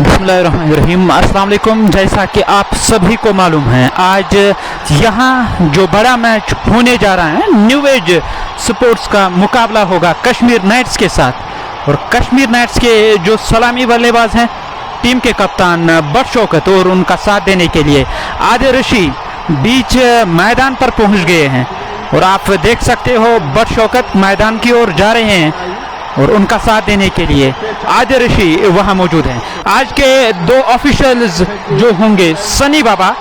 बिस्मिल्लाहिर्रहमानिर्रहीम। अस्सलाम वालेकुम। जैसा कि आप सभी को मालूम है, आज यहाँ जो बड़ा मैच होने जा रहा है, न्यू एज स्पोर्ट्स का मुकाबला होगा कश्मीर नाइट्स के साथ। और कश्मीर नाइट्स के जो सलामी बल्लेबाज हैं, टीम के कप्तान बट शौकत, और उनका साथ देने के लिए आदिल रशीद बीच मैदान पर पहुंच गए हैं। और आप देख सकते हो बट शौकत मैदान की ओर जा रहे हैं और उनका साथ देने के लिए आदिल रशीद वहां मौजूद हैं। आज के दो ऑफिशियल्स जो होंगे, सनी बाबा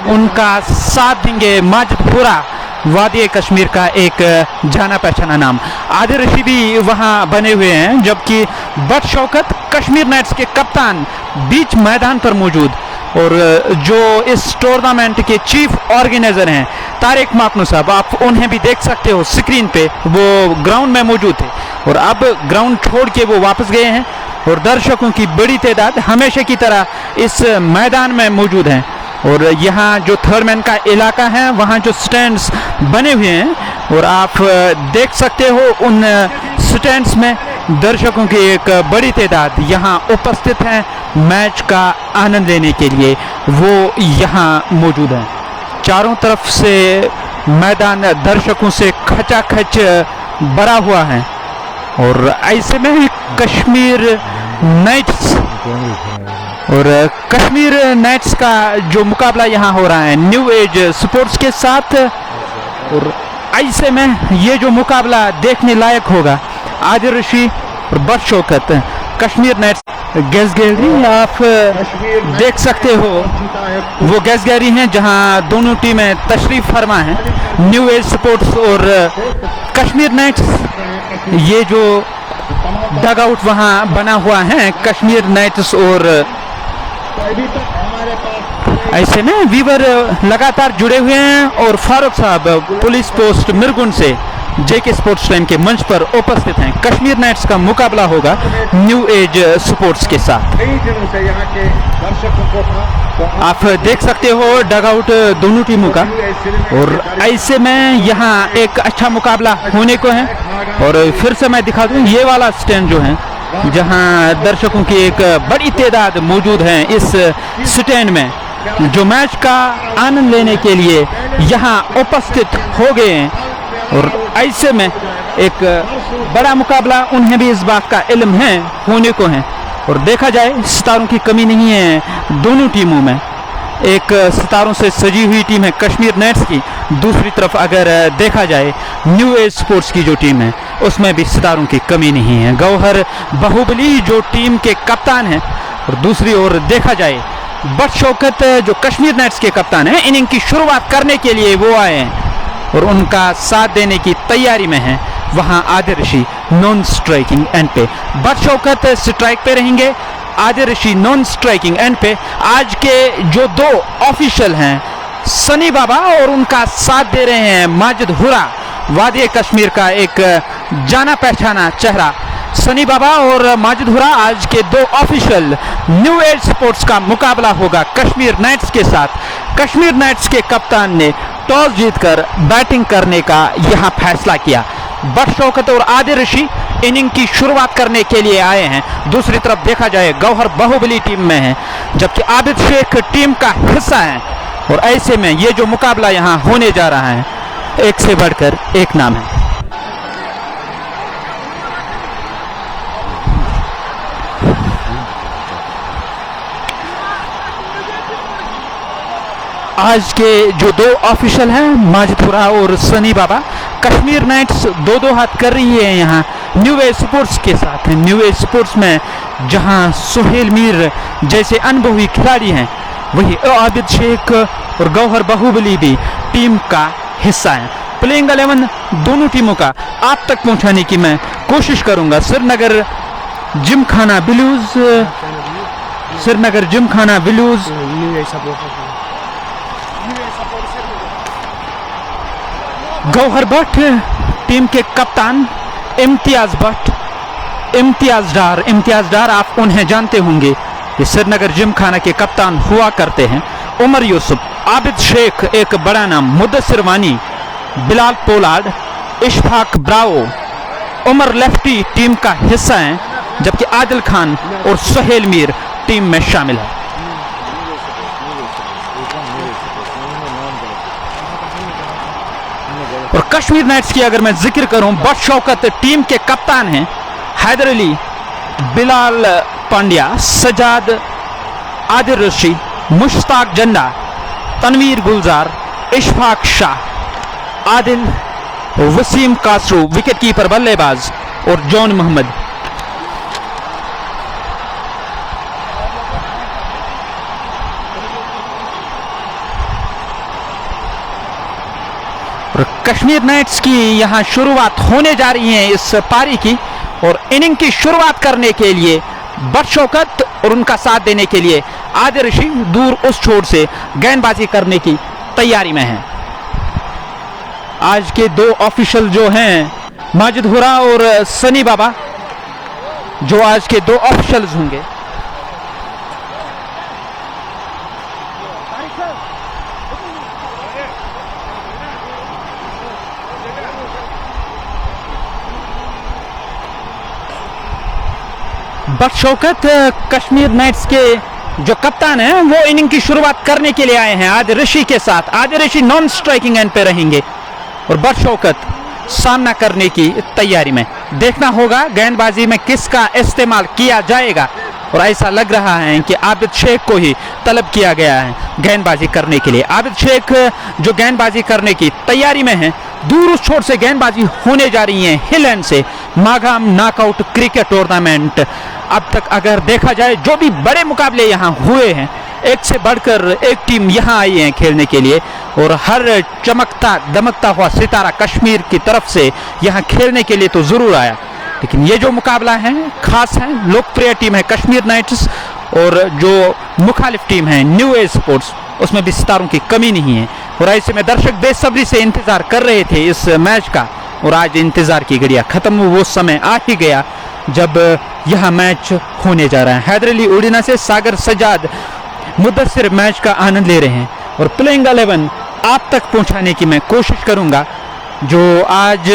उनका साथ देंगे माजिदपुरा वादी कश्मीर का एक जाना पहचाना नाम। आदिल रशीद भी वहां बने हुए हैं, जबकि बट शौकत कश्मीर नाइट्स के कप्तान बीच मैदान पर मौजूद। और जो इस टूर्नामेंट के चीफ ऑर्गेनाइजर हैं तारिक माकनू साहब, आप उन्हें भी देख सकते हो स्क्रीन पे, वो ग्राउंड में मौजूद थे और अब ग्राउंड छोड़ के वो वापस गए हैं। और दर्शकों की बड़ी तादाद हमेशा की तरह इस मैदान में मौजूद हैं। और यहाँ जो थर्ड मैन का इलाका है, वहाँ जो स्टैंड्स बने हुए हैं और आप देख सकते हो उन स्टैंड्स में दर्शकों की एक बड़ी तादाद यहाँ उपस्थित है मैच का आनंद लेने के लिए, वो यहाँ मौजूद हैं। चारों तरफ से मैदान दर्शकों से खचाखच भरा हुआ है। और ऐसे में कश्मीर नाइट्स का जो मुकाबला यहाँ हो रहा है न्यू एज स्पोर्ट्स के साथ, और ऐसे में ये जो मुकाबला देखने लायक होगा। आदिल रशीद और Butt Shaukat, Kashmir knights gas gallery आप देख सकते हो, वो गैस गैलरी हैं जहां दोनों टीमें तशरीफ फरमा हैं, न्यू एज स्पोर्ट्स और कश्मीर नाइट्स। ये जो डग आउट वहां बना हुआ है कश्मीर नाइट्स, और ऐसे में वीवर लगातार जुड़े हुए हैं। और फारूक साहब पुलिस पोस्ट मिरगुन से जेके स्पोर्ट्स टाइम के मंच पर उपस्थित हैं। कश्मीर नाइट्स का मुकाबला होगा न्यू एज स्पोर्ट्स के साथ। आप देख सकते हो डग आउट दोनों टीमों का, और ऐसे में यहाँ एक अच्छा मुकाबला होने को है। और फिर से मैं दिखा दूं ये वाला स्टैंड जो है, जहाँ दर्शकों की एक बड़ी तादाद मौजूद है इस स्टैंड में, जो मैच का आनंद लेने के लिए यहाँ उपस्थित हो गए हैं। और ऐसे में एक बड़ा मुकाबला उन्हें भी इस बात का इल्म है होने को है। और देखा जाए सितारों की कमी नहीं है दोनों टीमों में। एक सितारों से सजी हुई टीम है कश्मीर नाइट्स की, दूसरी तरफ अगर देखा जाए न्यू एज स्पोर्ट्स की जो टीम है उसमें भी सितारों की कमी नहीं है। गौहर बाहुबली जो टीम के कप्तान हैं, और दूसरी ओर देखा जाए बट शौकत जो कश्मीर नाइट्स के कप्तान हैं, इनिंग की शुरुआत करने के लिए वो आए हैं और उनका साथ देने की तैयारी में है। वहां Adil Rashid non striking end पे, बट शौकत स्ट्राइक पे रहेंगे, Adil Rashid non striking end पे। आज के जो दो ऑफिशियल हैं सनी बाबा, और उनका साथ दे रहे हैं माजिदपुरा वादी कश्मीर का एक जाना पहचाना चेहरा सनी बाबा और माजिदपुरा। आज के दो ऑफिशियल न्यू एज स्पोर्ट्स का मुकाबला होगा कश्मीर नाइट्स के साथ। कश्मीर नाइट्स के कप्तान ने टॉस जीतकर बैटिंग करने का यहां फैसला किया। बट शौकत और आदिल रशीद इनिंग की शुरुआत करने के लिए आए हैं। दूसरी तरफ देखा जाए गौहर बाहुबली टीम में है, जबकि आबिद शेख टीम का हिस्सा है। और ऐसे में ये जो मुकाबला यहां होने जा रहा है, एक से बढ़कर एक नाम है। आज के जो दो ऑफिशियल हैं माजिदपुरा और सनी बाबा, कश्मीर नाइट्स दो दो हाथ कर रही है यहाँ न्यू एज स्पोर्ट्स के साथ। न्यू एज स्पोर्ट्स में जहाँ सुहेल मीर जैसे अनुभवी खिलाड़ी हैं, वही आबिद शेख और गौहर बाहुबली भी टीम का हिस्सा है। प्लेइंग 11 दोनों टीमों का आप तक पहुंचाने की मैं कोशिश करूंगा। श्रीनगर जिमखाना बिलूज गौहर भट्ट टीम के कप्तान, इम्तियाज डार आप उन्हें जानते होंगे, ये श्रीनगर जिमखाना के कप्तान हुआ करते हैं। उमर यूसुफ, आबिद शेख एक बड़ा नाम, Mudassir Wani, Bilal Pollard, Ishfaq Bravo, Umar lefty team का हिस्सा हैं, जबकि आदिल खान और सुहेल मीर टीम में शामिल है। और कश्मीर नाइट्स की अगर मैं जिक्र करूं, बदशौकत टीम के कप्तान हैं। हैदर अली, बिलाल पांड्या, सजाद, आदिल रशी, मुश्ताक जंडा, तनवीर गुलजार, इशफाक शाह, आदिल, वसीम कासरू विकेट कीपर बल्लेबाज और जॉन मोहम्मद। और कश्मीर नाइट्स की यहां शुरुआत होने जा रही है इस पारी की, और इनिंग की शुरुआत करने के लिए बदशौकत और उनका साथ देने के लिए आदिल रशी दूर उस छोर से गेंदबाजी करने की तैयारी में हैं। आज के दो ऑफिशियल जो हैं, माजिद हुरा और सनी बाबा, जो आज के दो ऑफिशियल्स होंगे। बदशौकत कश्मीर नाइट्स के जो कप्तान हैं वो इनिंग की शुरुआत करने के लिए आए हैं आदिल रशी के साथ। आदिल रशी नॉन स्ट्राइकिंग एंड पे रहेंगे और बदशौकत सामना करने की तैयारी में। देखना होगा गेंदबाजी में किसका इस्तेमाल किया जाएगा, और ऐसा लग रहा है कि आबिद शेख को ही तलब किया गया है गेंदबाजी करने के लिए। आबिद शेख जो गेंदबाजी करने की तैयारी में है। दूर उस छोर से गेंदबाजी होने जा रही है हिलैंड से। मागाम नॉकआउट क्रिकेट टूर्नामेंट, अब तक अगर देखा जाए जो भी बड़े मुकाबले यहाँ हुए हैं, एक से बढ़कर एक टीम यहाँ आई है खेलने के लिए, और हर चमकता दमकता हुआ सितारा कश्मीर की तरफ से यहाँ खेलने के लिए तो जरूर आया। लेकिन ये जो मुकाबला है खास है, लोकप्रिय टीम है कश्मीर नाइट्स, और जो मुखालिफ टीम है न्यू एज स्पोर्ट्स, उसमें भी सितारों की कमी नहीं है। और ऐसे में दर्शक बेसब्री से इंतजार कर रहे थे इस मैच का, और आज इंतजार की घड़ियां खत्म, वो समय आ ही गया जब यह मैच होने जा रहा है। हैदर अली उड़ीना से सागर सजाद मुद्दसिर मैच का आनंद ले रहे हैं, और प्लेइंग 11 आप तक पहुंचाने की मैं कोशिश करूंगा। जो आज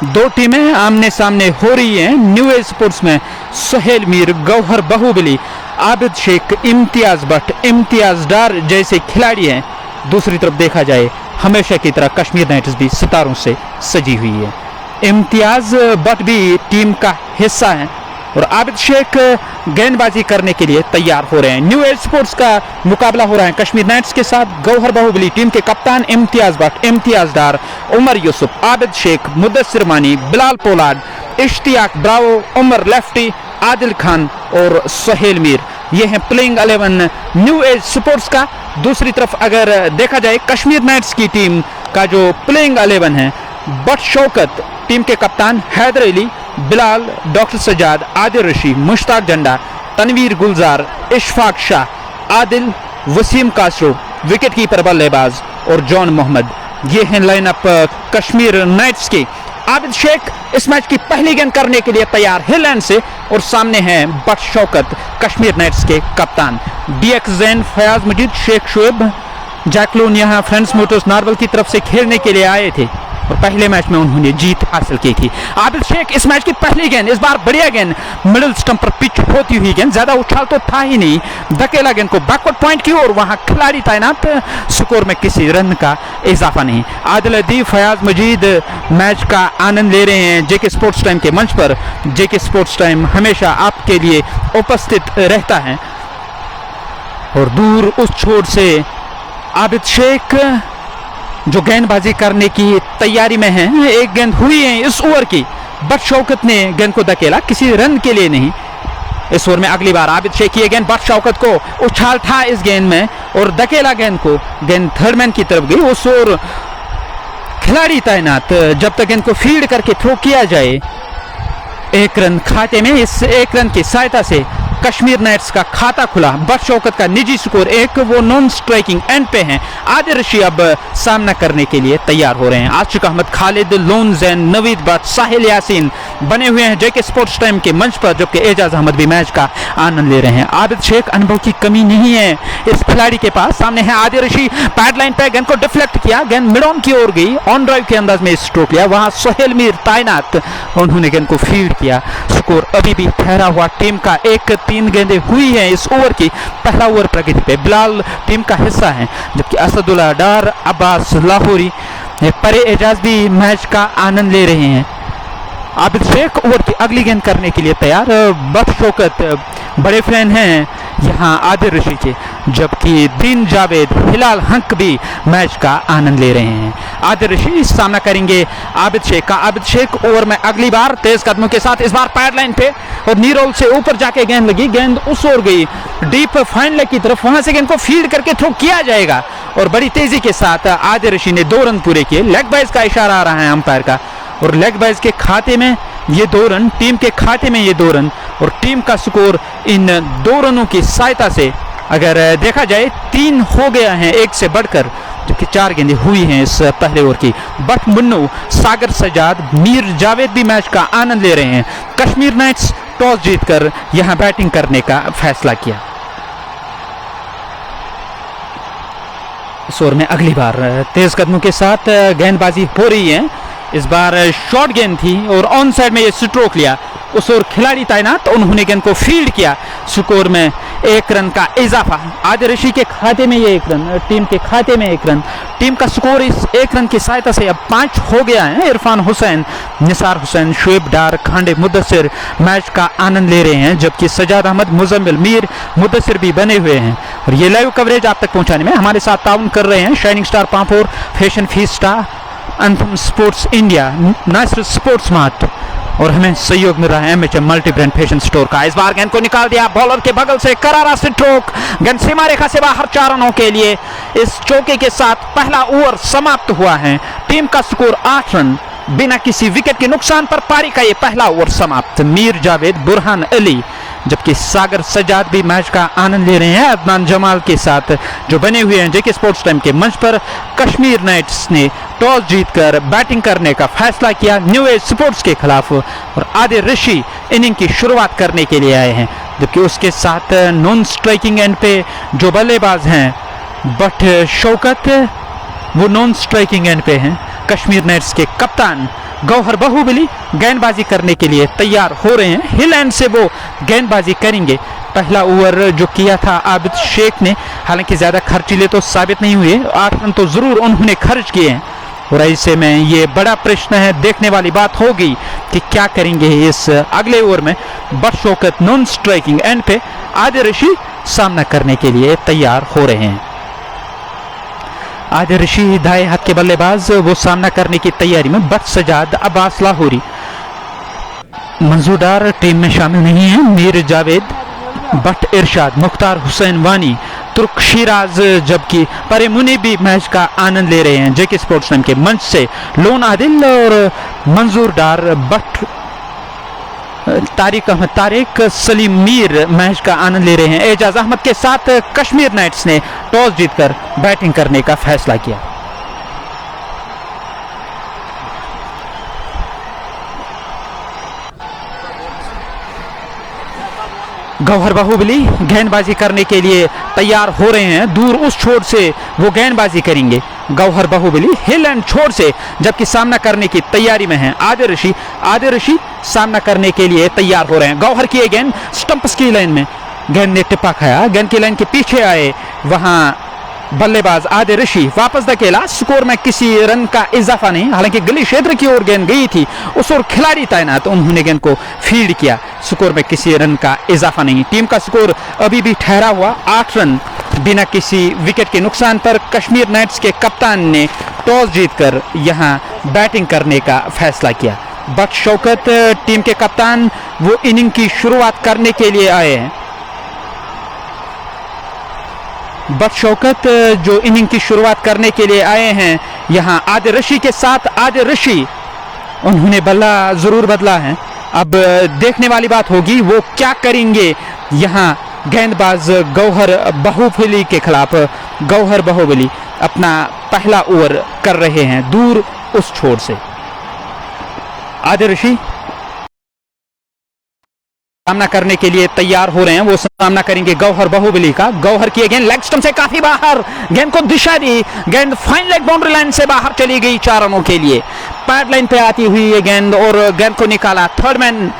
दो टीमें आमने सामने हो रही हैं न्यू एज स्पोर्ट्स में, सुहेल मीर, गौहर बाहुबली, आबिद शेख, इम्तियाज भट्ट, इम्तियाज डार जैसे खिलाड़ी हैं। दूसरी तरफ देखा जाए हमेशा की तरह कश्मीर नाइट्स भी सितारों से सजी हुई है। इम्तियाज भट्ट भी टीम का हिस्सा है, और आबिद शेख गेंदबाजी करने के लिए तैयार हो रहे हैं। न्यू एज स्पोर्ट्स का मुकाबला हो रहा है कश्मीर नाइट्स के साथ। गौहर बाहुबली टीम के कप्तान, इम्तियाज भट्ट, इम्तियाज डार, उमर यूसुफ, आबिद शेख, मुद्दसिर मानी, बिलाल पोलाद, इश्तियाक ब्रावो, उमर लेफ्टी, आदिल खान और सुहेल मीर। ये हैं प्लेइंग 11 न्यू एज स्पोर्ट्स का। दूसरी तरफ अगर देखा जाए कश्मीर नाइट्स की टीम का जो प्लेइंग 11 है, बदशौकत टीम के कप्तान हैदर अली, बिलाल, डॉक्टर सजाद, आदिल रशी, मुश्ताक जंडा, तनवीर गुलजार, इशफाक शाह, आदिल, वसीम कासरू विकेट कीपर बल्लेबाज और जॉन मोहम्मद। ये हैं लाइनअप कश्मीर नाइट्स की। आबिद शेख इस मैच की पहली गेंद करने के लिए तैयार हिलैंड से, और सामने हैं बदशौकत कश्मीर नाइट्स के कप्तान। डीएक्स जैन, फयाज मजीद, शेख शुएब, जैकलून यहाँ फ्रेंड्स मोटर्स नारवल की तरफ से खेलने के लिए आए थे, और पहले मैच में उन्होंने जीत हासिल की थी। आबिद शेख इस मैच की पहली गेंद, इस बार बढ़िया गेंद, मिडिल स्टंप पर पिच होती हुई गेंद, ज्यादा उछाल तो था ही नहीं, धकेला गेंद को बैकवर्ड पॉइंट की ओर, वहां खिलाड़ी तैनात, स्कोर में किसी रन का इजाफा नहीं। आदिल अदीब, फयाज मजीद मैच का आनंद ले रहे हैं जेके स्पोर्ट्स टाइम के मंच पर। जेके स्पोर्ट्स टाइम हमेशा आपके लिए उपस्थित रहता है। और दूर उस छोर से आबिद शेख जो गेंदबाजी करने की तैयारी में है। एक गेंद हुई है इस ओवर की, बदशौकत ने गेंद को धकेला, किसी रन के लिए नहीं। इस ओवर में अगली बार आबिद शेख की गेंद, बदशौकत को उछाल था इस गेंद में और धकेला गेंद को, गेंद थर्डमैन की तरफ गई। उस ओर खिलाड़ी तैनात, जब तक गेंद को फील्ड करके थ्रो किया जाए। एक रन खाते में, इस एक रन की सहायता से कश्मीर नाइट्स का खाता खुला। बदशौकत का निजी स्कोर 1, वो नॉन स्ट्राइकिंग एंड पे हैं। आदिल रशी अब सामना करने के लिए तैयार हो रहे हैं। आशिक अहमद, खालिद, लोन जैन, नवीद भट्ट, साहिल यासीन बने हुए हैं जेके स्पोर्ट्स टाइम के मंच पर, जबकि एजाज अहमद भी मैच का आनंद ले रहे हैं। आबिद शेख, अनुभव की कमी नहीं है इस खिलाड़ी के पास। सामने है आदिल रशी, पैड लाइन पे गेंद को डिफ्लेक्ट किया, गेंद मिड ऑन की ओर गई, ऑन ड्राइव के अंदाज में स्ट्रोक लिया। वहां सुहेल मीर तैनात, उन्होंने गेंद को फील्ड किया। स्कोर अभी भी ठहरा हुआ टीम का 1-3 3 गेंदें हुई हैं इस ओवर की। पहला ओवर प्रगति पे, बिलाल टीम का हिस्सा है, जबकि असदुल्ला डार, अब्बास लाहौरी, परे एजाज भी मैच का आनंद ले रहे हैं। आबिद शेख ओवर की अगली गेंद करने के लिए तैयार। बट शौकत बड़े फैन हैं यहाँ आदिल रशी के, जबकि दीन जावेद, हिलाल हक भी मैच का आनंद ले रहे हैं। आदिल रशी सामना करेंगे आबिद शेख का। आबिद शेख ओवर में अगली बार तेज कदमों के साथ, इस बार पैड लाइन पे और नीरोल से ऊपर जाके गेंद लगी, गेंद उस ओर गई डीप फाइन लेग की तरफ, वहां से गेंद को फील्ड करके थ्रो किया जाएगा और बड़ी तेजी के साथ आदिल रशी ने 2 रन पूरे किए। लेग बाइज का इशारा आ रहा है अंपायर का और लेग बाइज के खाते में ये 2 रन, टीम के खाते में ये 2 रन और टीम का स्कोर इन 2 रनों की सहायता से अगर देखा जाए 3 हो गया है 1 से बढ़कर, जबकि 4 गेंदें हुई हैं इस पहले ओवर की। बट मुन्नू, सागर सजाद, मीर जावेद भी मैच का आनंद ले रहे हैं। कश्मीर नाइट्स टॉस जीतकर यहां बैटिंग करने का फैसला किया। इस ओवर में अगली बार तेज कदमों के साथ गेंदबाजी हो रही है। इस बार शॉर्ट गेंद थी और ऑन साइड में ये स्ट्रोक लिया, उस ओर खिलाड़ी तैनात, उन्होंने गेंद को फील्ड किया। स्कोर में 1 रन का इजाफा। आदिल रशी के खाते में ये 1 रन, टीम के खाते में 1 रन। टीम का स्कोर इस 1 रन की सहायता से अब 5 हो गया है। इरफान हुसैन, निसार हुसैन, शुएब डार, खांडे मुद्दसिर मैच का आनंद ले रहे हैं, जबकि सजाद अहमद, मुजम्मिल, मीर, मुद्दसिर भी बने हुए हैं। और ये लाइव कवरेज आप तक पहुंचाने में हमारे साथ ताउन कर रहे हैं shining star Pampore, fashion fiesta, anthem sports India, Nasir sports mart और हमें सहयोग मिल रहा है MHM multi brand fashion store का। इस बार गेंद को निकाल दिया बॉलर के बगल से, करारा स्ट्रोक, गेंद सीमा रेखा से बाहर 4 रनों के लिए। इस चौके के साथ पहला ओवर समाप्त हुआ है। टीम का स्कोर 8 रन, बिना किसी विकेट के नुकसान पर पारी का ये पहला ओवर समाप्त। मीर जावेद, बुरहान अली, जबकि सागर सजाद भी मैच का आनंद ले रहे हैं अदनान जमाल के साथ, जो बने हुए हैं जेके स्पोर्ट्स टाइम के मंच पर। कश्मीर नाइट्स ने टॉस जीतकर बैटिंग करने का फैसला किया न्यू एज स्पोर्ट्स के खिलाफ और आदिल रशी इनिंग की शुरुआत करने के लिए आए हैं, जबकि उसके साथ नॉन स्ट्राइकिंग एंड पे जो बल्लेबाज हैं बट शौकत, वो नॉन स्ट्राइकिंग एंड पे हैं। कश्मीर नाइट्स के कप्तान गौहर बाहुबली गेंदबाजी करने के लिए तैयार हो रहे हैं। हिल एंड से वो गेंदबाजी करेंगे। पहला ओवर जो किया था आबिद शेख ने, हालांकि ज़्यादा खर्चीले तो साबित नहीं हुए, 8 रन तो ज़रूर उन्होंने खर्च किए हैं और ऐसे में ये बड़ा प्रश्न है, देखने वाली बात होगी कि क्या करेंगे इस अगले ओवर में। But Shaukat non striking end पे, आदिल रशी सामना करने के लिए तैयार हो रहे हैं। आदिल रशी दाएं हाथ के बल्लेबाज, वो सामना करने की तैयारी में। बट सजाद, अब्बास लाहौरी, मंजूर डार टीम में शामिल नहीं है। मीर जावेद, बट इरशाद, मुख्तार हुसैन वानी, तुर्क शिराज, जबकि परे मुनी भी मैच का आनंद ले रहे हैं जेके स्पोर्ट्स टाइम के मंच से। लोन आदिल और मंजूर डार, बट तारिक अहमद, तारिक, सलीम, मीर मैच का आनंद ले रहे हैं। एजाज अहमद के साथ कश्मीर नाइट्स ने टॉस जीतकर बैटिंग करने का फैसला किया। गौहर बाहुबली गेंदबाजी करने के लिए तैयार हो रहे हैं। दूर उस छोर से वो गेंदबाजी करेंगे गौहर बाहुबली, हिल एंड छोर से, जबकि सामना करने की तैयारी में हैं आदिल रशी। आदिल रशी सामना करने के लिए तैयार हो रहे हैं। गौहर की गेंद स्टंप्स की लाइन में, गेंद ने टिप्पा खाया, गेंद की लाइन के पीछे आए वहां बल्लेबाज आदिल रशी, वापस धकेला, स्कोर में किसी रन का इजाफा नहीं। हालांकि गली क्षेत्र की ओर गेंद गई थी, उस ओर खिलाड़ी तैनात, उन्होंने गेंद को फील्ड किया, स्कोर में किसी रन का इजाफा नहीं। टीम का स्कोर अभी भी ठहरा हुआ 8 रन, बिना किसी विकेट के नुकसान पर। कश्मीर नाइट्स के कप्तान ने टॉस जीतकर यहां बैटिंग करने का फैसला किया। बट शौकत टीम के कप्तान, वो इनिंग की शुरुआत करने के लिए आए हैं। बट शौकत जो इनिंग की शुरुआत करने के लिए आए हैं यहां आदिल रशी के साथ। आदिल रशी, उन्होंने बल्ला जरूर बदला है, अब देखने वाली बात होगी वो क्या करेंगे यहां गेंदबाज गौहर बाहुबली के खिलाफ। गौहर बाहुबली अपना पहला ओवर कर रहे हैं दूर उस छोर से। आदिल रशी सामना करने के लिए तैयार हो रहे हैं, वो सामना करेंगे गौहर बाहुबली का। गौहर की गेंद लेग स्टंप से काफी बाहर, गेंद को दिशा दी, गेंद फाइन लेग बाउंड्री लाइन से बाहर चली गई 4 रनों के लिए। पैड लाइन पे आती हुई ये गेंद और गेंद को निकाला थर्ड मैन,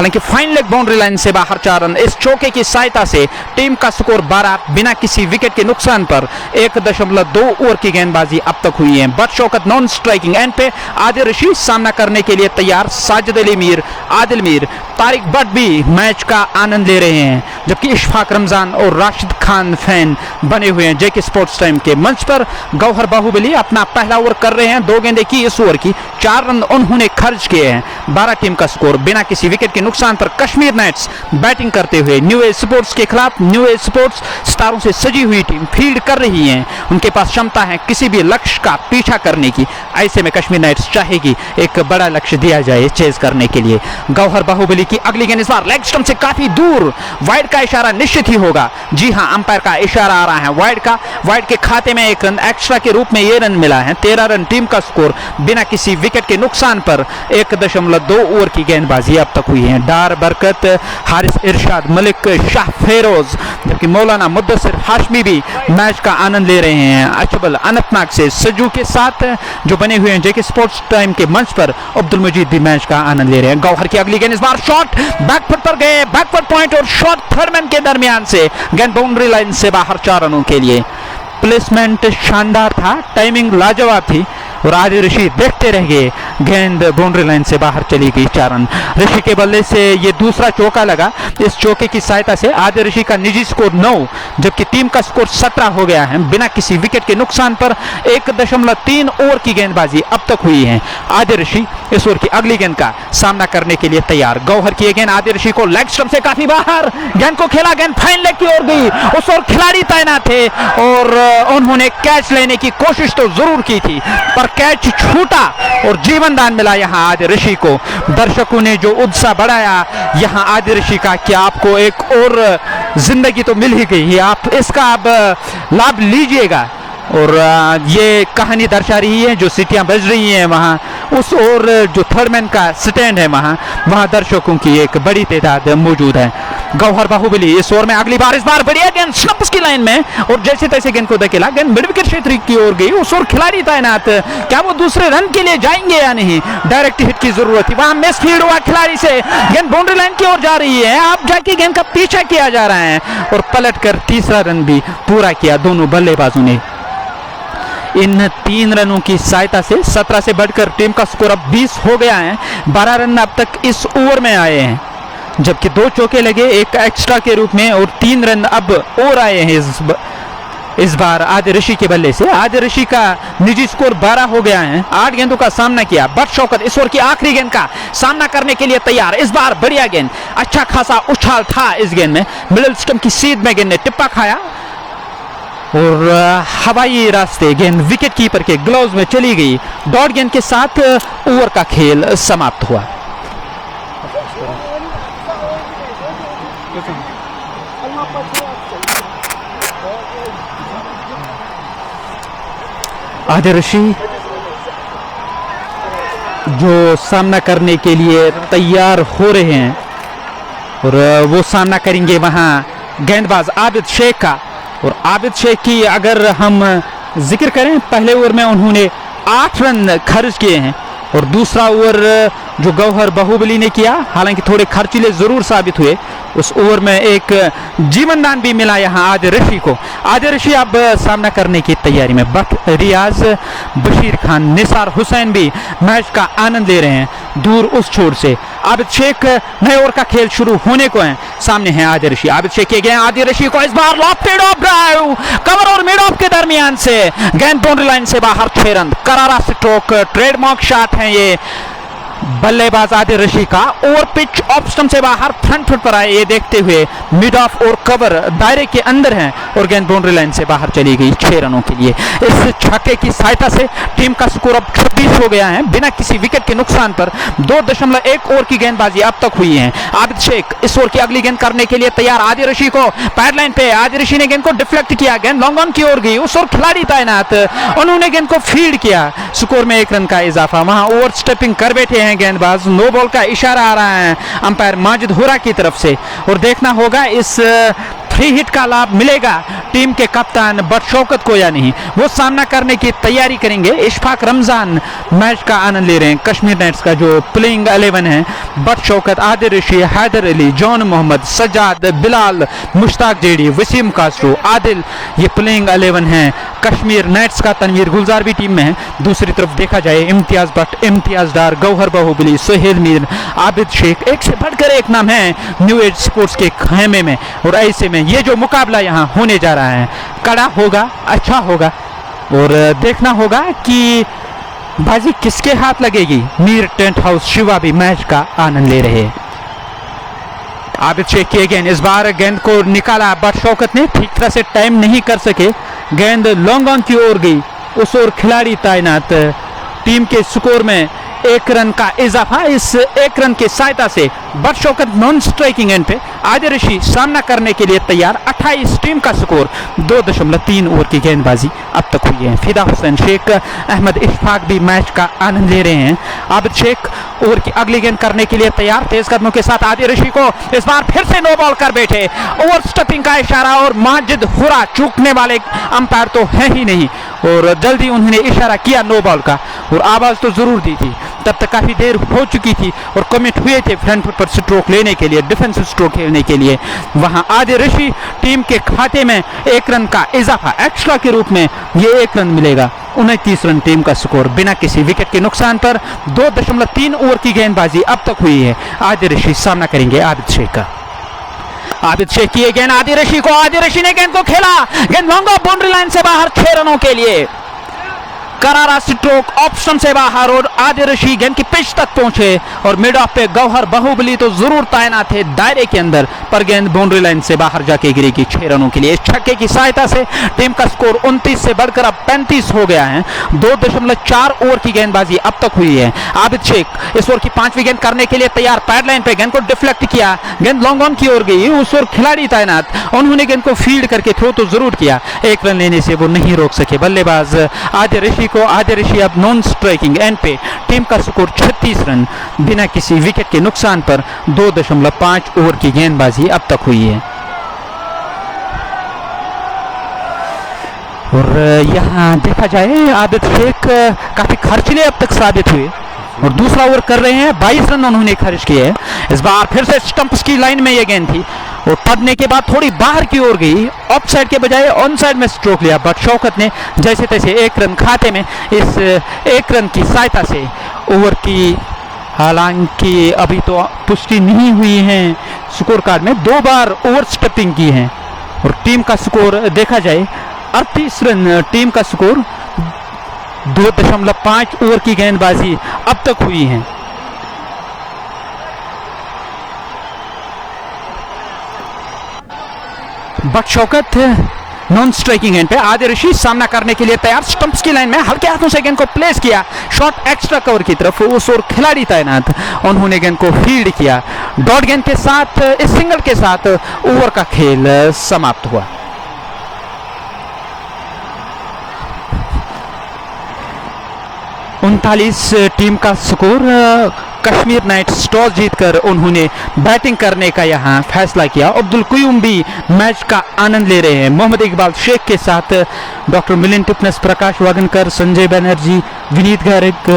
हालांकि फाइन लेग बाउंड्री लाइन से बाहर 4 रन। इस चौके की सहायता से टीम का स्कोर 12 बिना किसी विकेट के नुकसान पर 1.2 ओवर की गेंदबाजी अब तक हुई है। But Shaukat non striking end पे, आदिल रशीद सामना करने के लिए तैयार, साजिद अली मीर, आदिल मीर, तारिक भट्ट भी मैच का आनंद ले रहे हैं, जबकि इशफाक रमजान और राशिद खान फैन बने हुए हैं जेके स्पोर्ट्स टाइम के मंच पर। गौहर बाहुबली अपना पहला ओवर कर रहे हैं, 2 गेंदें की इस ओवर की, 4 रन उन्होंने खर्च किए हैं। 12 टीम का स्कोर बिना किसी विकेट के नुकसान पर। कश्मीर नाइट्स बैटिंग करते हुए न्यू एज स्पोर्ट्स के खिलाफ, न्यू एज स्पोर्ट्स स्टारों से सजी हुई टीम फील्ड कर रही है, उनके पास क्षमता है किसी भी लक्ष्य का पीछा करने की। ऐसे में कश्मीर नाइट्स चाहेगी एक बड़ा लक्ष्य दिया जाए चेज करने के लिए। गौहर बाहुबली की अगली गेंद इस बार लेग स्टंप से काफी दूर, वाइड का इशारा निश्चित ही होगा। जी हां, अंपायर का इशारा आ रहा है वाइड का। वाइड के खाते में 1 रन एक्स्ट्रा के रूप में ये रन मिला है। 13 रन टीम का स्कोर बिना किसी विकेट के नुकसान पर। 1.2 ओवर की गेंदबाजी अब तक हुई है। डार बरकत, हारिस इरशाद मलिक, शाह फेरोज, जबकि मौलाना मुद्दसिर हाशमी भी मैच का आनंद ले रहे हैं। अचबल अनंतनाग से सज्जू के साथ जो बने हुए हैं जेके स्पोर्ट्स टाइम के मंच पर, अब्दुल मजीद भी मैच का आनंद ले रहे हैं। गौहर की अगली गेंद इस बार शॉट बैकफुट पर गए, बैकवर्ड पॉइंट और शॉट थर्डमैन के दरमियान से, गेंद बाउंड्री लाइन से बाहर 4 रनों के लिए। प्लेसमेंट शानदार था, टाइमिंग लाजवाब थी और आदिल रशीद देखते रह गए, गेंद बाउंड्री लाइन से बाहर चली गई। 4 रन। ऋषि के बल्ले से ये दूसरा चौका लगा। इस चौके की सहायता से आदिल रशीद का निजी स्कोर 9, जबकि टीम का स्कोर 17 हो गया है बिना किसी विकेट के नुकसान पर। 1.3 ओवर की गेंदबाजी अब तक हुई है। आदिल रशीद इस ओवर की अगली गेंद का सामना करने के लिए तैयार। गौहर की गेंद आदिल रशीद को लेग स्टंप से काफी बाहर, गेंद को खेला, गेंद फाइन लेग की ओर गई। उस ओर खिलाड़ी तैनात थे और उन्होंने कैच लेने की कोशिश तो जरूर की थी, पर कैच छूटा और जीवन दान मिला यहां आदिल रशीद को। दर्शकों ने जो उत्साह बढ़ाया यहां आदिल रशीद का, कि आपको एक और जिंदगी तो मिल ही गई है, आप इसका अब लाभ लीजिएगा। और ये कहानी दर्शा रही है, जो सीटियां बज रही हैं वहां उस और जो थर्डमैन का स्टैंड है वहां दर्शकों की एक बड़ी तादाद मौजूद है। गौहर बाहुबली इस ओवर में अगली बार, इस बार बढ़िया गेंद स्टंप्स की लाइन में और जैसे तैसे गेंद को धकेला, गेंद मिड विकेट क्षेत्र की ओर गई। उस ओर खिलाड़ी तैनात, क्या वो दूसरे रन के लिए जाएंगे या नहीं? डायरेक्ट हिट की जरूरत थी, वहां मिस फील्ड हुआ खिलाड़ी से, गेंद बाउंड्री लाइन की ओर जा रही है। अब जाके गेंद का पीछा किया जा रहा है और पलटकर तीसरा रन भी पूरा किया दोनों बल्लेबाजों ने। इन 3 रनों की सहायता से 17 से बढ़कर टीम का स्कोर अब 20 हो गया है। 12 रन अब तक इस ओवर में आए हैं, जबकि 2 चौके लगे, 1 एक्स्ट्रा के रूप में, और 3 रन अब और आए हैं इस बार आदिल रशीद के बल्ले से। आदिल रशीद का निजी स्कोर 12 हो गया है। 8 गेंदों का सामना किया। बट शौकत इस ओवर की आखिरी गेंद का सामना करने के लिए तैयार। इस बार बढ़िया गेंद, अच्छा खासा उछाल था इस गेंद में, मिडिल स्टंप की सीध में गेंद ने टिप्पा खाया और हवाई रास्ते गेंद विकेट कीपर के ग्लव्स में चली गई। डॉट गेंद के साथ ओवर का खेल समाप्त हुआ। आदिल रशीद जो सामना करने के लिए तैयार हो रहे हैं और वो सामना करेंगे वहां गेंदबाज आबिद शेख का। और आबिद शेख की अगर हम जिक्र करें, पहले ओवर में उन्होंने 8 रन खर्च किए हैं और दूसरा ओवर जो गौहर बाहुबली ने किया, हालांकि थोड़े खर्चीले जरूर साबित हुए, उस ओवर में एक जीवनदान भी मिला यहां आदिल रशीद को। आदिल रशीद अब सामना करने की तैयारी में। बट रियाज, बशीर खान, निसार हुसैन भी मैच का आनंद ले रहे हैं दूर उस छोर से। आबिद शेख नए ओवर का खेल शुरू होने को है, सामने है आदिल रशीद। आबिद शेख के गए आदिल रशीद को इस बार लॉफ्टेड ऑफ ड्राइव, कवर और मिड ऑफ के दरमियान से गेंद बाउंड्री लाइन से बाहर। 6 रन, करारा स्ट्रोक, ट्रेडमार्क शॉट है ये बल्लेबाज आदिल रशीद का। ओवर पिच ऑफ स्टंप से बाहर, फ्रंट फुट पर आए, ये देखते हुए मिड ऑफ और कवर दायरे के अंदर है और गेंद बाउंड्री लाइन से बाहर चली गई 6 रनों के लिए। इस छक्के की सहायता से टीम का स्कोर अब 26 हो गया है बिना किसी विकेट के नुकसान पर। 2.1 ओवर की गेंदबाजी अब तक हुई है। आबिद शेख इस ओवर की अगली गेंद करने के लिए तैयार। आदिल रशीद को पैड लाइन पे, आदिल रशीद ने गेंद को डिफ्लेक्ट किया, गेंद लॉन्ग ऑन की ओर गई। उस ओर खिलाड़ी तैनात, उन्होंने गेंद को फील्ड किया, स्कोर में 1 रन का इजाफा। वहां ओवर स्टेपिंग कर बैठे हैं गेंदबाज। नो बॉल का इशारा आ रहा है अंपायर माजिद हुरा की तरफ से और देखना होगा इस फ्री हिट का लाभ मिलेगा टीम के कप्तान बदशौकत को या नहीं, वो सामना करने की तैयारी करेंगे। इशफाक रमजान मैच का आनंद ले रहे हैं। कश्मीर नाइट्स का जो प्लेइंग 11 है, बदशौकत, आदिल रशी, हैदर अली, जॉन मोहम्मद, सज्जाद, बिलाल, मुश्ताक जेडी, वसीम कास्ट्रो, आदिल, ये प्लेइंग 11 है कश्मीर नाइट्स का। तनवीर गुलजार भी टीम में है। दूसरी तरफ देखा जाए इम्तियाज भट्ट, इम्तियाज डार, गौहर बाहुबली, सोहेल मीर, आबिद शेख, एक से बढ़कर एक नाम है न्यू एज स्पोर्ट्स के खेमे में। और ऐसे में ये जो मुकाबला यहाँ होने जा रहा है कड़ा होगा, अच्छा होगा और देखना होगा कि बाजी किसके हाथ लगेगी। मीर टेंट हाउस शिवा भी मैच का आनंद ले रहे हैं। आबिद शेख की गेंद, इस बार गेंद को निकाला बदशौकत ने, ठीक तरह से टाइम नहीं कर सके, गेंद लॉन्ग ऑन की ओर गई, उस ओर खिलाड़ी तैनात। टीम के स्कोर में 1 रन का इजाफा। इस 1 रन की सहायता से बदशौकत नॉन स्ट्राइकिंग एंड पे, आदिल रशी सामना करने के लिए तैयार। 28 टीम का स्कोर, 2.3 ओवर की गेंदबाजी अब तक हुई है। फिदा हुसैन, शेख अहमद, इशफाक भी मैच का आनंद ले रहे हैं। आबिद शेख ओवर की अगली गेंद करने के लिए तैयार, तेज कदमों के साथ आदिल रशी को इस बार फिर से नो बॉल कर बैठे। ओवर स्टपिंग का इशारा और माजिद हुरा, चूकने वाले अंपायर तो है ही नहीं, और जल्दी उन्होंने इशारा किया नो बॉल का, और आवाज तो जरूर दी थी। तब तक काफी देर हो चुकी थी और कमिट हुए थे फ्रंट फुट पर स्ट्रोक लेने के लिए, डिफेंसिव स्ट्रोक खेलने के लिए। वहां आदिल रशी टीम के खाते में 1 रन का इजाफा एक्स्ट्रा के रूप में ये 1 रन मिलेगा। 29 रन टीम का स्कोर बिना किसी विकेट के नुकसान पर। 2.3 ओवर की गेंदबाजी अब तक हुई है। आदिल रशी सामना करेंगे आबिद शेख का। आबिद शेख की गेंद आदिल रशी को, आदिल रशी ने गेंद को खेला, गेंद लॉन्ग ऑफ बाउंड्री लाइन से बाहर, 6 रनों के लिए। करारा स्ट्रोक ऑप्शन से बाहर और आदिल रशी गेंद की पिच तक पहुंचे और मिड ऑफ पे गौहर बाहुबली तो जरूर तैनात थे दायरे के अंदर, पर गेंद बाउंड्री लाइन से बाहर जाके गिरेगी 6 रनों के लिए। इस छक्के की सहायता से टीम का स्कोर 29 से बढ़कर अब 35 हो गया है। 2.4 ओवर की गेंदबाजी अब तक हुई है। आबिद शेख इस ओवर की 5वीं गेंद करने के लिए तैयार, पैड लाइन पे गेंद को डिफ्लेक्ट किया, गेंद लॉन्ग ऑन की ओर गई, उस ओर खिलाड़ी तैनात, उन्होंने गेंद को फील्ड करके थ्रो तो जरूर किया, 1 रन लेने से वो नहीं रोक सके बल्लेबाज आदिल रशी को। आदिल रशी अब नॉन स्ट्राइकिंग एंड पे, टीम का स्कोर 36 रन बिना किसी विकेट के नुकसान पर। 2.5 ओवर की गेंदबाजी अब तक हुई है। और यहाँ देखा जाए आबिद शेख काफी खर्चीले अब तक साबित हुए और दूसरा ओवर कर रहे हैं। 22 रन उन्होंने खर्च किए हैं। इस बार फिर से स्टंप्स की लाइन में ये गेंद थी और पड़ने के बाद थोड़ी बाहर की ओर गई, ऑफ साइड के बजाय ऑन साइड में स्ट्रोक लिया बदशौकत ने। जैसे तैसे 1 रन खाते में। इस 1 रन की सहायता से ओवर की, हालांकि अभी तो पुष्टि नहीं हुई है स्कोर कार्ड में, 2 बार ओवर स्टेपिंग की है और टीम का स्कोर देखा जाए 38 रन टीम का स्कोर। 2.5 ओवर की गेंदबाजी अब तक हुई है। बदशौकत नॉन स्ट्राइकिंग एंड पे, आदिल रशी सामना करने के लिए तैयार, स्टंप्स की लाइन में हल्के हाथों से गेंद को प्लेस किया, शॉट एक्स्ट्रा कवर की तरफ, उस ओर खिलाड़ी तैनात, उन्होंने गेंद को फील्ड किया। डॉट गेंद के साथ, इस सिंगल के साथ ओवर का खेल समाप्त हुआ। उनतालीस टीम का स्कोर। कश्मीर नाइट्स टॉस जीतकर उन्होंने बैटिंग करने का यहां फैसला किया। अब्दुल कुयूम भी मैच का आनंद ले रहे हैं। मोहम्मद इकबाल शेख के साथ डॉक्टर मिलिंद टिपनेस, प्रकाश वागनकर, संजय बनर्जी, विनीत गारिक,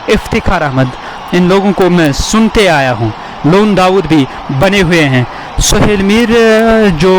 इफ्तिखार अहमद, इन लोगों को मैं सुनते आया हूं। लोन दाऊद भी बने हुए हैं। सोहेल मीर जो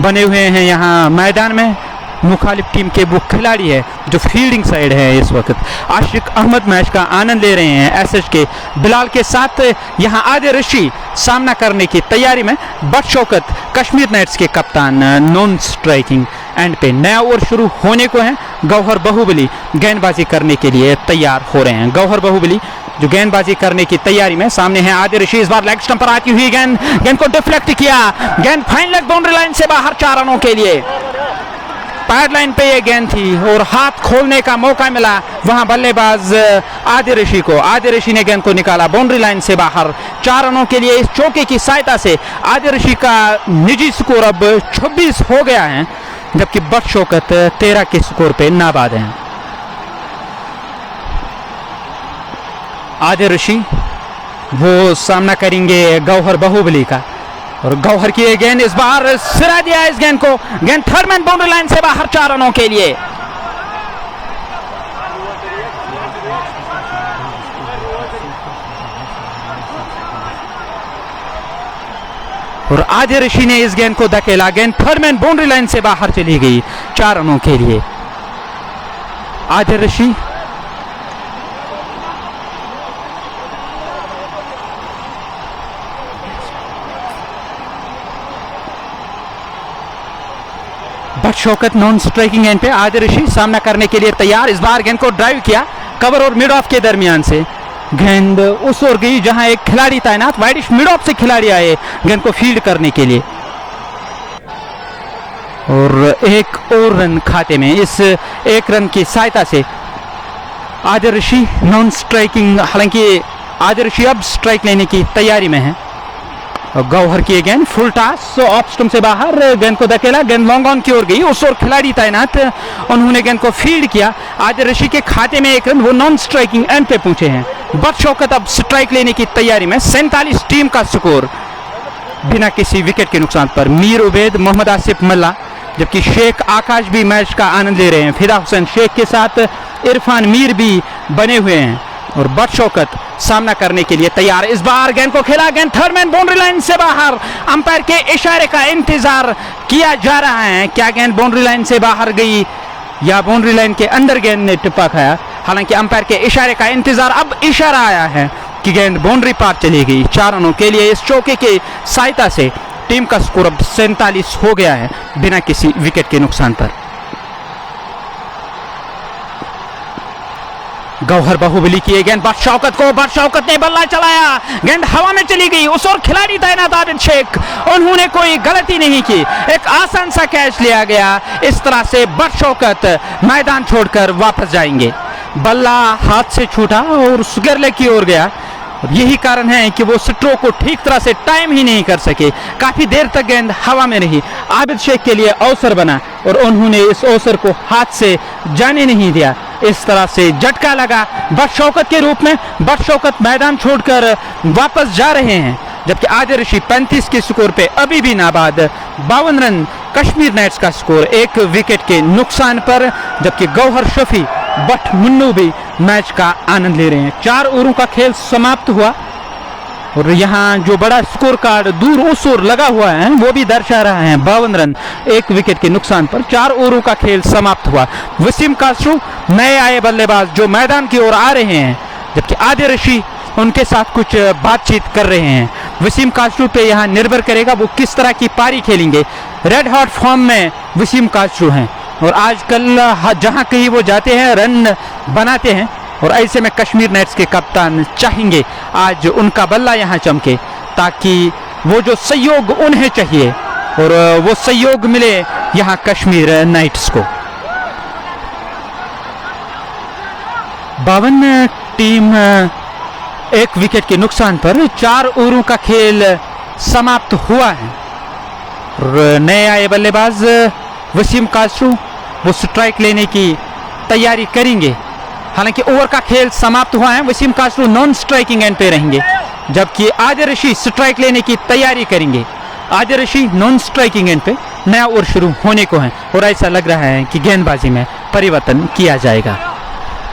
बने हुए हैं यहाँ मैदान में, मुखालिफ टीम के वो खिलाड़ी है जो फील्डिंग साइड है इस वक्त। आशिक अहमद मैच का आनंद ले रहे हैं एसएच के। बिलाल के साथ यहाँ आदिल रशी सामना करने की तैयारी में। बदशौकत कश्मीर नाइट्स के कप्तान नॉन स्ट्राइकिंग एंड पे। नया ओवर शुरू होने को है। गौहर बाहुबली गेंदबाजी करने के लिए तैयार हो रहे हैं। गौहर बाहुबली जो गेंदबाजी करने की तैयारी में, सामने है आदिल रशी। इस बार लेग स्टंप पर आती हुई गेंद को डिफ्लेक्ट किया, गेंद फाइन लेग बाउंड्री लाइन से बाहर 4 रनों के लिए। पैड लाइन पे ये गेंद थी और हाथ खोलने का मौका मिला वहां बल्लेबाज आदिल रशी को। आदिल रशी ने गेंद को निकाला बाउंड्री लाइन से बाहर 4 रनों के लिए। इस चौके की सहायता से आदिल रशी का निजी स्कोर अब 26 हो गया है, जबकि बदशौकत 13 के स्कोर पे नाबाद हैं। आदिल रशी वो सामना करेंगे गौहर बाहुबली का। और गौहर की ये गेंद इस बार सिरा दिया इस गेंद को, गेंद थर्ड मैन बाउंड्री लाइन से बाहर 4 रनों के लिए। और आदिल ऋषि ने इस गेंद को धकेला, गेंद थर्ड मैन बाउंड्री लाइन से बाहर चली गई 4 रनों के लिए। Adil Rishi Butt Shaukat non striking end पे, आदिल ऋषि सामना करने के लिए तैयार। इस बार गेंद को ड्राइव किया कवर और मिड ऑफ के दरमियान से, गेंद उस ओर गई जहां एक खिलाड़ी तैनात, वाइडिश मिड ऑफ से खिलाड़ी आए गेंद को फील्ड करने के लिए। और एक और रन खाते में, इस 1 रन की सहायता से आदिल ऋषि नॉन स्ट्राइकिंग, हालांकि आदिल ऋषि अब स्ट्राइक लेने की तैयारी में है। और गौहर की गेंद फुल टॉस ऑफ स्टंप से बाहर, गेंद को धकेला, गेंद लॉन्ग ऑन की ओर गई, उस ओर खिलाड़ी तैनात, उन्होंने गेंद को फील्ड किया। आदिल ऋषि के खाते में 1 रन, वो नॉन स्ट्राइकिंग एंड पे पहुंचे हैं। बट शौकत अब स्ट्राइक लेने की तैयारी में। 47 टीम का स्कोर बिना किसी विकेट के नुकसान पर। मीर उबैद, मोहम्मद आसिफ मल्ला, जबकि शेख आकाश भी मैच का आनंद ले रहे हैं। फिदा हुसैन शेख के साथ इरफान मीर भी बने हुए हैं। और बट शौकत सामना करने के लिए तैयार। इस बार गेंद को खेला, गेंद थर्ड मैन बाउंड्री लाइन से बाहर, अंपायर के इशारे का इंतजार किया जा रहा है। क्या गेंद बाउंड्री लाइन से बाहर गई या बाउंड्री लाइन के अंदर गेंद ने टिप्पा खाया? हालांकि अंपायर के इशारे का इंतजार, अब इशारा आया है कि गेंद बाउंड्री पार चली गई। 4 रनों के लिए इस चौके की सहायता से टीम का स्कोर अब 47 हो गया है बिना किसी विकेट के नुकसान पर। गौहर बाहुबली की गेंद बट शौकत को, बट शौकत ने बल्ला चलाया, गेंद हवा में चली गई, उस और खिलाड़ी तैनात आबिद शेख, उन्होंने कोई गलती नहीं की, एक आसान सा कैच लिया गया। इस तरह से बट शौकत मैदान छोड़कर वापस जाएंगे। बल्ला हाथ से छूटा और स्क्वायर लेग की ओर गया। यही कारण है कि वो स्ट्रोक को ठीक तरह से टाइम ही नहीं कर सके, काफी देर तक गेंद हवा में रही। आबिद शेख के लिए अवसर बना और उन्होंने इस अवसर को हाथ से जाने नहीं दिया। इस तरह से झटका लगा बट शौकत के रूप में। बट शौकत मैदान छोड़कर वापस जा रहे हैं, जबकि आदिल ऋषि 35 के स्कोर पे अभी भी नाबाद। 52 रन कश्मीर नाइट्स का स्कोर 1 विकेट के नुकसान पर, जबकि गौहर शफी बट मुन्नू भी मैच का आनंद ले रहे हैं। 4 ओवरों का खेल समाप्त हुआ और यहाँ जो बड़ा स्कोर कार्ड दूर उस ओर लगा हुआ है वो भी दर्शा रहा है 52 रन 1 विकेट के नुकसान पर। 4 ओवरों का खेल समाप्त हुआ। वसीम कास्ट्रो नए आए बल्लेबाज जो मैदान की ओर आ रहे हैं, जबकि आदिल ऋषि उनके साथ कुछ बातचीत कर रहे हैं। वसीम कास्ट्रो पे यहाँ निर्भर करेगा वो किस तरह की पारी खेलेंगे। रेड हॉट फॉर्म में वसीम कास्ट्रो हैं और आजकल जहां कहीं वो जाते हैं रन बनाते हैं, और ऐसे में कश्मीर नाइट्स के कप्तान चाहेंगे आज उनका बल्ला यहां चमके ताकि वो जो सहयोग उन्हें चाहिए और वो सहयोग मिले यहां कश्मीर नाइट्स को। 52 टीम 1 विकेट के नुकसान पर। 4 ओवरों का खेल समाप्त हुआ है और नए आए बल्लेबाज वसीम कास्ट्रो वो स्ट्राइक लेने की तैयारी करेंगे। हालांकि ओवर का खेल समाप्त हुआ है। Wasim Castro non striking end पे रहेंगे, जबकि आदिल ऋषि स्ट्राइक लेने की तैयारी करेंगे। आदिल ऋषि नॉन स्ट्राइकिंग एंड पे, नया ओवर शुरू होने को है और ऐसा लग रहा है कि गेंदबाजी में परिवर्तन किया जाएगा।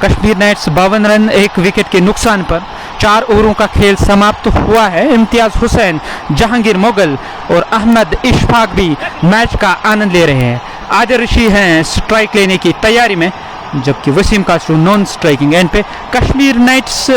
कश्मीर नाइट्स 52 रन 1 विकेट के नुकसान पर। 4 ओवरों का खेल समाप्त हुआ है। इम्तियाज हुसैन, जहांगीर मुगल और अहमद इशफाक भी मैच का आनंद ले रहे हैं। आदिल ऋषि हैं स्ट्राइक लेने की तैयारी में, जबकि Wasim Castro non striking end पे। कश्मीर नाइट्स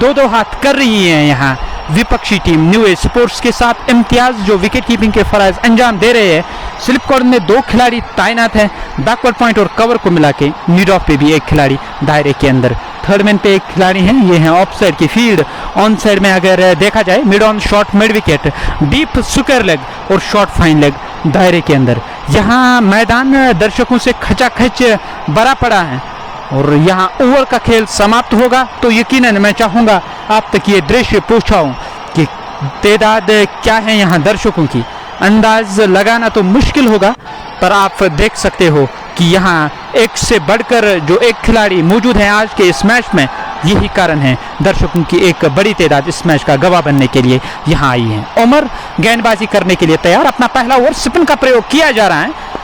2-2 हाथ कर रही है यहाँ विपक्षी टीम न्यू एज स्पोर्ट्स के साथ। इम्तियाज जो विकेट कीपिंग के फराज अंजाम दे रहे हैं। स्लिप कॉर्नर में 2 खिलाड़ी तैनात हैं। बैकवर्ड पॉइंट और कवर को मिला के मिड ऑफ पे भी 1 खिलाड़ी दायरे के अंदर। थर्ड मैन पे 1 खिलाड़ी हैं, ये है ऑफ साइड की फील्ड। ऑन साइड में अगर देखा जाए mid on short mid wicket, deep square leg और शॉर्ट फाइन लेग दायरे के अंदर। यहाँ मैदान दर्शकों से खचाखच भरा पड़ा है और यहाँ ओवर का खेल समाप्त होगा तो यकीनन मैं चाहूँगा आप तक ये दृश्य पहुँचाऊँ कि तादाद क्या है यहाँ दर्शकों की। अंदाज लगाना तो मुश्किल होगा, पर आप देख सकते हो कि यहाँ एक से बढ़कर जो 1 खिलाड़ी मौजूद है आज के इस मैच में, यही कारण है दर्शकों की एक बड़ी तादाद इस मैच का गवाह बनने के लिए यहाँ आई है। उमर गेंदबाजी करने के लिए तैयार, अपना पहला ओवर स्पिन का प्रयोग किया जा रहा है।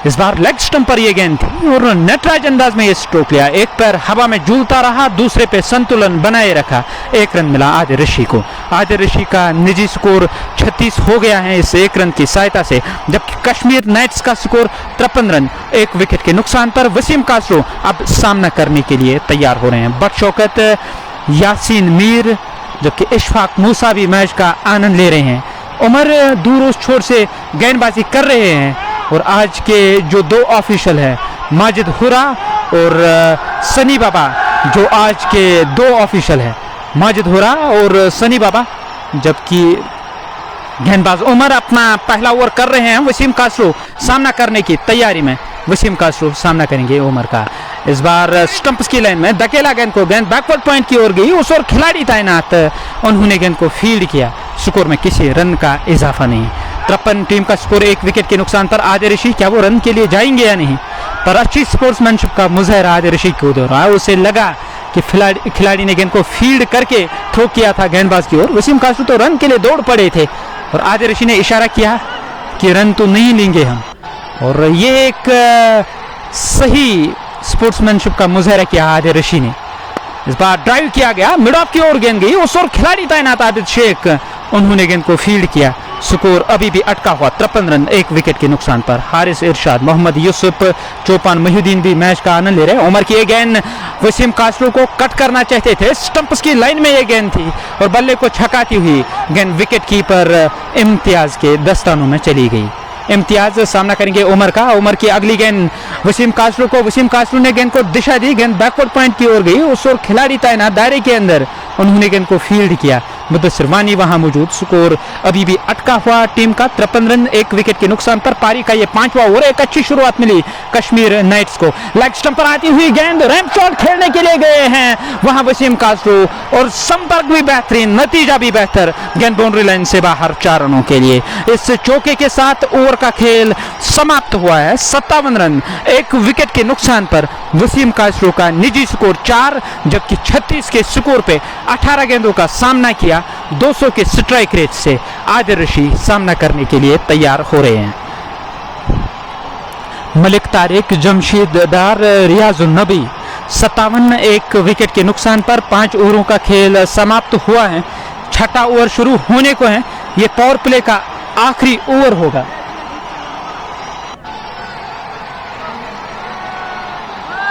इस बार लेग स्टंप पर यह गेंद थी और नटराज अंदाज में ये स्ट्रोक लिया। एक पैर हवा में झूलता रहा, दूसरे पे संतुलन बनाए रखा। 1 रन मिला आदिल रशी को। आदिल रशी का निजी स्कोर 36 हो गया है इस 1 रन की सहायता से, जबकि कश्मीर नाइट्स का स्कोर 53 रन। 1 विकेट के नुकसान पर वसीम कासरो अब सामना करने के लिए तैयार हो रहे हैं। बदशौकत यासीन मीर जबकि इशफाक मूसा भी मैच का आनंद ले रहे हैं। उमर दूर उस छोर से गेंदबाजी कर रहे हैं और आज के जो 2 ऑफिशियल हैं माजिद हुरा और सनी बाबा, जो आज के 2 ऑफिशियल हैं माजिद हुरा और सनी बाबा, जबकि गेंदबाज उमर अपना पहला ओवर कर रहे हैं। वसीम कासरो सामना करने की तैयारी में, वसीम कासरो सामना करेंगे उमर का। इस बार स्टंप्स की लाइन में धकेला गेंद को, गेंद बैकवर्ड पॉइंट की ओर गई, उस ओर खिलाड़ी तैनात, उन्होंने गेंद को फील्ड किया। स्कोर में किसी रन का इजाफा नहीं। 53 टीम का स्कोर 1 विकेट के नुकसान पर आदिल रशी, क्या वो रन के लिए जाएंगे या नहीं, पर अच्छी स्पोर्ट्समैनशिप का मुजाहरा आदिल रशी को दे रहा है। उसे लगा कि खिलाड़ी ने गेंद को फील्ड करके थ्रो किया था गेंदबाज की ओर। वसीम कासरू तो रन के लिए दौड़ पड़े थे और आदिल रशी ने इशारा किया कि रन तो नहीं लेंगे हम, और ये एक सही स्पोर्ट्समैनशिप का मुजाहरा किया आदिल रशी ने। इस बार ड्राइव किया गया, मिड ऑफ की ओर गेंद गई, उस ओर खिलाड़ी तैनात आबिद शेख, उन्होंने गेंद को फील्ड किया। स्कोर अभी भी अटका हुआ 53 रन 1 विकेट के नुकसान पर। हारिस इरशाद, मोहम्मद यूसुफ, चौपान मोहिउद्दीन भी मैच का आनंद ले रहे हैं। उमर की ये गेंद वसीम कासरू को कट करना चाहते थे, स्टंप्स की लाइन में ये गेंद थी और बल्ले को छकाती हुई गेंद विकेट कीपर इम्तियाज के दस्तानों में चली गई। इम्तियाज सामना करेंगे उमर का। उमर की अगली गेंद वसीम कासरू को, वसीम कासरू ने गेंद को दिशा दी, गेंद बैकवर्ड पॉइंट की ओर गई, उस ओर खिलाड़ी तैनात दायरे के अंदर, उन्होंने गेंद को फील्ड किया। मुदस्सिर वानी वहां मौजूद। स्कोर अभी भी अटका हुआ टीम का 53 रन 1 विकेट के नुकसान पर। पारी का ये 5वां ओवर। एक अच्छी शुरुआत मिली कश्मीर नाइट्स को। लेग स्टंप पर आती हुई गेंद, रैंप शॉट खेलने के लिए गए हैं वहां वसीम कासरू, और संपर्क भी बेहतरीन, नतीजा भी बेहतर। गेंद बाउंड्री लाइन से बाहर 4 रनों के लिए। इस चौके के साथ ओवर का खेल समाप्त हुआ है। 57 रन 1 विकेट के नुकसान पर वसीम कासरू का निजी स्कोर 4, जबकि 36 के स्कोर पे 18 गेंदों का सामना किया। 200 के स्ट्राइक रेट से आदिल रशी सामना करने के लिए तैयार हो रहे हैं। मलिक तारिक, जमशेद डार, रियाजुल नबी, 57 1 विकेट के नुकसान पर 5 ओवरों का खेल समाप्त हुआ है। 6वां ओवर शुरू होने को है। यह पावर प्ले का आखिरी ओवर होगा।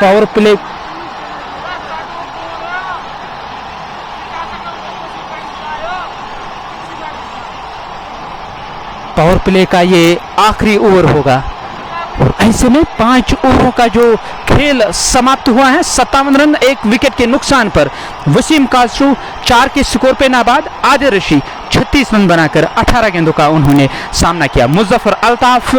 पावर प्ले का ये आखिरी ओवर होगा और ऐसे में 5 ओवरों का जो खेल समाप्त हुआ है। 57 रन 1 विकेट के नुकसान पर वसीम कासरू 4 के स्कोर पे नाबाद। आदिल रशी 36 रन बनाकर 18 गेंदों का उन्होंने सामना किया। मुजफ्फर अल्ताफ,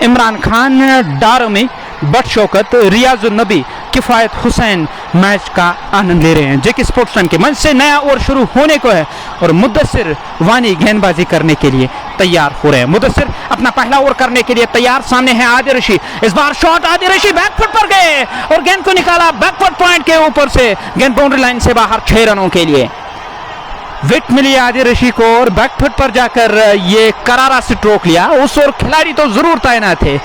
इमरान खान, डारमी, बदशौकत, रियाजुल नबी, किफायत हुसैन मैच का आनंद ले रहे हैं। जेके स्पोर्ट्स टाइम के मंच से नया ओवर शुरू होने को है और मुदस्सिर वानी गेंदबाजी करने के लिए तैयार हो रहे हैं। मुदस्सिर अपना पहला ओवर करने के लिए तैयार। सामने है आदिल रशी। इस बार शॉट, आदिल रशी बैकफुट पर गए और गेंद को निकाला बैकवर्ड पॉइंट के ऊपर से। गेंद बाउंड्री लाइन से बाहर 6 रनों के लिए। विकेट मिली आदिल रशी को और बैकफुट पर जाकर ये करारा स्ट्रोक लिया। उस ओर खिलाड़ी तो जरूर तैनात थे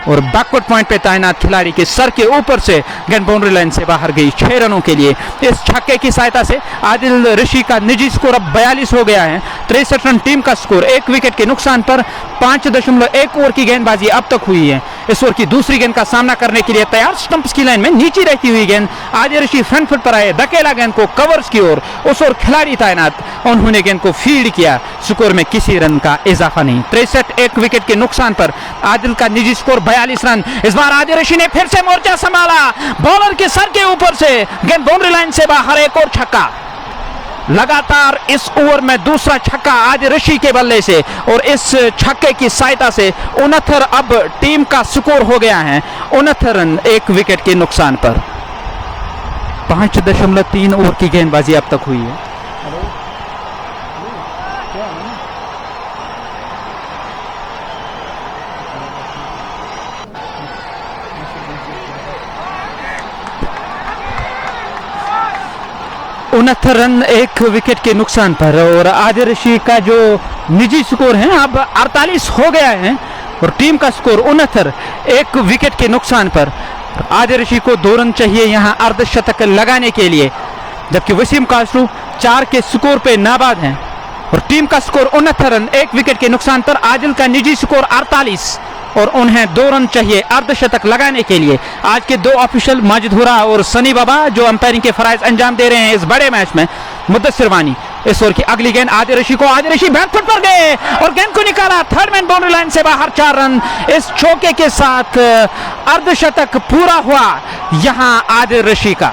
और बैकवर्ड पॉइंट पे तैनात खिलाड़ी के सर के ऊपर से गेंद बाउंड्री लाइन से बाहर गई 6 रनों के लिए। इस छक्के की सहायता से आदिल रशी का निजी स्कोर अब 42 हो गया है। 63 रन टीम का स्कोर। 1 विकेट के नुकसान पर 5.1 ओवर की गेंदबाजी अब तक हुई है। इस ओवर की दूसरी गेंद का सामना करने के लिए तैयार। स्टंप्स की लाइन में नीचे रहती हुई गेंद, आदिल रशी फ्रंट फुट पर आए, धकेला गेंद को कवर्स की ओर, उस ओर खिलाड़ी तैनात, उन्होंने गेंद को फील्ड किया। स्कोर में किसी रन का इजाफा नहीं। 63 1 विकेट के नुकसान पर आदिल का निजी स्कोर 42 रन। इस बार आदिल रशी ने फिर से मोर्चा संभाला, बॉलर के सर के ऊपर से गेंद बाउंड्री लाइन से बाहर। एक और छक्का। लगातार इस ओवर में दूसरा छक्का आदिल रशी के बल्ले से और इस छक्के की सहायता से 69 अब टीम का स्कोर हो गया है। 69 रन 1 विकेट के नुकसान पर। 5.3 ओवर की गेंदबाजी अब तक हुई है। 69 रन 1 विकेट के नुकसान पर। और आदिल रशीद का जो निजी स्कोर है अब 48 हो गया है और टीम का स्कोर 69 1 विकेट के नुकसान पर। आदिल रशीद को 2 रन चाहिए यहां अर्धशतक लगाने के लिए, जबकि वसीम कासरू 4 के स्कोर पे नाबाद हैं और टीम का स्कोर 69 रन 1 विकेट के नुकसान पर। आदिल का निजी स्कोर 48 और उन्हें 2 रन चाहिए अर्धशतक लगाने के लिए। आज के 2 ऑफिशियल माजिद हुरा और सनी बाबा जो अंपायरिंग के फराइज अंजाम दे रहे हैं इस बड़े मैच में। मुद्दसिर वानी इस ओवर की अगली गेंद आदिल रशीद को, आदिल रशीद बैक फुट पर गए और गेंद को निकाला, थर्ड मैन बाउंड्री लाइन से बाहर, 4 रन। इस चौके के साथ अर्धशतक पूरा हुआ यहां आदिल रशीद का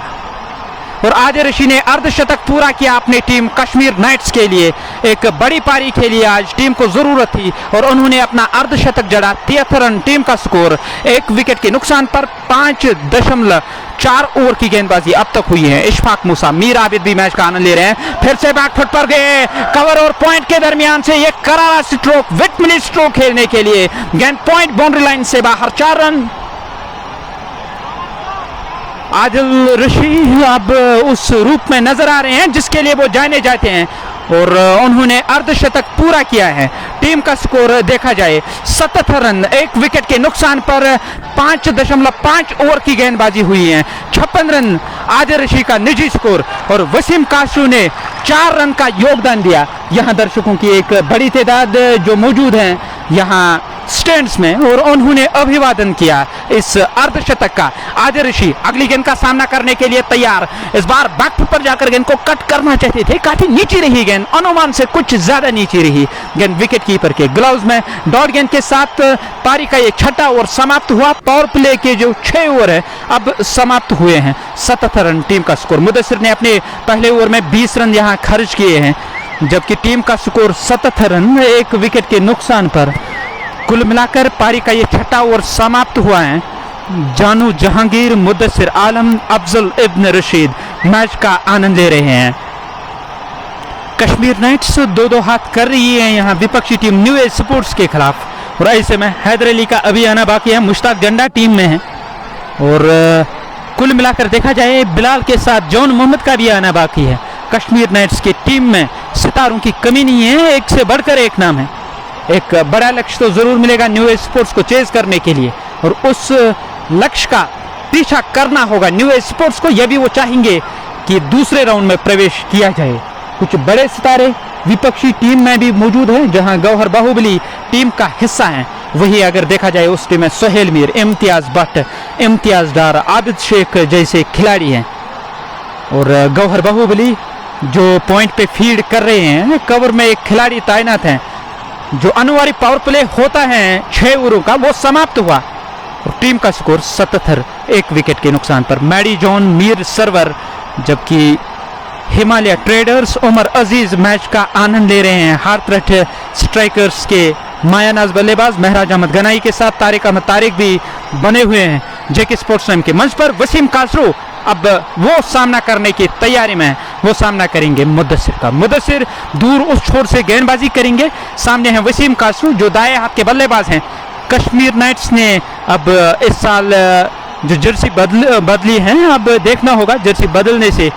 और आदिल रशीद ने अर्धशतक पूरा किया अपनी टीम कश्मीर नाइट्स के लिए। एक बड़ी पारी खेली आज, टीम को जरूरत थी और उन्होंने अपना अर्धशतक जड़ा। 73 रन टीम का स्कोर 1 विकेट के नुकसान पर। 5.4 ओवर की गेंदबाजी अब तक हुई है। इशफाक मूसा, मीर आबिद भी मैच का आनंद ले रहे हैं। फिर से बैकफुट पर गए, कवर और पॉइंट के दरमियान से एक करारा स्ट्रोक, विट मिली स्ट्रोक खेलने के लिए, गेंद पॉइंट बाउंड्री लाइन से बाहर, 4 रन। आदिल रशीद अब उस रूप में नजर आ रहे हैं जिसके लिए वो जाने जाते हैं और उन्होंने अर्धशतक पूरा किया है। टीम का स्कोर देखा जाए 77 रन 1 विकेट के नुकसान पर। 5.5 ओवर की गेंदबाजी हुई है। 56 रन आदिल रशीद का निजी स्कोर और वसीम कासरू ने 4 रन का योगदान दिया। यहां दर्शकों की एक बड़ी तादाद जो मौजूद हैं यहां स्टैंड्स में और उन्होंने अभिवादन किया इस अर्धशतक का। आदिल रशीद अगली गेंद का सामना करने के लिए तैयार। इस बार बैकफुट पर जाकर गेंद को कट करना चाहते थे, काफी नीचे रही गेंद, अनुमान से कुछ ज्यादा नीचे रही गेंद। विकेट कीपर के ग्लव्स में डॉट गेंद के साथ पारी का ये 6ठा ओवर समाप्त हुआ। पावर प्ले के जो 6 ओवर है अब समाप्त हुए हैं। 77 रन टीम का स्कोर। मुद्दसिर ने अपने पहले ओवर में 20 रन यहां खर्च किए हैं, जबकि टीम का स्कोर 77 रन 1 विकेट के नुकसान पर। कुल मिलाकर पारी का ये 6ठा ओवर समाप्त हुआ है। जानू जहांगीर, मुद्दसिर आलम, अफजल इब्न रशीद मैच का आनंद ले रहे हैं। कश्मीर नाइट्स 2-2 हाथ कर रही है यहां विपक्षी टीम न्यू एज स्पोर्ट्स के खिलाफ और ऐसे में हैदर अली का अभी आना बाकी है, मुश्ताक गंडा टीम में है और कुल मिलाकर देखा जाए बिलाल के साथ जॉन मोहम्मद का भी आना बाकी है। कश्मीर नाइट्स की टीम में सितारों की कमी नहीं है, एक से बढ़कर एक नाम है। एक बड़ा लक्ष्य तो जरूर मिलेगा न्यू एज स्पोर्ट्स को चेज करने के लिए और उस लक्ष्य का पीछा करना होगा न्यू एज स्पोर्ट्स को। यह भी वो चाहेंगे कि दूसरे राउंड में प्रवेश किया जाए। कुछ बड़े सितारे विपक्षी टीम में भी मौजूद हैं जहां गौहर बाहुबली टीम का हिस्सा हैं। वही अगर देखा जाए उस टीम में सोहेल मीर, इम्तियाज भट्ट, इम्तियाज डार, आबिद शेख जैसे खिलाड़ी हैं और गौहर बाहुबली जो पॉइंट पे फील्ड कर रहे हैं। कवर में एक खिलाड़ी तैनात हैं। जो अनिवार्य पावर प्ले होता है 6 ओवरों का वो समाप्त हुआ और टीम का स्कोर 77 1 विकेट के नुकसान पर। मैडी जॉन, मीर सरवर, जबकि हिमालय ट्रेडर्स, उमर अजीज मैच का आनंद ले रहे हैं। हार्थरथ स्ट्राइकर्स के मायानाज बल्लेबाज महराज अहमद गनाई के साथ तारिक अहमद तारिक भी बने हुए हैं जेके स्पोर्ट्स टाइम के मंच पर। वसीम कासरू अब वो सामना करने की तैयारी में है, वो सामना करेंगे मुद्दसिर का। मुद्दसिर दूर उस छोर से गेंदबाजी करेंगे। सामने है वसीम कासरू जो दाएं हाथ के बल्लेबाज हैं। कश्मीर नाइट्स ने अब इस साल जो जर्सी बदली है, अब देखना होगा जर्सी बदलने से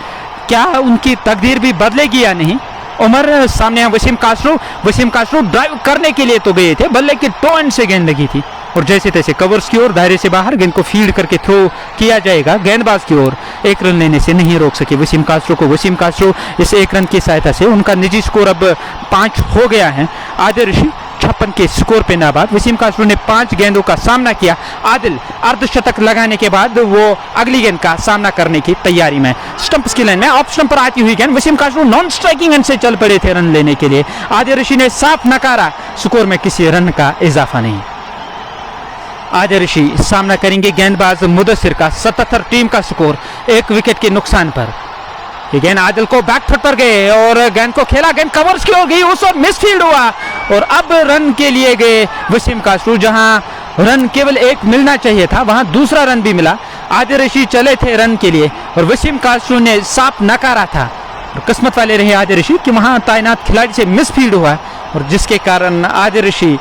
क्या उनकी तकदीर भी बदलेगी या नहीं। उमर सामने है वसीम कासरू। वसीम कासरू ड्राइव करने के लिए तो गए थे, बल्ले की टो एंड से गेंद लगी थी और जैसे तैसे कवर्स की ओर, दायरे से बाहर गेंद को फील्ड करके थ्रो किया जाएगा गेंदबाज की ओर। 1 रन लेने से नहीं रोक सके वसीम कासरू को। वसीम कासरू इस 1 रन की सहायता से उनका निजी स्कोर अब 5 हो गया है। आदिल रशीद 56 के स्कोर पे नाबाद। वसीम कासरू ने 5 गेंदों का सामना किया। आदिल अर्धशतक लगाने के बाद वो अगली गेंद का सामना करने की तैयारी में। स्टंप की लाइन में ऑफ स्टंप पर आती हुई गेंद वसीम कासरू नॉन स्ट्राइकिंग एंड से चल पड़े थे रन लेने के लिए। आदिल रशीद ने साफ नकारा, स्कोर में किसी रन का इजाफा नहीं। आदिल रशीद सामना करेंगे गेंदबाज मुद्दसिर का। 77 टीम का स्कोर 1 विकेट के नुकसान पर। ये गेंद आदिल को बैकफुट पर गए और गेंद को खेला, गेंद कवर्स की हो गई, उस और मिसफील्ड हुआ और अब रन के लिए गए वसीम कासरू। जहां रन केवल 1 मिलना चाहिए था वहां दूसरा रन भी मिला। आदिल रशीद चले थे रन के लिए और वसीम कासरू ने साफ नकारा था। और किस्मत वाले रहे आदिल रशीद कि वहां तैनात खिलाड़ी से मिसफील्ड हुआ और जिसके कारण आदिल रशीद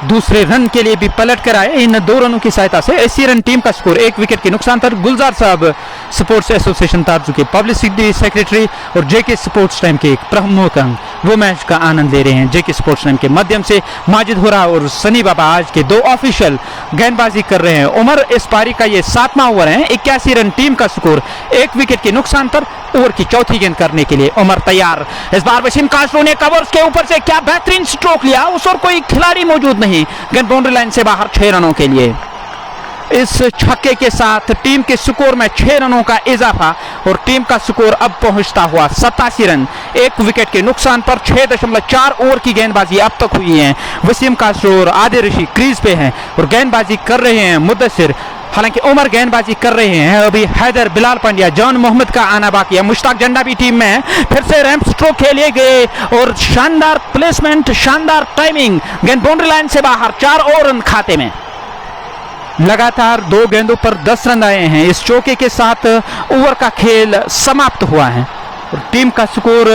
दूसरे रन के लिए भी पलट कर आए इन 2 रनों की सहायता से। 80 रन टीम का स्कोर 1 विकेट के नुकसान पर। गुलजार साहब स्पोर्ट्स एसोसिएशन तारजू के पब्लिसिटी सेक्रेटरी और जेके स्पोर्ट्स टाइम के एक प्रमुख अंग वो मैच का आनंद ले रहे हैं। जेके स्पोर्ट्स टाइम के माध्यम से माजिद हुरा और सनी बाबा आज के 2 ऑफिशियल गेंदबाजी कर रहे हैं। उमर इस पारी का ये 7वां ओवर है। 81 रन टीम का स्कोर 1 विकेट के नुकसान पर। ओवर की चौथी गेंद करने के लिए उमर तैयार। इस बार वसीम कास्ट्रो ने कवर्स के ऊपर से क्या बेहतरीन स्ट्रोक लिया। उस और कोई खिलाड़ी मौजूद नहीं। गेंद बाउंड्री लाइन से बाहर 6 रनों के लिए। इस छक्के के साथ टीम के स्कोर में 6 रनों का इजाफा और टीम का स्कोर अब पहुंचता हुआ 87 रन 1 विकेट के नुकसान पर। 6.4 ओवर की गेंदबाजी अब तक हुई है। वसीम कास्ट्रो और आदिल रशीद क्रीज पे हैं और गेंदबाजी कर रहे हैं मुद्दसिर। हालांकि उमर गेंदबाजी कर रहे हैं। अभी हैदर, बिलाल पंड्या, जॉन मोहम्मद का आना बाकी है। मुश्ताक जंडा भी टीम में है। फिर से रैंप स्ट्रोक खेले गए और शानदार प्लेसमेंट, शानदार टाइमिंग। गेंद बाउंड्री लाइन से बाहर। 4 और रन खाते में। लगातार 2 गेंदों पर 10 रन आए हैं। इस चौके के साथ ओवर का खेल समाप्त हुआ है और टीम का स्कोर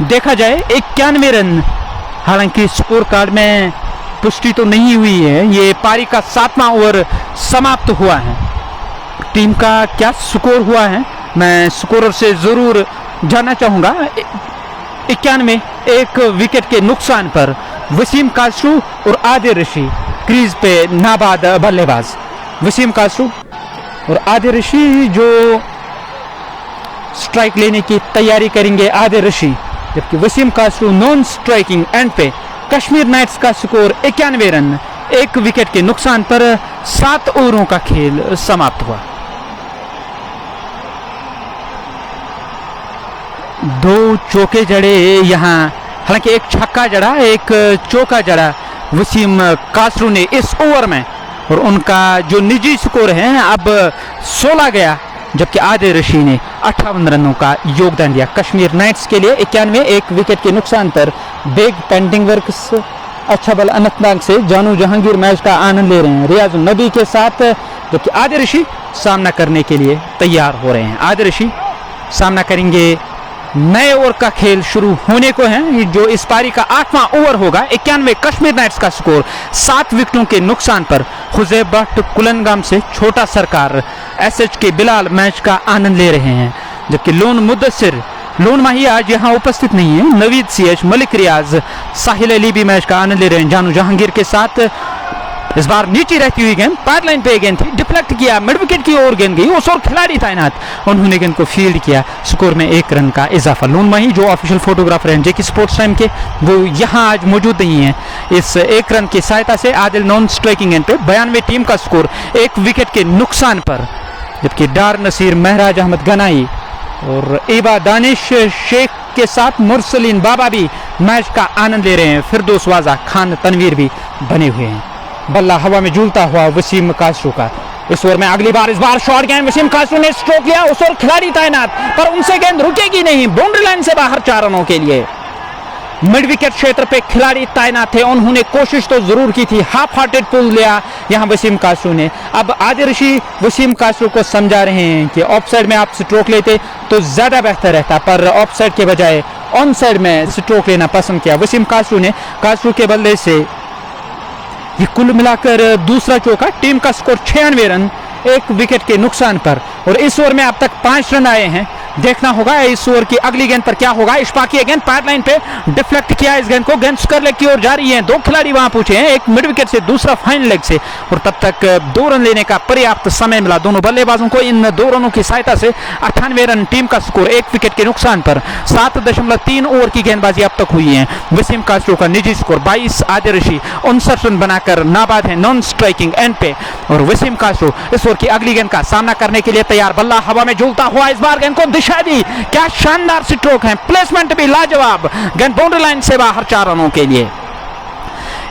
देखा जाए 91 रन। हालांकि स्कोर कार्ड में पुष्टि तो नहीं हुई है। ये पारी का 7वां ओवर समाप्त हुआ है। टीम का क्या स्कोर हुआ है मैं स्कोरर से जरूर जानना चाहूंगा। 91 1 विकेट के नुकसान पर। वसीम कास्ट्रो और आदिल रशीद क्रीज पे नाबाद बल्लेबाज। वसीम कास्ट्रो और आदिल रशीद जो स्ट्राइक लेने की तैयारी करेंगे। आदिल रशीद, जबकि Wasim Castro non striking end पे। कश्मीर नाइट्स का स्कोर 91 रन 1 विकेट के नुकसान पर। 7 ओवरों का खेल समाप्त हुआ। 2 चौके जड़े यहां। हालांकि एक छक्का जड़ा, एक चौका जड़ा वसीम कास्ट्रो ने इस ओवर में और उनका जो निजी स्कोर है अब 16 गया। जबकि आदिल रशीद ने 58 रनों का योगदान दिया कश्मीर नाइट्स के लिए। 91 1 विकेट के नुकसान पर। बेग पेंटिंग वर्क्स अच्छा बल अनंतनाग से जानू जहांगीर मैच का आनंद ले रहे हैं रियाज नबी के साथ। जबकि आदिल रशीद सामना करने के लिए तैयार हो रहे हैं। आदिल रशीद सामना करेंगे। नए ओवर का खेल शुरू होने को है जो इस पारी का 8वां ओवर होगा। 91 कश्मीर नाइट्स का स्कोर 7 विकेटों के नुकसान पर। हुजैब भट्ट कुलनगाम से छोटा सरकार, एसएच के बिलाल मैच का आनंद ले रहे हैं। जबकि लोन मुद्दसिर, लोन माही आज यहां उपस्थित नहीं है। नवीद सीएच, मलिक रियाज, साहिल अली भी मैच का आनंद ले रहे हैं जानू जहांगीर के साथ। इस बार नीचे रहती हुई गेंद पैड लाइन पे गेंद थी, डिफ्लेक्ट किया, मिड विकेट की ओर गेंद गई। उस और खिलाड़ी तैनात, उन्होंने गेंद को फील्ड किया। स्कोर में 1 रन का इजाफा। लोन माही जो ऑफिशियल फोटोग्राफर हैं जेके स्पोर्ट्स टाइम के, वो यहां आज मौजूद नहीं है। इस 1 रन की सहायता से आदिल नॉन स्ट्राइकिंग एंड पे। 92 टीम का स्कोर 1 विकेट के नुकसान पर। जबकि डार नसीर, महराज अहमद गनाई और एबा दानिश शेख के साथ मुरसलीन बाबा भी मैच का आनंद ले रहे हैं। फिरदौस वाजा, खान तनवीर भी बने हुए हैं। बल्ला हवा में झूलता हुआ वसीम कास्ट्रो का। इस ओवर में अगली बार इस बार शॉर्ट गेंद वसीम कास्ट्रो ने स्ट्रोक लिया। उस ओर खिलाड़ी तैनात पर उनसे गेंद रुकेगी नहीं। बाउंड्री लाइन से बाहर 4 रनों के लिए। मिड विकेट क्षेत्र पे खिलाड़ी तैनात थे, उन्होंने कोशिश तो जरूर की थी। हाफ हार्टेड पुल लिया यहां वसीम कास्ट्रो ने। अब आदिल रशीद वसीम कास्ट्रो को समझा रहे हैं कि ऑफ साइड में आप स्ट्रोक लेते तो ज्यादा बेहतर रहता, पर ऑफ साइड के बजाय ऑन साइड में स्ट्रोक लेना पसंद किया वसीम कास्ट्रो ने। कास्ट्रो के बल्ले से ये कुल मिलाकर दूसरा चौका। टीम का स्कोर 96 रन 1 विकेट के नुकसान पर। और इस ओवर में अब तक 5 रन आए हैं। देखना होगा इस ओवर की अगली गेंद पर क्या होगा। इशफाकी गेंद पैड लाइन पे डिफ्लेक्ट किया इस गेंद को। गेंद स्क्वायर लेग की ओर जा रही है। 2 खिलाड़ी वहां पूछे हैं, एक मिड विकेट से, दूसरा फाइन लेग से। और तब तक 2 रन लेने का पर्याप्त समय मिला दोनों बल्लेबाजों को। इन 2 रनों की सहायता से 98 रन टीम का स्कोर 1 विकेट के नुकसान पर। 7.3 ओवर की गेंदबाजी अब तक हुई है। वसीम कास्ट्रो का निजी स्कोर 22, आदिल रशीद 59 रन बनाकर नाबाद है नॉन स्ट्राइकिंग एंड पे। और वसीम कास्ट्रो इस ओवर की अगली गेंद का सामना करने के लिए तैयार। बल्ला हवा में झूलता हुआ इस बार गेंद को दिशा दी। क्या शानदार स्ट्रोक है, प्लेसमेंट भी लाजवाब। गेंद बाउंड्री लाइन से बाहर 4 रनों के लिए।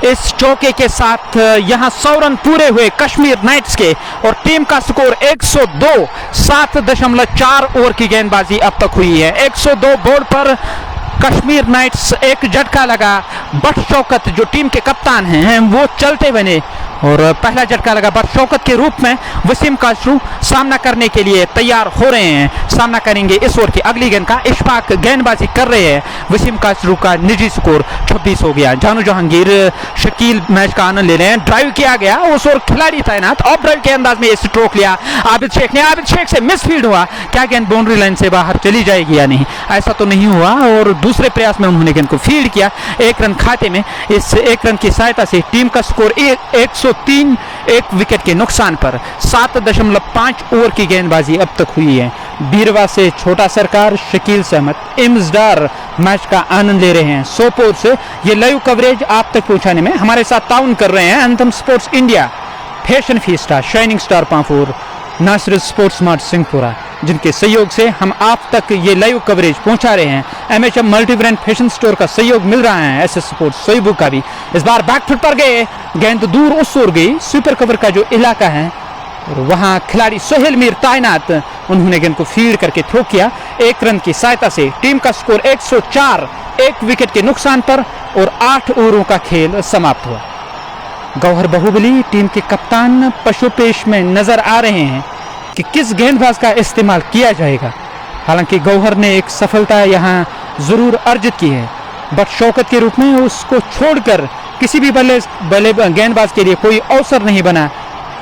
इस चौके के साथ यहां 100 रन पूरे हुए कश्मीर नाइट्स के और टीम का स्कोर 102। 7.4 ओवर की गेंदबाजी अब तक हुई है। 102 बोर्ड पर कश्मीर नाइट्स एक झटका लगा। बट शौकत जो टीम के कप्तान हैं वो चलते बने और पहला झटका लगा बदशौकत के रूप में वसीम कासरू सामना करने के लिए तैयार हो रहे हैं। सामना करेंगे इस ओवर की अगली गेंद का। इशफाक गेंदबाजी कर रहे हैं। वसीम कासरू का निजी स्कोर 26 हो गया। जानू जहांगीर शकील मैच का आनंद ले रहे हैं। ड्राइव किया गया उस ओर खिलाड़ी तैनात, ऑफ ड्राइव के अंदाज में स्ट्रोक लिया आबिद शेख ने। आबिद शेख से मिसफील्ड हुआ। क्या गेंद बाउंड्री लाइन से बाहर चली जाएगी या नहीं? ऐसा तो नहीं हुआ और दूसरे प्रयास में उन्होंने गेंद को फील्ड किया। 1 रन खाते में। इस 1 रन की सहायता से टीम का स्कोर 103, 1 विकेट के नुकसान पर। 7.5 ओवर की गेंदबाजी अब तक हुई है। बीरवा से छोटा सरकार, शकील सहमत, इम्सदार मैच का आनंद ले रहे हैं। सोपोर से ये लाइव कवरेज आप तक पहुंचाने में हमारे साथ ताउन कर रहे हैं Anthem Sports India, Fashion Fiesta, Shining Star Pampore, Nasir sports Mart Singhpora, जिनके सहयोग से हम आप तक ये लाइव कवरेज पहुंचा रहे हैं। MHM multi brand fashion store का सहयोग मिल रहा है। एसएस स्पोर्ट्स सोईबू का भी। इस बार बैकफुट पर गए, गेंद दूर उस ओर गई। स्वीपर कवर का जो इलाका है और वहां खिलाड़ी सोहेल मीर तैनात, उन्होंने गेंद को फील्ड करके थ्रो किया। 1 रन की सहायता से टीम का स्कोर 104, 1 विकेट के नुकसान पर और 8 ओवरों का खेल समाप्त हुआ। गौहर बाहुबली टीम के कप्तान पशुपेश में नजर आ रहे हैं कि किस गेंदबाज का इस्तेमाल किया जाएगा। हालांकि गौहर ने एक सफलता यहां जरूर अर्जित की है, बट शौकत के रूप में उसको छोड़कर किसी भी बल्ले गेंदबाज के लिए कोई अवसर नहीं बना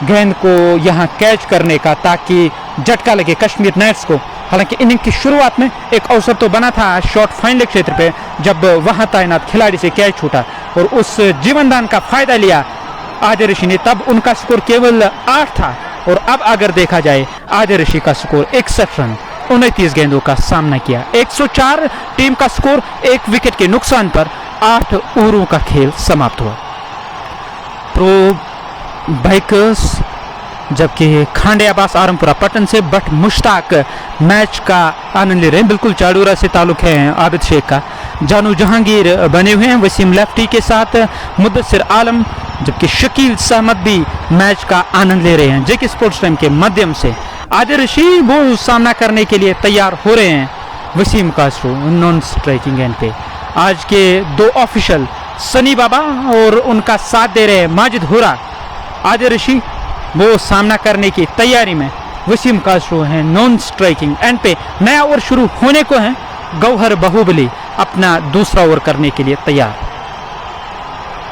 गेंद को यहां कैच करने का, ताकि झटका लगे कश्मीर नाइट्स को। हालांकि इनिंग की शुरुआत में एक अवसर तो बना था शॉट फाइनल क्षेत्र पे, जब वहां तैनात खिलाड़ी से कैच छूटा और उस जीवनदान का फायदा लिया आदिल ऋषि ने। तब उनका स्कोर केवल 8 था और अब अगर देखा जाए आदिल ऋषि का स्कोर 61 रन 29 गेंदों का सामना किया। 104 टीम का स्कोर, 1 विकेट के नुकसान पर 8 ओवरों का खेल समाप्त हुआ। प्रो बाइकर्स जबकि खांडे अब्बास आरमपुरा पटन से बट मुश्ताक मैच का आनंद ले रहे हैं। बिल्कुल चाडूरा से ताल्लुक है आबिद शेख का। जानू जहांगीर बने हुए हैं वसीम लेफ्टी के साथ, मुद्दसिर आलम, जबकि शकील सहमत भी मैच का आनंद ले रहे हैं। जेके स्पोर्ट्स टाइम के माध्यम से आदिल ऋषि वो सामना करने के लिए तैयार हो रहे हैं। वसीम कासरू नॉन स्ट्राइकिंग एंड पे। आज के 2 ऑफिशियल सनी बाबा और उनका साथ दे रहे हैं माजिद हुरा। आदिल ऋषि वो सामना करने की तैयारी में। वसीम कासरू हैं नॉन स्ट्राइकिंग एंड पे। नया ओवर शुरू होने को है। गौहर बाहुबली अपना दूसरा ओवर करने के लिए तैयार।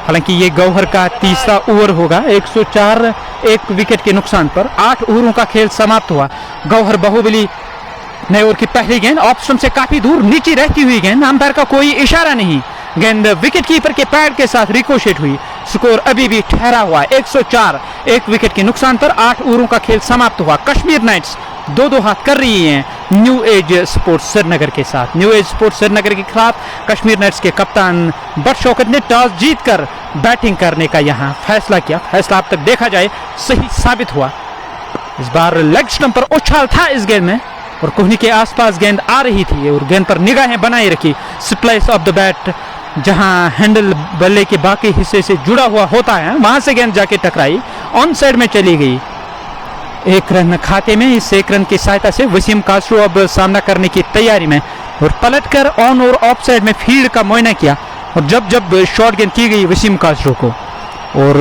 हालांकि ये गौहर का तीसरा ओवर होगा। 104, 1 विकेट के नुकसान पर 8 ओवरों का खेल समाप्त हुआ। गौहर बाहुबली नए ओवर की पहली गेंद ऑफ स्टंप से काफी दूर नीचे रहती हुई गेंद, अंपायर का कोई इशारा नहीं। गेंद विकेट कीपर के पैड के साथ रिकोशेट हुई। स्कोर अभी भी ठहरा हुआ 104, 1 विकेट के नुकसान पर 8 ओवरों का खेल समाप्त हुआ। कश्मीर नाइट्स 2-2 हाथ कर रही हैं न्यू एज स्पोर्ट्स श्रीनगर के साथ। न्यू एज स्पोर्ट्स श्रीनगर के खिलाफ कश्मीर नाइट्स के कप्तान बदशौकत ने टॉस जीतकर बैटिंग करने का यहां फैसला किया। फैसला अब तक देखा जाए सही साबित हुआ। इस बार लेग स्टंप पर उछाल था इस गेंद में और कोहनी के आसपास गेंद आ रही थी और गेंद पर निगाहें बनाए रखी। स्प्लाइस ऑफ द बैट, जहां हैंडल बल्ले के बाकी हिस्से से जुड़ा हुआ होता है, वहां से गेंद जाके टकराई, ऑन साइड में चली गई। 1 रन खाते में। इस 1 रन की सहायता से वसीम कासरू अब सामना करने की तैयारी में और पलटकर ऑन और ऑफ साइड में फील्ड का मुआयना किया और जब शॉट गेंद की गई वसीम कासरू को और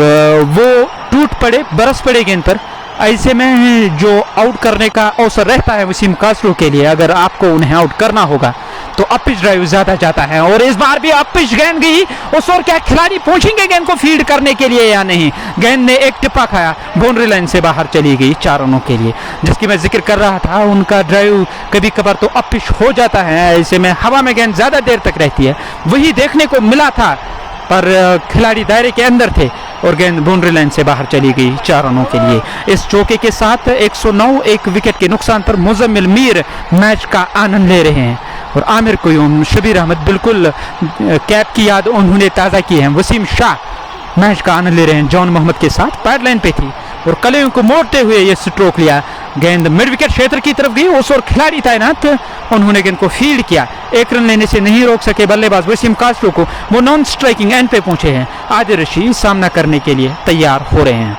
वो टूट पड़े, बरस पड़े गेंद पर। ऐसे में जो आउट करने का अवसर रहता है वसीम कासरू के लिए, अगर आपको उन्हें आउट करना होगा तो अपिच ड्राइव ज्यादा जाता है और इस बार भी अपिच गेंद गई। उस और क्या खिलाड़ी पहुंचेंगे गेंद को फील्ड करने के लिए या नहीं? गेंद ने एक टिप्पा खाया, बाउंड्री लाइन से बाहर चली गई 4 रनों के लिए। जिसकी मैं जिक्र कर रहा था, उनका ड्राइव कभी कभार तो अपिच हो जाता है। ऐसे में हवा में गेंद ज्यादा देर तक रहती है, वही देखने को मिला था, पर खिलाड़ी दायरे के अंदर थे और गेंद बाउंड्री लाइन से बाहर चली गई 4 रनों के लिए। इस चौके के साथ 109, 1 विकेट के नुकसान पर मुजम्मिल मीर मैच का आनंद ले रहे हैं और आमिर कुयूम, शबीर अहमद, बिल्कुल कैप की याद उन्होंने ताज़ा की है। वसीम शाह मैच का आनंद ले रहे हैं जॉन मोहम्मद के साथ। पैड लाइन पे थी और कलेयों को मोड़ते हुए ये स्ट्रोक लिया। गेंद मिड विकेट क्षेत्र की तरफ गई। उस और खिलाड़ी तैनात, उन्होंने गेंद को फील्ड किया। 1 रन लेने से नहीं रोक सके बल्लेबाज वसीम कासरू को। वो नॉन स्ट्राइकिंग एंड पे पहुंचे हैं। आदिल ऋषि सामना करने के लिए तैयार हो रहे हैं।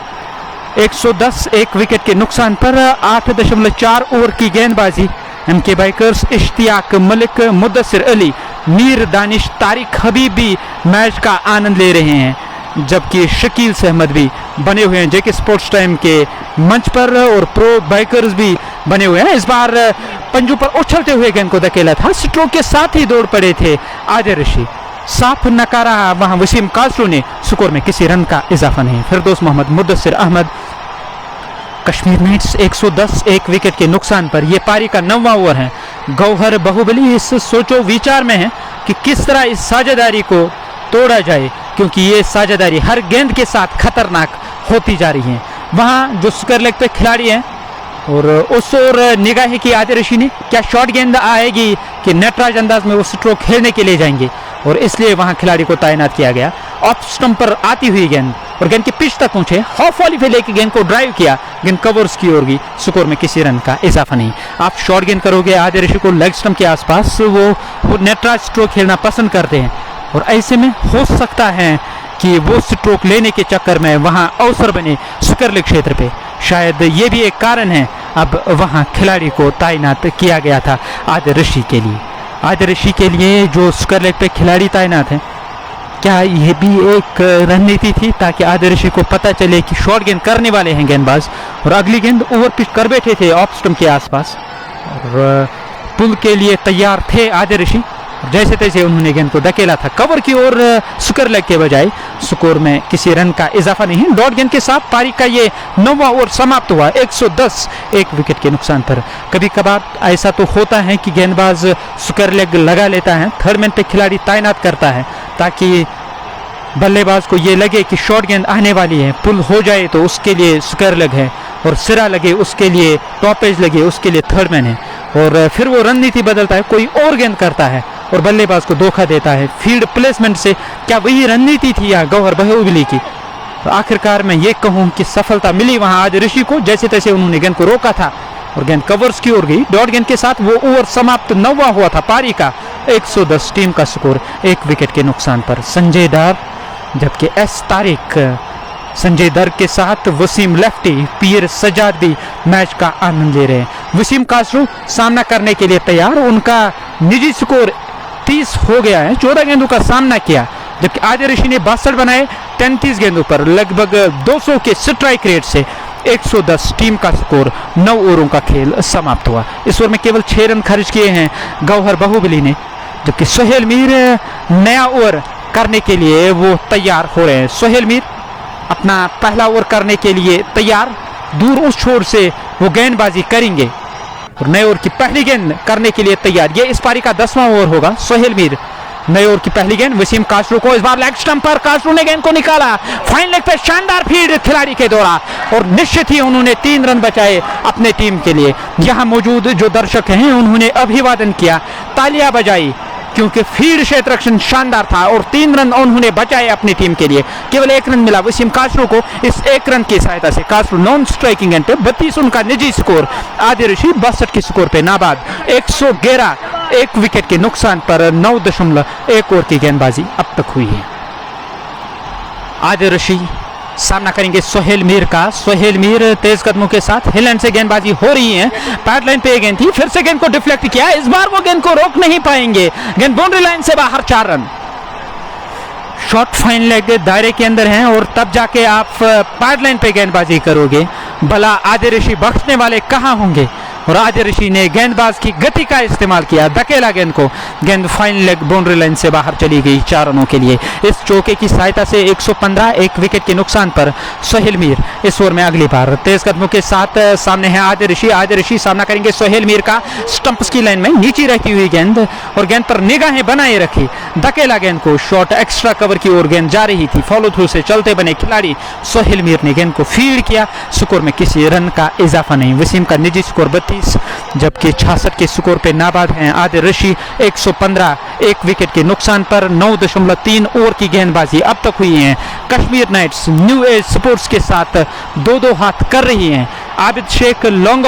110, 1 विकेट के नुकसान पर 8.4 ओवर की गेंदबाजी। एमके बाइकर्स इश्तियाक मलिक, मुद्दसिर अली, मीर दानिश, तारिक हबीब भी मैच का आनंद ले रहे हैं। जबकि शकील अहमद भी बने हुए हैं जेके स्पोर्ट्स टाइम के मंच पर, और प्रो बाइकर्स भी बने हुए हैं। इस बार पंजों पर उछलते हुए गेंद को धकेला था, स्ट्रोक के साथ ही दौड़ पड़े थे आदिल रशीद, साफ नकारा वहां वसीम कासरू ने, स्कोर में किसी रन का इजाफा नहीं। फिरदौस मोहम्मद, मुद्दसिर अहमद। कश्मीर नाइट्स 110 एक विकेट के नुकसान पर, यह पारी का 9वां ओवर है। गौहर बाहुबली इस सोचो विचार में है कि किस तरह इस साझेदारी को तोड़ा जाए, क्योंकि ये साझेदारी हर गेंद के साथ खतरनाक होती जा रही है। वहां जो स्क्वायर लेग पे खिलाड़ी हैं और उस ओर निगाहें की आदिल रशीद ने, क्या शॉर्ट गेंद आएगी कि नटराज अंदाज में वो स्ट्रोक खेलने के लिए जाएंगे, और इसलिए वहां खिलाड़ी को तैनात किया गया। ऑफ स्टंप पर आती हुई गेंद और गेंद की पिच तक पहुंचे, हाफ वॉली पे लेके गेंद को ड्राइव किया, गेंद कवर्स की ओर गई, स्कोर में किसी रन का इजाफा नहीं। आप शॉर्ट गेंद करोगे आदिल रशीद को लेग स्टंप के आसपास, वो नटराज स्ट्रोक खेलना पसंद करते हैं, और ऐसे में हो सकता है कि वो स्ट्रोक लेने के चक्कर में वहां अवसर बने स्क्वायर लेग क्षेत्र पे। शायद ये भी एक कारण है अब वहां खिलाड़ी को तैनात किया गया था आदिल रशीद के लिए। आदिल रशीद के लिए जो स्क्वायर लेग पे खिलाड़ी तैनात है, क्या ये भी एक रणनीति थी ताकि आदिल रशीद को पता चले कि शॉर्ट गेंद करने वाले हैं गेंदबाज, और अगली गेंद ओवर पिच कर बैठे थे ऑफ स्टंप के आसपास, और पुल के लिए तैयार थे आदिल रशीद। जैसे तैसे उन्होंने गेंद को धकेला था कवर की ओर स्क्वायर लेग के बजाय, स्कोर में किसी रन का इजाफा नहीं है। डॉट गेंद के साथ पारी का ये 9वां ओवर समाप्त हुआ 110 एक विकेट के नुकसान पर। कभी कभार ऐसा तो होता है कि गेंदबाज स्क्वायर लेग लगा लेता है, थर्ड मैन पे खिलाड़ी तैनात करता है ताकि बल्लेबाज को ये लगे कि शॉर्ट गेंद आने वाली है, पुल हो जाए तो उसके लिए स्क्वायर लेग है, और सिरा लगे उसके लिए, टॉप एज लगे उसके लिए थर्ड मैन है, और फिर वो रणनीति बदलता है, कोई और गेंद करता है और बल्लेबाज को धोखा देता है। फील्ड प्लेसमेंट से क्या वही रणनीति थी या गौहर बाहुबली की? तो आखिरकार मैं ये कहूँ कि सफलता मिली वहां आदिल रशीद को, जैसे तैसे उन्होंने गेंद को रोका था और गेंद कवर्स की ओर गई। डॉट गेंद के साथ वो ओवर समाप्त 9वां हुआ था पारी का 110 टीम का स्कोर एक विकेट के नुकसान पर। संजय दर, जबकि एस तारिक, संजय दर के साथ वसीम लेफ्टी, पीर सजाद भी मैच का आनंद ले रहे हैं। वसीम कासरू सामना करने के लिए तैयार, उनका निजी स्कोर 30 हो गया है, 14 गेंदों का सामना किया, जबकि आदिल रशीद ने 62 बनाए 33 गेंदों पर, लगभग 200 के स्ट्राइक रेट से 110 टीम का स्कोर। 9 ओवरों का खेल समाप्त हुआ। इस ओवर में केवल 6 रन खर्च किए हैं गौहर बाहुबली ने, जबकि सोहेल मीर नया ओवर करने के लिए वो तैयार हो रहे हैं। सोहेल मीर अपना पहला ओवर करने के लिए तैयार, दूर उस छोर से वो गेंदबाजी करेंगे और नए ओवर की पहली गेंद करने के लिए तैयार। ये इस पारी का 10वां ओवर होगा। सोहेल मीर, नए ओवर की पहली गेंद वसीम कासरू को, इस बार लेग स्टंप पर कासरू ने गेंद को निकाला, फाइन लेग पे शानदार फील्ड खिलाड़ी के द्वारा, और निश्चित ही उन्होंने 3 रन बचाए अपने टीम के लिए। यहां मौजूद जो दर्शक हैं उन्होंने अभिवादन किया, तालियां बजाई, क्योंकि फील्ड क्षेत्र रक्षण शानदार था और 3 रन उन्होंने बचाए अपनी टीम के लिए। केवल 1 रन मिला वसीम कासरू को। इस 1 रन की सहायता से कासरू नॉन स्ट्राइकिंग एंड पे 32 उनका निजी स्कोर, आदिल रशीद 62 के स्कोर पे नाबाद। 111 एक विकेट के नुकसान पर 9.1 ओवर की गेंदबाजी अब तक हुई है। आदिल रशीद सामना करेंगे सोहेल मीर का। सोहेल मीर तेज कदमों के साथ हिल एंड से गेंदबाजी हो रही है, पैड लाइन पे गेंद थी, फिर से गेंद को डिफ्लेक्ट किया, इस बार वो गेंद को रोक नहीं पाएंगे, गेंद बाउंड्री लाइन से बाहर, 4 रन। शॉर्ट फाइन लेग दायरे के अंदर हैं और तब जाके आप पैड लाइन पे गेंदबाजी करोगे, भला आदिल रशीद बख्शने वाले कहां होंगे? और आदिल रशीद ने गेंदबाज की गति का इस्तेमाल किया, धकेला गेंद को, गेंद फाइन लेग बाउंड्री लाइन से बाहर चली गई 4 रनों के लिए। इस चौके की सहायता से 115 एक विकेट के नुकसान पर सोहेल मीर इस ओवर में अगली बार तेज कदमों के साथ सामने है आदिल रशीद। आदिल रशीद सामना करेंगे सोहेल मीर का, स्टंप्स की लाइन में नीचे रहती हुई गेंद और गेंद पर निगाहें बनाए रखी, धकेला गेंद को, शॉट एक्स्ट्रा कवर की ओर गेंद जा रही थी, फॉलो थ्रू से चलते बने खिलाड़ी सोहेल मीर ने गेंद को फील्ड किया, स्कोर में किसी रन का इजाफा नहीं। वसीम का निजी स्कोर 32, जबकि 66 के स्कोर पे नाबाद हैं आदिल रशीद। 115 एक विकेट के नुकसान पर 9.3 ओवर की गेंदबाजी अब तक हुई है। Kashmir knights new age sports के साथ 2-2 हाथ कर रही हैं। आबिद शेख लॉन्ग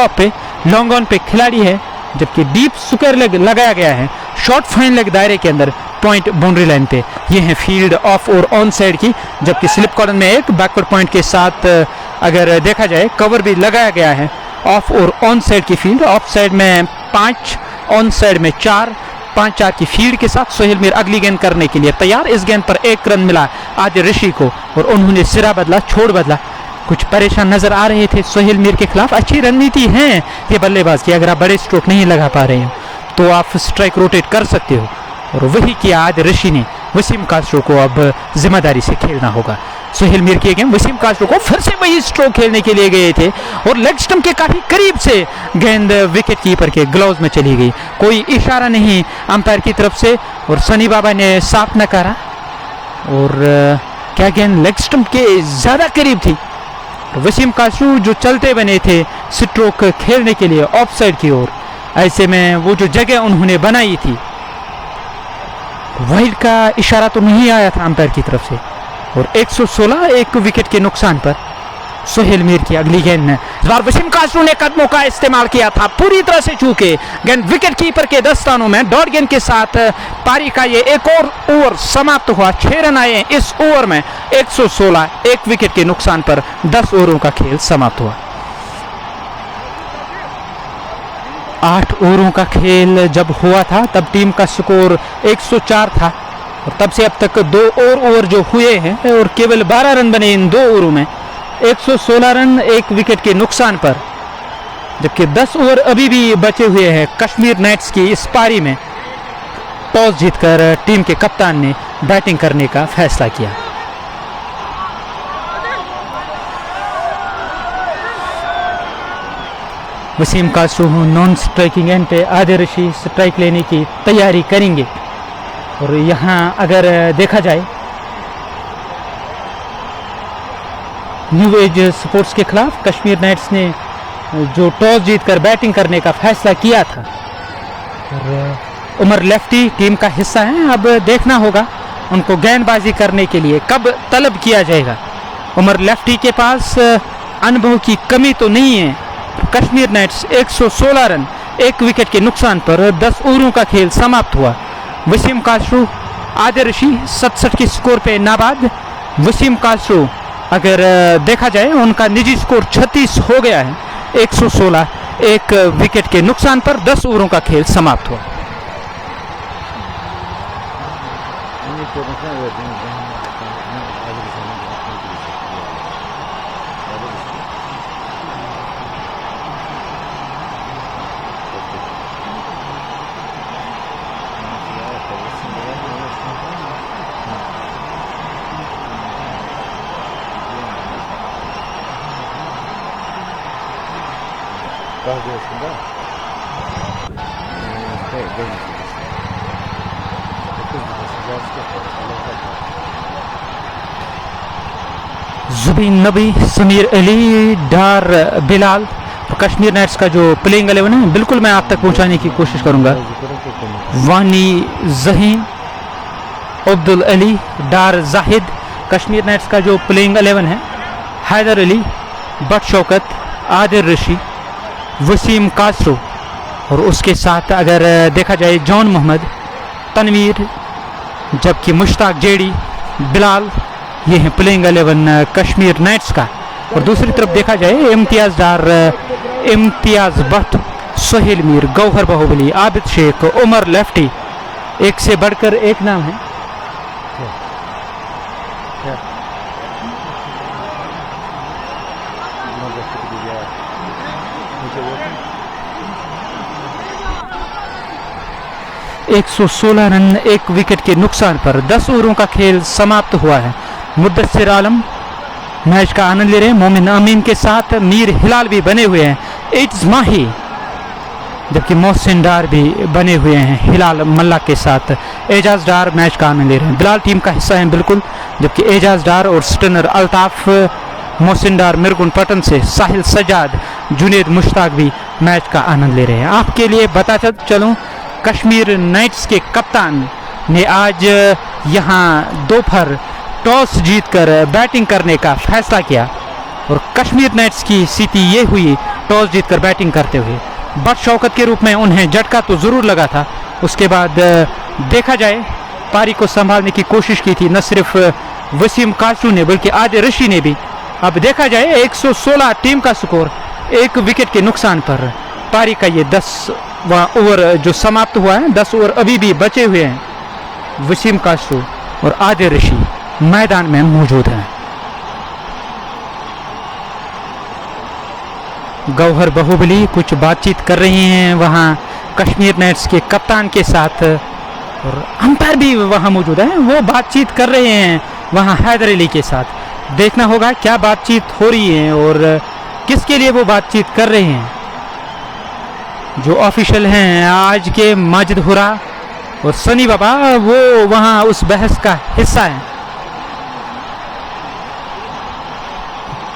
ऑन पे खिलाड़ी है, जबकि डीप स्क्वायर लेग लगाया गया है, शॉर्ट फाइन लेग दायरे के अंदर, पॉइंट बाउंड्री लाइन पे। ये है फील्ड ऑफ और ऑन साइड की, जबकि स्लिप कॉर्नर में एक बैकवर्ड पॉइंट के साथ अगर देखा जाए कवर भी लगाया गया है। ऑफ और ऑन साइड की फील्ड, ऑफ साइड में 5, ऑन साइड में 4, 5-4 की फील्ड के साथ सोहेल मीर अगली गेंद करने के लिए तैयार। इस गेंद पर 1 रन मिला आदिल ऋषि को और उन्होंने सिरा बदला, छोड़ बदला। कुछ परेशान नजर आ रहे थे सोहेल मीर के खिलाफ। अच्छी रणनीति है ये बल्लेबाज की, अगर आप बड़े स्ट्रोक नहीं लगा पा रहे हो तो आप स्ट्राइक रोटेट कर सकते हो, और वही किया आदिल ऋषि ने। वसीम कास्ट्रो को अब जिम्मेदारी से खेलना होगा। सोहेल मीर की गेंद वसीम कास्ट्रो को फिर से वही स्ट्रोक खेलने के लिए गए थे और लेग स्टंप के काफी करीब से गेंद विकेट कीपर के ग्लव्स में चली गई। कोई इशारा नहीं अंपायर की तरफ से और सनी बाबा ने साफ न करा, और क्या गेंद लेग स्टंप के ज्यादा करीब थी। वसीम कास्ट्रो जो चलते बने थे स्ट्रोक खेलने के लिए ऑफ साइड की ओर, ऐसे में वो जो जगह उन्होंने बनाई थी वाइड का इशारा तो नहीं आया था अंपायर की तरफ से, और 116 एक विकेट के नुकसान पर सोहेल मीर की अगली गेंद में इस बार वसीम कास्ट्रो ने कदमों का इस्तेमाल किया था, पूरी तरह से चूके गेंद विकेट कीपर के दस्तानों में। डॉट गेंद के साथ पारी का ये एक और ओवर समाप्त हुआ। 6 रन आए इस ओवर में। 116 एक विकेट के नुकसान पर 10 ओवरों का खेल समाप्त हुआ। 8 ओवरों का खेल जब हुआ था तब टीम का स्कोर 104 था, और तब से अब तक 2 और ओवर जो हुए हैं और केवल 12 रन बने इन 2 ओवरों में। 116 रन एक विकेट के नुकसान पर, जबकि 10 ओवर अभी भी बचे हुए हैं कश्मीर नाइट्स की इस पारी में। टॉस जीतकर टीम के कप्तान ने बैटिंग करने का फैसला किया। Wasim Castro non striking end पे आदिल ऋषि स्ट्राइक लेने की तैयारी करेंगे, और यहाँ अगर देखा जाए न्यू एज स्पोर्ट्स के खिलाफ कश्मीर नाइट्स ने जो टॉस जीतकर बैटिंग करने का फैसला किया था, और उमर लेफ्टी टीम का हिस्सा है। अब देखना होगा उनको गेंदबाजी करने के लिए कब तलब किया जाएगा। उमर लेफ्टी के पास अनुभव की कमी तो नहीं है। कश्मीर नाइट्स 116 रन एक विकेट के नुकसान पर 10 ओवरों का खेल समाप्त हुआ। वसीम कास्ट्रो आदिल ऋषि 67 के स्कोर पे नाबाद। वसीम कास्ट्रो अगर देखा जाए उनका निजी स्कोर 36 हो गया है। 116 एक विकेट के नुकसान पर 10 ओवरों का खेल समाप्त हुआ। जुबीन नबी, समीर अली, डार बिलाल, कश्मीर नाइट्स का जो प्लेइंग 11 है बिल्कुल मैं आप तक पहुंचाने की कोशिश करूंगा। वानी जहीन, अब्दुल अली, डार जाहिद, कश्मीर नाइट्स का जो प्लेइंग 11 है। हैदर अली, बट शौकत, आदिल ऋषि, वसीम कास्ट्रो, और उसके साथ अगर देखा जाए जॉन मोहम्मद, तनवीर, जबकि मुश्ताक जेडी, बिलाल, ये है प्लेइंग 11 कश्मीर नाइट्स का। और दूसरी तरफ देखा जाए इम्तियाज डार, इम्तियाज भट्ट, सोहेल मीर, गौहर बाहुबली, आबिद शेख, उमर लेफ्टी, एक से बढ़कर एक नाम है। है 116 रन एक विकेट के नुकसान पर 10 ओवरों का खेल समाप्त हुआ है। मुद्दस्सिर आलम मैच का आनंद ले रहे हैं। मोमिन अमीन के साथ मीर हिलाल भी बने हुए हैं। इट्स माही, जबकि मोहसिन डार भी बने हुए हैं हिलाल मल्ला के साथ। एजाज डार मैच का आनंद ले रहे हैं। बिलाल टीम का हिस्सा है बिल्कुल, जबकि एजाज डार और स्टनर अल्ताफ, मोहसिन डार मिरगुन पटन से, साहिल सजाद, जुनेद मुश्ताक भी मैच का आनंद ले रहे हैं। आपके लिए बताता चलूं, कश्मीर नाइट्स के कप्तान ने आज यहाँ दोपहर टॉस जीतकर बैटिंग करने का फैसला किया, और कश्मीर नाइट्स की स्थिति ये हुई टॉस जीतकर बैटिंग करते हुए। बट शौकत के रूप में उन्हें झटका तो ज़रूर लगा था। उसके बाद देखा जाए पारी को संभालने की कोशिश की थी न सिर्फ वसीम कास्ट्रो ने बल्कि आदिल ऋषि ने भी। अब देखा जाए 116 टीम का स्कोर, एक विकेट के नुकसान पर पारी का ये 10 वह ओवर जो समाप्त हुआ है, 10 ओवर अभी भी बचे हुए हैं। वसीम कासरू और आदिल रशी मैदान में मौजूद हैं। गौहर बाहुबली कुछ बातचीत कर रही हैं वहाँ कश्मीर नाइट्स के कप्तान के साथ, और अंपायर भी वहाँ मौजूद है, वो बातचीत कर रहे हैं वहाँ हैदर अली के साथ। देखना होगा क्या बातचीत हो रही है और किसके लिए वो बातचीत कर रहे हैं। जो ऑफिशियल हैं आज के माजिद हुरा और सनी बाबा, वो वहाँ उस बहस का हिस्सा है।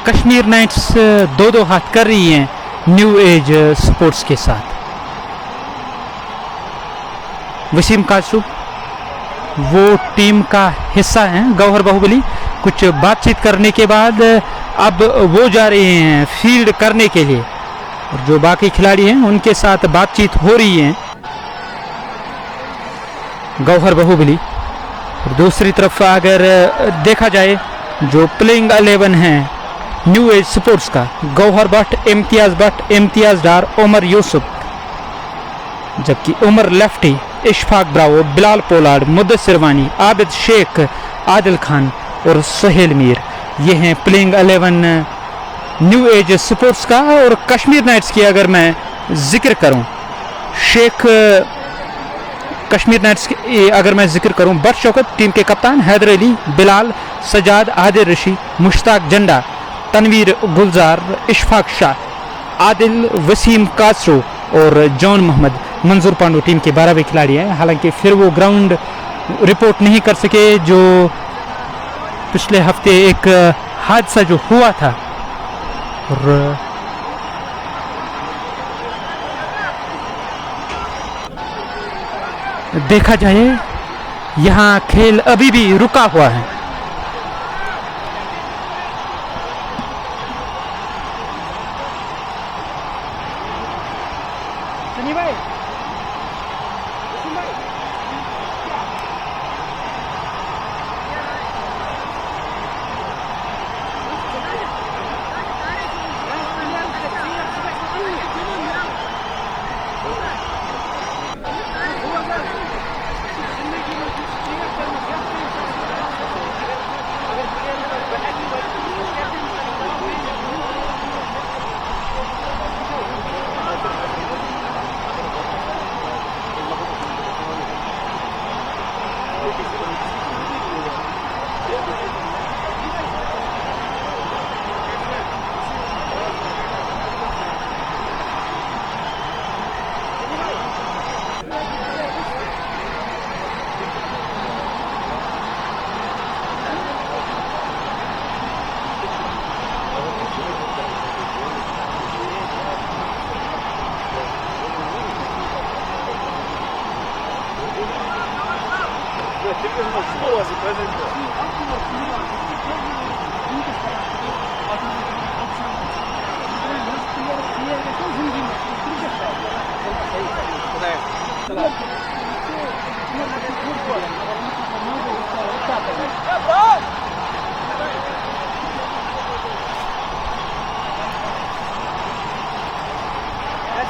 कश्मीर नाइट्स 2-2 हाथ कर रही हैं न्यू एज स्पोर्ट्स के साथ। वसीम कासरू वो टीम का हिस्सा हैं। गौहर बाहुबली कुछ बातचीत करने के बाद अब वो जा रहे हैं फील्ड करने के लिए, और जो बाकी खिलाड़ी हैं उनके साथ बातचीत हो रही है। गौहर बाहुबली। और दूसरी तरफ अगर देखा जाए जो प्लेइंग 11 है न्यू एज स्पोर्ट्स का, गौहर भट्ट, इम्तियाज भट्ट, इम्तियाज डार, उमर यूसुफ, जबकि Umar Lefty, Ishfaq Bravo, Bilal Pollard, Mudasir Wani, Abid Sheikh, Adil Khan और सोहेल मीर, ये हैं प्लेइंग 11 न्यू एज स्पोर्ट्स का। और कश्मीर नाइट्स की अगर मैं जिक्र करूं, शेख कश्मीर नाइट्स की अगर मैं जिक्र करूं, बट शौकत टीम के कप्तान, हैदर अली, बिलाल, सजाद, आदिल रशी, मुश्ताक जंडा, तनवीर गुलजार, इशफाक शाह, आदिल, वसीम कासरू और जॉन मोहम्मद। मंजूर पांडू टीम के 12वें खिलाड़ी हैं। हालांकि फिर वो ग्राउंड रिपोर्ट नहीं कर सके जो पिछले हफ्ते एक हादसा जो हुआ था, और देखा जाए यहाँ खेल अभी भी रुका हुआ है।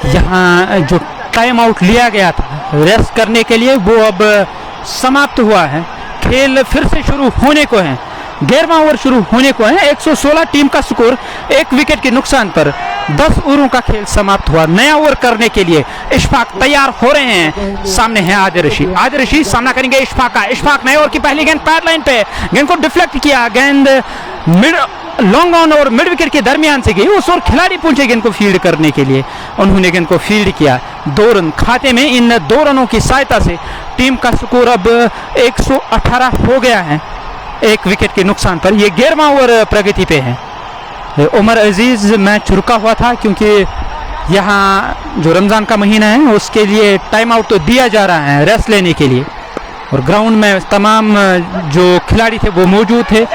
यहाँ जो टाइम आउट लिया गया था रेस्ट करने के लिए, वो अब समाप्त हुआ है। खेल फिर से शुरू होने को है, 11वां ओवर शुरू होने को है। 116 टीम का स्कोर, 1 विकेट के नुकसान पर 10 ओवरों का खेल समाप्त हुआ। नया ओवर करने के लिए इशफाक तैयार हो रहे हैं। सामने है आदिल रशी, आदिल रशी सामना करेंगे इशफाक का। इशफाक नए ओवर की पहली गेंद पैड लाइन पे, गेंद को डिफ्लेक्ट किया, गेंद मिड लॉन्ग ऑन और मिड विकेट के दरमियान से गई। उस ओर खिलाड़ी पहुंचे गेंद को फील्ड करने के लिए, उन्होंने गेंद को फील्ड किया। 2 रन खाते में। इन 2 रनों की सहायता से टीम का स्कोर अब 118 हो गया है, 1 विकेट के नुकसान पर। यह 11वां ओवर प्रगति पे है। उमर अजीज मैच रुका हुआ था क्योंकि यहाँ जो रमज़ान का महीना है उसके लिए टाइम आउट तो दिया जा रहा है रेस्ट लेने के लिए, और ग्राउंड में तमाम जो खिलाड़ी थे वो मौजूद थे।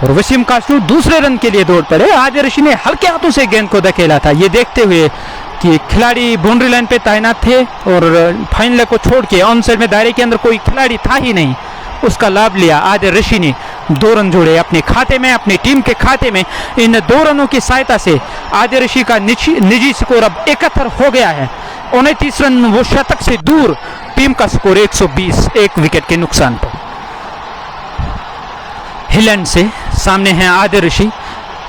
और वसीम कासरू दूसरे रन के लिए दौड़ पड़े। आदिल रशी ने हल्के हाथों से गेंद को धकेला था, ये देखते हुए कि खिलाड़ी बाउंड्री लाइन पे तैनात थे और फाइनल को छोड़ के ऑन साइड में दायरे के अंदर कोई खिलाड़ी था ही नहीं। उसका लाभ लिया आदिल रशी ने, 2 रन जोड़े अपने खाते में, अपनी टीम के खाते में। इन 2 रनों की सहायता से आदिल रशी का निजी स्कोर अब 71 हो गया है। 29 रन वो शतक से दूर। टीम का स्कोर 120, 1 विकेट के नुकसान पर। हिलैंड से सामने हैं आदिल ऋषि,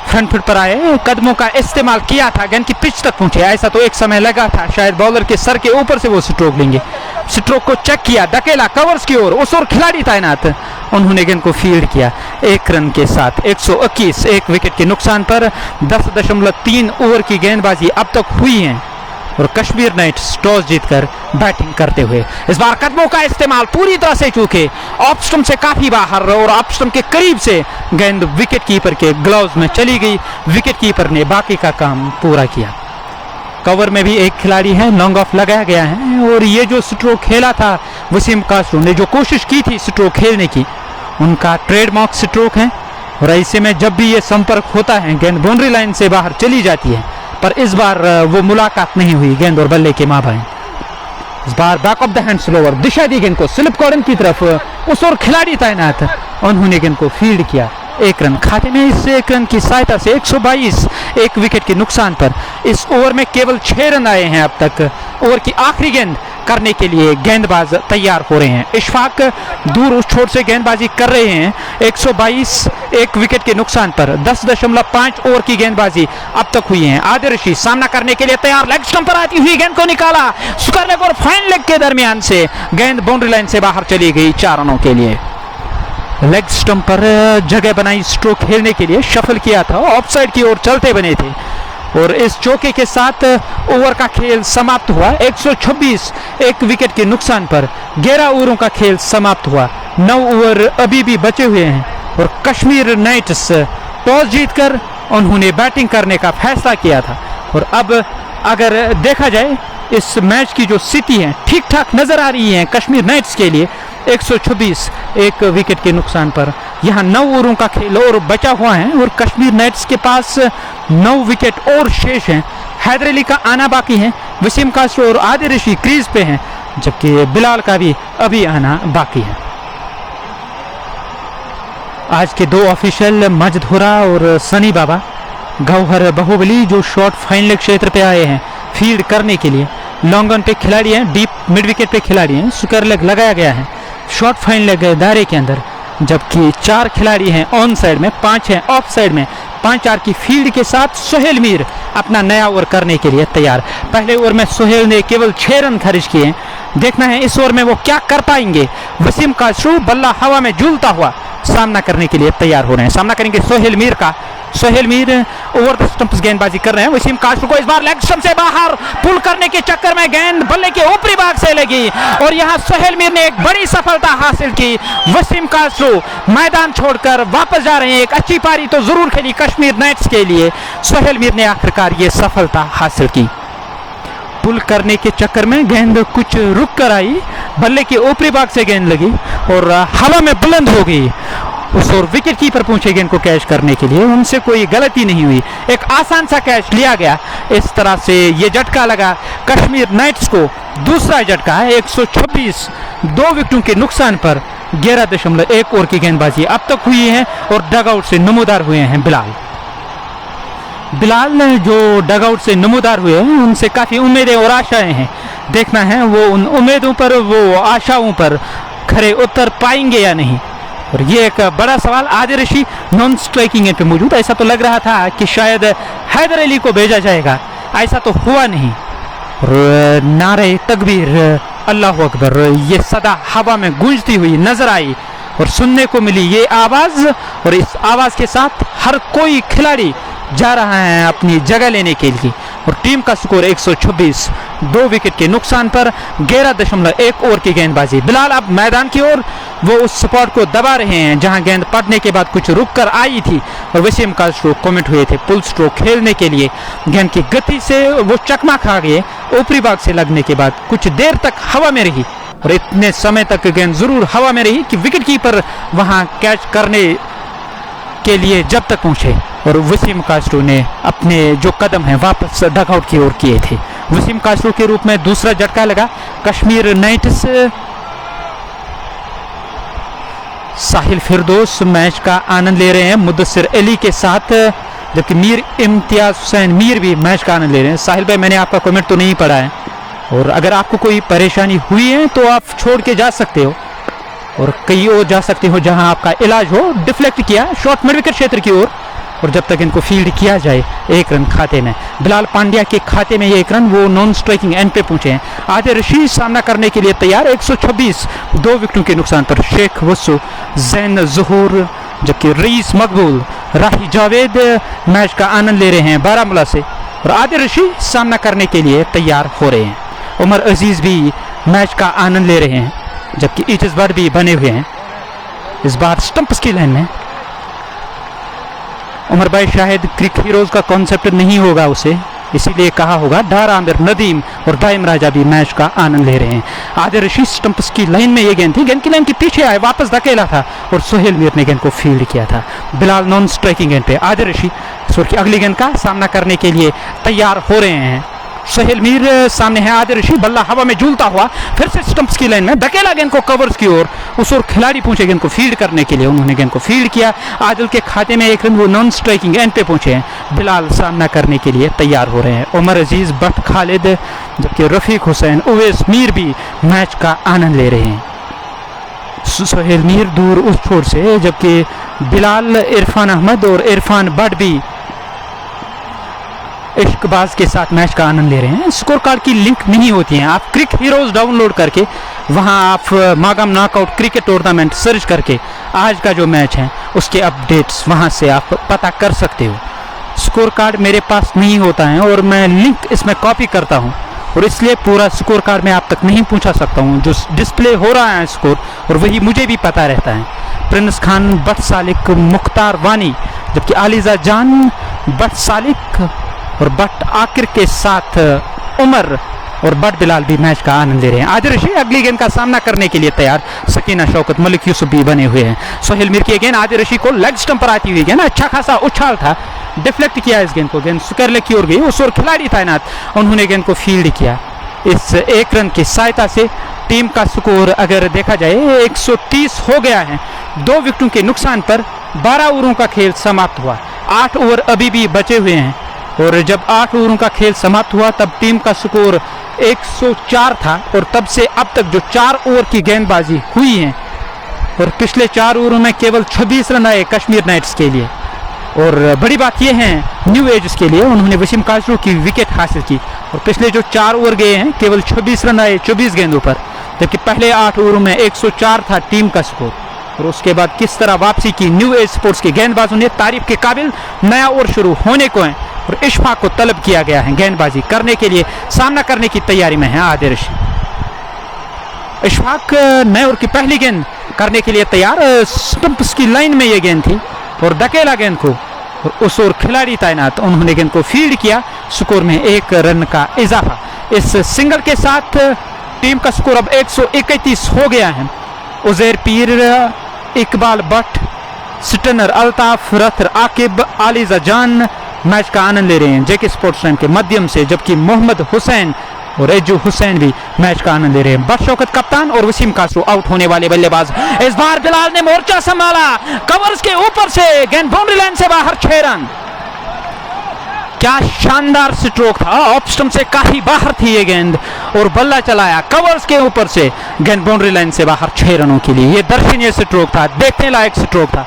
फ्रंट फुट पर आए, कदमों का इस्तेमाल किया था, गेंद की पिच तक पहुंचे। ऐसा तो एक समय लगा था शायद बॉलर के सर के ऊपर से वो स्ट्रोक लेंगे। स्ट्रोक को चेक किया, धकेला कवर्स की ओर, उस ओर खिलाड़ी तैनात, उन्होंने गेंद को फील्ड किया 1 रन के साथ। 121, 1 विकेट के नुकसान पर 10.3 ओवर की गेंदबाजी अब तक हुई है और कश्मीर नाइट्स टॉस जीतकर बैटिंग करते हुए इस बार कदमों का इस्तेमाल पूरी तरह से चूके ऑफ स्टंप से काफी बाहर और ऑफ स्टंप के करीब से गेंद विकेट कीपर के ग्लव्स में चली गई। विकेट कीपर ने बाकी का काम पूरा किया। कवर में भी एक खिलाड़ी है, लॉन्ग ऑफ लगाया गया है और ये जो स्ट्रोक खेला था वसीम कासरू ने, जो कोशिश की थी स्ट्रोक खेलने की, उनका ट्रेडमार्क स्ट्रोक है और ऐसे में जब भी ये संपर्क होता है गेंद बाउंड्री लाइन से बाहर चली जाती है, पर इस बार वो मुलाकात नहीं हुई गेंद और बल्ले के माबैन। इस बार back of the hand slower, दिशा दी गेंद को स्लिप कॉर्नर की तरफ, उस और खिलाड़ी तैनात, उन्होंने गेंद को फील्ड किया। 1 रन खाते में। इस 1 रन की सहायता से 122, 1 विकेट के नुकसान पर। इस ओवर में केवल 6 रन आए हैं अब तक। ओवर की आखिरी गेंद करने के लिए गेंदबाज तैयार हो रहे हैं। इशफाक दूर उस छोर से गेंदबाजी कर रहे हैं। 122, 1 विकेट के नुकसान पर 10.5 ओवर की गेंदबाजी अब तक हुई है। आदिल ऋषि सामना करने के लिए तैयार, लेग स्टंप पर आती हुई गेंद को निकाला, स्क्वायर लेग और फाइन लेग के दरमियान से गेंद बाउंड्री लाइन से बाहर चली गई 4 रनों के लिए। लेग स्टंप पर जगह बनाई स्ट्रोक खेलने के लिए, शफल किया था, ऑफसाइड की ओर चलते बने थे और इस चौके के साथ ओवर का खेल समाप्त हुआ। 126, 1 विकेट के नुकसान पर 11 ओवरों का खेल समाप्त हुआ। 9 ओवर अभी भी बचे हुए हैं और कश्मीर नाइट्स टॉस जीतकर उन्होंने बैटिंग करने का फैसला किया था और अब अगर देखा जाए इस मैच की जो स्थिति है ठीक ठाक नजर आ रही है कश्मीर नाइट्स के लिए। 126, 1 विकेट के नुकसान पर यहाँ 9 ओवरों का खेल और बचा हुआ है और कश्मीर नाइट्स के पास 9 विकेट और शेष हैं। हैदर अली का आना बाकी है, वसीम कासरू और आदिल ऋषि क्रीज पे हैं, जबकि बिलाल का भी अभी आना बाकी है। आज के 2 ऑफिशियल मजधुरा और सनी बाबा, गौहर बाहुबली जो शॉर्ट फाइन लेग क्षेत्र पे आए हैं फील्ड करने के लिए। लॉन्ग ऑन पे खिलाड़ी हैं, डीप मिड विकेट पे खिलाड़ी हैं, स्क्वायर लेग लगाया गया है शॉर्ट फाइन लेग दायरे के अंदर, जबकि 4 खिलाड़ी हैं ऑन साइड में, 5 हैं ऑफ साइड में। 5-4 की फील्ड के साथ सोहेल मीर अपना नया ओवर करने के लिए तैयार। पहले ओवर में सोहेल ने केवल 6 रन खर्च किए। देखना है इस ओवर में वो क्या कर पाएंगे। वसीम कासरू बल्ला हवा में झूलता हुआ सामना करने के लिए तैयार हो रहे हैं। सामना करेंगे सोहेल मीर का। Sohail Mir over the stumps गेंदबाजी कर रहे हैं। वसीम कासरू को इस बार लेग स्टंप से बाहर पुल करने के चक्कर में गेंद बल्ले के ऊपरी भाग से लगी और यहां सोहेल मीर ने एक बड़ी सफलता हासिल की। वसीम कासरू मैदान छोड़कर वापस जा रहे हैं। एक अच्छी पारी तो जरूर खेली कश्मीर नाइट्स के लिए। सोहेल मीर ने आखिरकार ये सफलता हासिल की। पुल करने के चक्कर में गेंद कुछ रुक कर आई, बल्ले के ऊपरी भाग से गेंद लगी और हवा में बुलंद हो गई। उस और विकेट कीपर पहुंचे गेंद को कैच करने के लिए, उनसे कोई गलती नहीं हुई, एक आसान सा कैच लिया गया। इस तरह से ये झटका लगा कश्मीर नाइट्स को। दूसरा झटका है 126, 2 विकेटों के नुकसान पर 11.1 ओवर की गेंदबाजी अब तक हुई है और डगआउट से नमूदार हुए हैं बिलाल। बिलाल जो डगआउट से नमूदार हुए हैं उनसे काफ़ी उम्मीदें और आशाएं हैं। देखना है वो उन उम्मीदों पर, वो आशाओं पर खरे उतर पाएंगे या नहीं। और ये एक बड़ा सवाल। आदिल ऋषि नॉन स्ट्राइकिंग एंड पे मौजूद। ऐसा तो लग रहा था कि शायद हैदर अली को भेजा जाएगा, ऐसा तो हुआ नहीं। और नारे तकबीर, अल्लाह अकबर, ये सदा हवा में गूंजती हुई नजर आई और सुनने को मिली ये आवाज़। और इस आवाज़ के साथ हर कोई खिलाड़ी जा रहा है अपनी जगह लेने के लिए और टीम का स्कोर 126, 2 विकेट के नुकसान पर 11.1 ओवर की गेंदबाजी। बिलाल अब मैदान की ओर वो उस स्पॉट को दबा रहे हैं जहां गेंद पड़ने के बाद कुछ रुक कर आई थी और वसीम का स्ट्रोक कमिट हुए थे पुल स्ट्रोक खेलने के लिए। गेंद की गति से वो चकमा खा गए, ऊपरी भाग से लगने के बाद कुछ देर तक हवा में रही और इतने समय तक गेंद जरूर हवा में रही कि विकेट कीपर वहां कैच करने के लिए जब तक पहुंचे और वसीम कासरू ने अपने जो कदम हैं वापस डगआउट की ओर किए थे। वसीम कासरू के रूप में दूसरा झटका लगा कश्मीर नाइट्स। साहिल फिरदौस मैच का आनंद ले रहे हैं मुदस्सिर अली के साथ, जबकि मीर इम्तियाज हुसैन मीर भी मैच का आनंद ले रहे हैं। साहिल भाई, मैंने आपका कमेंट तो नहीं पढ़ा है, और अगर आपको कोई परेशानी हुई है तो आप छोड़ के जा सकते हो और कहीं और जा सकते हो जहां आपका इलाज हो। डिफ्लेक्ट किया शॉट मिड विकेट क्षेत्र की ओर और जब तक इनको फील्ड किया जाए 1 रन खाते में। बिलाल पांड्या के खाते में ये 1 रन, वो नॉन स्ट्राइकिंग एंड पे पहुंचे हैं। आदिल रशीद सामना करने के लिए तैयार, 126 2 विकेटों के नुकसान पर। शेख वसु, जैन ज़हूर, जबकि रईस मकबूल, राही जावेद मैच का आनंद ले रहे हैं बारामूला से और आदिल रशीद सामना करने के लिए तैयार हो रहे हैं। उमर अजीज भी मैच का आनंद ले रहे हैं, जबकि ईटिस बर्ड भी बने हुए हैं इस बार स्टंप्स की लाइन में। उमर भाई शायद क्रिक हीरोज का कॉन्सेप्ट नहीं होगा उसे, इसीलिए कहा होगा। डार आमिर, नदीम और दाइम राजा भी मैच का आनंद ले रहे हैं। आदिल रशीद स्टंप्स की लाइन में ये गेंद थी, गेंद की लाइन के पीछे आए, वापस धकेला था और सोहेल मीर ने गेंद को फील्ड किया था। बिलाल नॉन स्ट्राइकिंग एंड पे, आदिल रशीद सुर की अगली गेंद का सामना करने के लिए तैयार हो रहे हैं। सोहेल मीर सामने है, आदिल रशीद, बल्ला हवा में झूलता हुआ फिर से स्टंप्स की लाइन में धकेला गेंद को कवर्स की ओर। उस ओर खिलाड़ी पहुंचे गेंद को फील्ड करने के लिए, उन्होंने गेंद को फील्ड किया। आदिल के खाते में 1 रन, वो नॉन स्ट्राइकिंग एंड पे पहुंचे हैं। बिलाल सामना करने के लिए तैयार हो रहे हैं। उमर अजीज, बट खालिद, जबकि रफीक हुसैन, उवैस मीर भी मैच का आनंद ले रहे हैं। सोहेल मीर दूर उस छोर से, जबकि बिलाल, इरफान अहमद और इरफान बट भी इश्कबाज के साथ मैच का आनंद ले रहे हैं। स्कोर कार्ड की लिंक नहीं होती हैं, आप क्रिक हीरोज डाउनलोड करके वहां आप Magam knockout cricket tournament search करके आज का जो मैच है उसके अपडेट्स वहां से आप पता कर सकते हो। स्कोर कार्ड मेरे पास नहीं होता है और मैं लिंक इसमें कॉपी करता हूं और इसलिए पूरा स्कोर कार्ड मैं आप तक नहीं पहुंचा सकता हूं। जो डिस्प्ले हो रहा है स्कोर और वही मुझे भी पता रहता है। प्रिंस खान, बट सालिक, मुख्तार वानी, जबकि आलिजा जान, बट सालिक और बट आकिर के साथ उमर और बट बिलाल भी मैच का आनंद ले रहे हैं। आदिल रशीद अगली गेंद का सामना करने के लिए तैयार। सकीना शौकत, मलिक यूसुफ भी बने हुए हैं। सोहेल मीर की गेंद आदिल रशीद को लेग स्टंप पर आती हुई गेंद, अच्छा खासा उछाल था, डिफ्लेक्ट किया इस गेंद को, गेंद स्क्वायर लेग की ओर गई। उस ओर खिलाड़ी तैनात, उन्होंने गेंद को फील्ड किया। इस 1 रन की सहायता से टीम का स्कोर अगर देखा जाए 130 हो गया है। 2 विकेटों के नुकसान पर 12 ओवरों का खेल समाप्त हुआ। 8 ओवर अभी भी बचे हुए हैं और जब 8 ओवरों का खेल समाप्त हुआ तब टीम का स्कोर 104 था और तब से अब तक जो 4 ओवर की गेंदबाजी हुई है और पिछले 4 ओवरों में केवल 26 रन आए कश्मीर नाइट्स के लिए। और बड़ी बात यह है न्यू एज के लिए, उन्होंने वसीम काजरू की विकेट हासिल की और पिछले जो 4 ओवर गए हैं केवल 26 रन आए 24 गेंदों पर, जबकि पहले 8 ओवरों में 104 था टीम का स्कोर। और उसके बाद किस तरह वापसी की न्यू एज स्पोर्ट्स के गेंदबाजों ने, तारीफ के काबिल। नया ओवर शुरू होने को है और इशफाक को तलब किया गया है गेंदबाजी करने के लिए, सामना करने की तैयारी में है आदिल रशीद। इशफाक नए ओवर की पहली गेंद करने के लिए तैयार, स्टंप्स की लाइन में यह गेंद थी और धकेला गेंद को और उस ओर खिलाड़ी तैनात, उन्होंने गेंद को फील्ड किया। स्कोर में 1 रन का इजाफा। इस सिंगल के साथ टीम का स्कोर अब 131 हो गया है। उजैर पीर, इकबाल बट, स्टनर, अल्ताफ, रथर, आकिब, आलिजा जान मैच का आनंद ले रहे हैं जेके स्पोर्ट्स टाइम के माध्यम से, जबकि मोहम्मद हुसैन और एजू हुसैन भी मैच का आनंद ले रहे हैं। बट शौकत कप्तान और वसीम कासरू आउट होने वाले बल्लेबाज। इस बार बिलाल ने मोर्चा संभाला, कवर्स के ऊपर से गेंद बाउंड्री लाइन से बाहर, 6 रन। क्या शानदार स्ट्रोक था, ऑफ स्टंप से काफी बाहर थी ये गेंद और बल्ला चलाया कवर्स के ऊपर से, गेंद बाउंड्री लाइन से बाहर 6 रनों के लिए। ये दर्शनीय स्ट्रोक था, देखने लायक स्ट्रोक था।